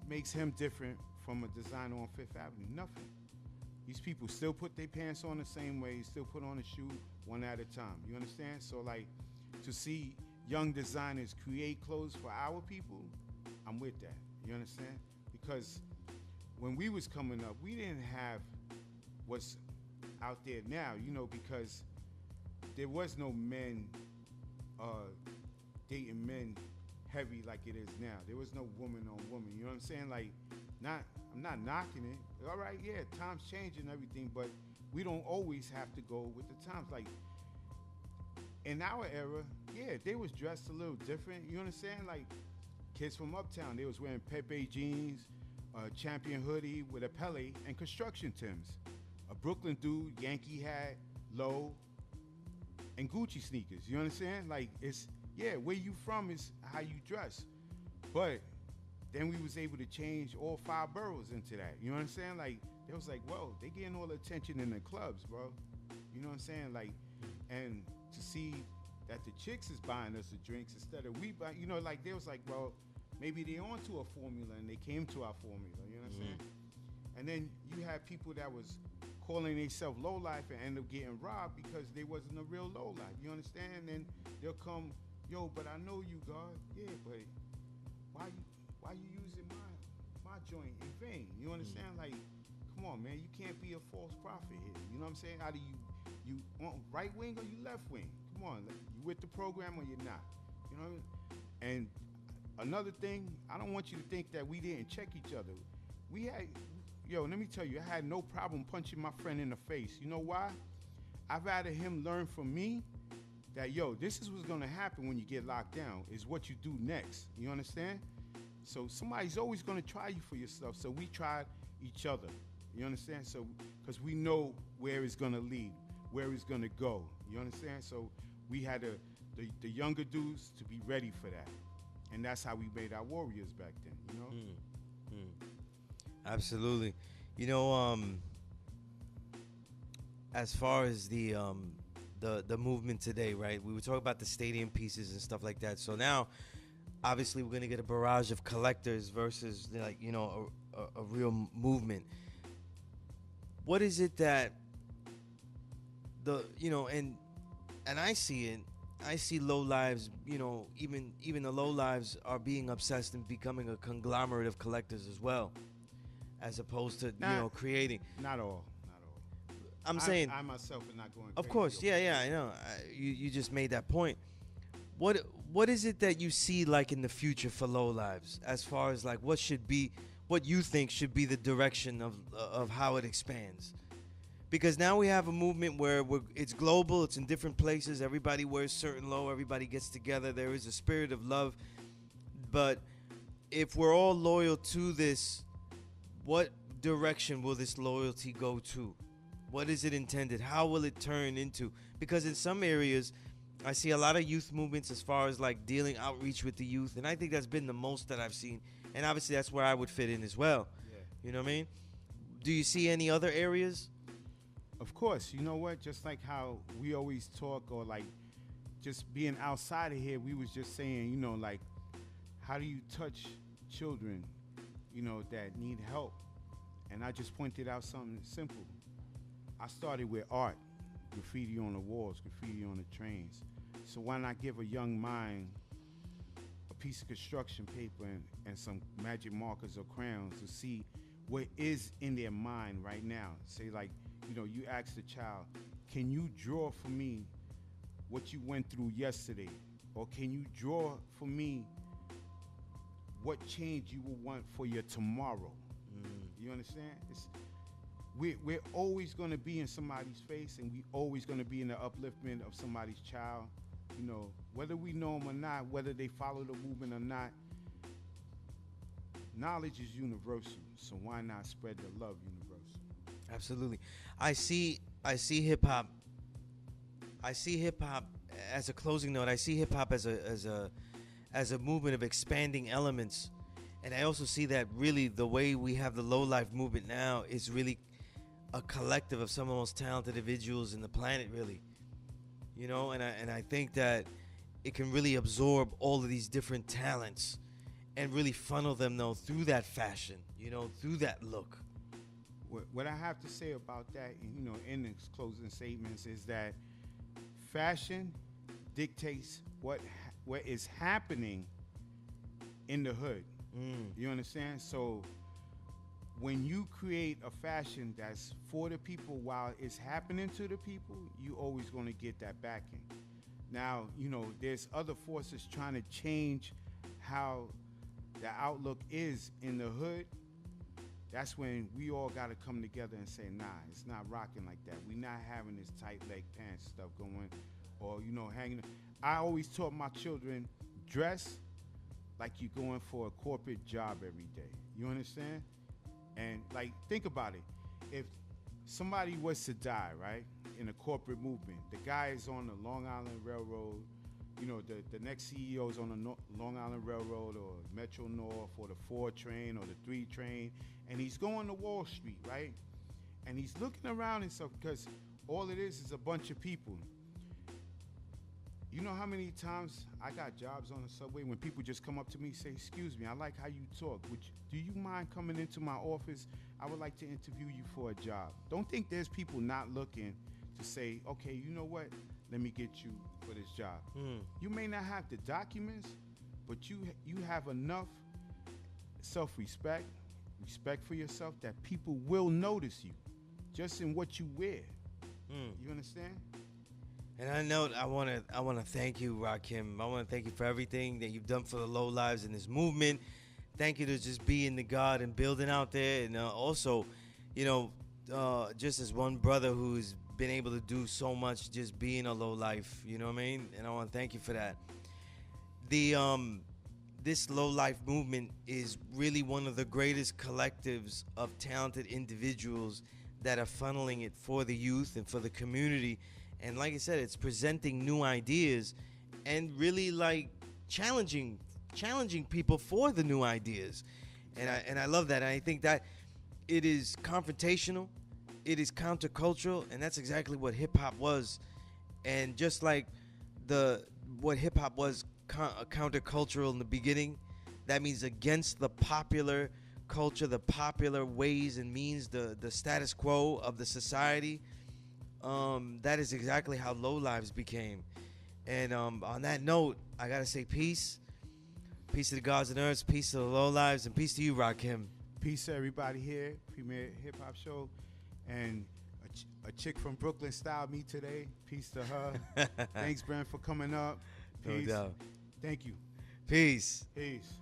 makes him different from a designer on Fifth Avenue. Nothing. These people still put their pants on the same way, still put on a shoe one at a time. You understand? So like to see young designers create clothes for our people, I'm with that. You understand? Because when we was coming up, we didn't have what's out there now, you know, because there was no men dating men heavy like it is now. There was no woman on woman. You know what I'm saying? Like, I'm not knocking it. All right, yeah, times change and everything, but we don't always have to go with the times. Like, in our era, yeah, they was dressed a little different. You understand? Like, kids from Uptown, they was wearing Pepe jeans, a Champion hoodie with a Pele, and construction Timbs. A Brooklyn dude, Yankee hat, low, and Gucci sneakers. You understand? Like, yeah, where you from is how you dress. But then we was able to change all 5 boroughs into that. You know what I'm saying? Like, they was like, whoa, they getting all the attention in the clubs, bro. You know what I'm saying? Like, and to see that the chicks is buying us the drinks instead of we buy, you know, like they was like, well, maybe they onto a formula and they came to our formula. You know what I'm saying? And then you had people that was calling themselves low life and end up getting robbed because they wasn't a real low life. You understand? And they'll come, yo, but I know you, God. Yeah, but why you using my joint in vain? You understand? Like, come on, man, you can't be a false prophet here. You know what I'm saying? How do you on right wing or you left wing? Come on, like, you with the program or you're not? You know? And another thing, I don't want you to think that we didn't check each other. We had, let me tell you, I had no problem punching my friend in the face. You know why? I'd rather him learn from me that, this is what's gonna happen when you get locked down, is what you do next. You understand? So somebody's always gonna try you for your stuff. So we tried each other. You understand? So, because we know where it's gonna lead, where it's gonna go. You understand? So we had the younger dudes to be ready for that. And that's how we made our warriors back then, you know? Absolutely. As far as the movement today, right? We were talking about the stadium pieces and stuff like that. So now, obviously, we're gonna get a barrage of collectors versus a real movement. What is it that and I see it. I see low lives, even the low lives are being obsessed and becoming a conglomerate of collectors as well, as opposed to creating. Not all. I'm saying I myself am not going. Of course, yeah, I know. You just made that point. What is it that you see like in the future for low lives, as far as like what you think should be the direction of how it expands? Because now we have a movement where it's global, it's in different places, everybody wears certain low, everybody gets together, there is a spirit of love. But if we're all loyal to this, what direction will this loyalty go to? What is it intended? How will it turn into? Because in some areas, I see a lot of youth movements as far as like dealing outreach with the youth, and I think that's been the most that I've seen. And obviously that's where I would fit in as well. Yeah. You know what I mean? Do you see any other areas? Of course. You know what? Just like how we always talk, or like just being outside of here, we was just saying, like, how do you touch children, that need help? And I just pointed out something simple. I started with art, graffiti on the walls, graffiti on the trains. So why not give a young mind a piece of construction paper and some magic markers or crayons to see what is in their mind right now? Say like, you ask the child, can you draw for me what you went through yesterday? Or can you draw for me what change you will want for your tomorrow? You understand? We're always going to be in somebody's face, and we always going to be in the upliftment of somebody's child. Whether we know them or not, whether they follow the movement or not, knowledge is universal. So why not spread the love universal? Absolutely. I see hip hop. I see hip hop as a closing note. I see hip hop as a movement of expanding elements, and I also see that really the way we have the low life movement now is really a collective of some of the most talented individuals in the planet, really. And I think that it can really absorb all of these different talents and really funnel them though through that fashion, through that look. What I have to say about that, in the closing statements, is that fashion dictates what is happening in the hood. You understand? So when you create a fashion that's for the people while it's happening to the people, you always going to get that backing. Now, there's other forces trying to change how the outlook is in the hood. That's when we all got to come together and say, nah, it's not rocking like that. We're not having this tight leg pants stuff going, or, hanging. I always taught my children, dress like you're going for a corporate job every day. You understand? And, like, think about it. If somebody was to die, right, in a corporate movement, the guy is on the Long Island Railroad, you know, the next CEO's on the Long Island Railroad or Metro North or the 4 train or the 3 train, and he's going to Wall Street, right? And he's looking around and stuff because all it is a bunch of people. You know how many times I got jobs on the subway when people just come up to me and say, excuse me, I like how you talk. Do you mind coming into my office? I would like to interview you for a job. Don't think there's people not looking to say, okay, you know what? Let me get you for this job. You may not have the documents, but you have enough self-respect, respect for yourself that people will notice you just in what you wear. You understand? And I know I want to thank you, Rakim. I want to thank you for everything that you've done for the low lives in this movement. Thank you to just being the God and building out there, and also, you know, just as one brother who's been able to do so much, just being a low life. You know what I mean? And I want to thank you for that. This low life movement is really one of the greatest collectives of talented individuals that are funneling it for the youth and for the community. And like I said, it's presenting new ideas and really like challenging people for the new ideas. And I love that. And I think that it is confrontational, it is countercultural, and that's exactly what hip hop was. And just like what hip hop was countercultural in the beginning, that means against the popular culture, the popular ways and means, the status quo of the society. That is exactly how low lives became. And on that note, I gotta say peace to the gods and earths, peace to the low lives, and peace to you, Rakim. Peace to everybody here, Premier Hip Hop Show, and a chick from Brooklyn styled me today. Peace to her. Thanks, Brent, for coming up. Peace. No doubt. Thank you. Peace. Peace.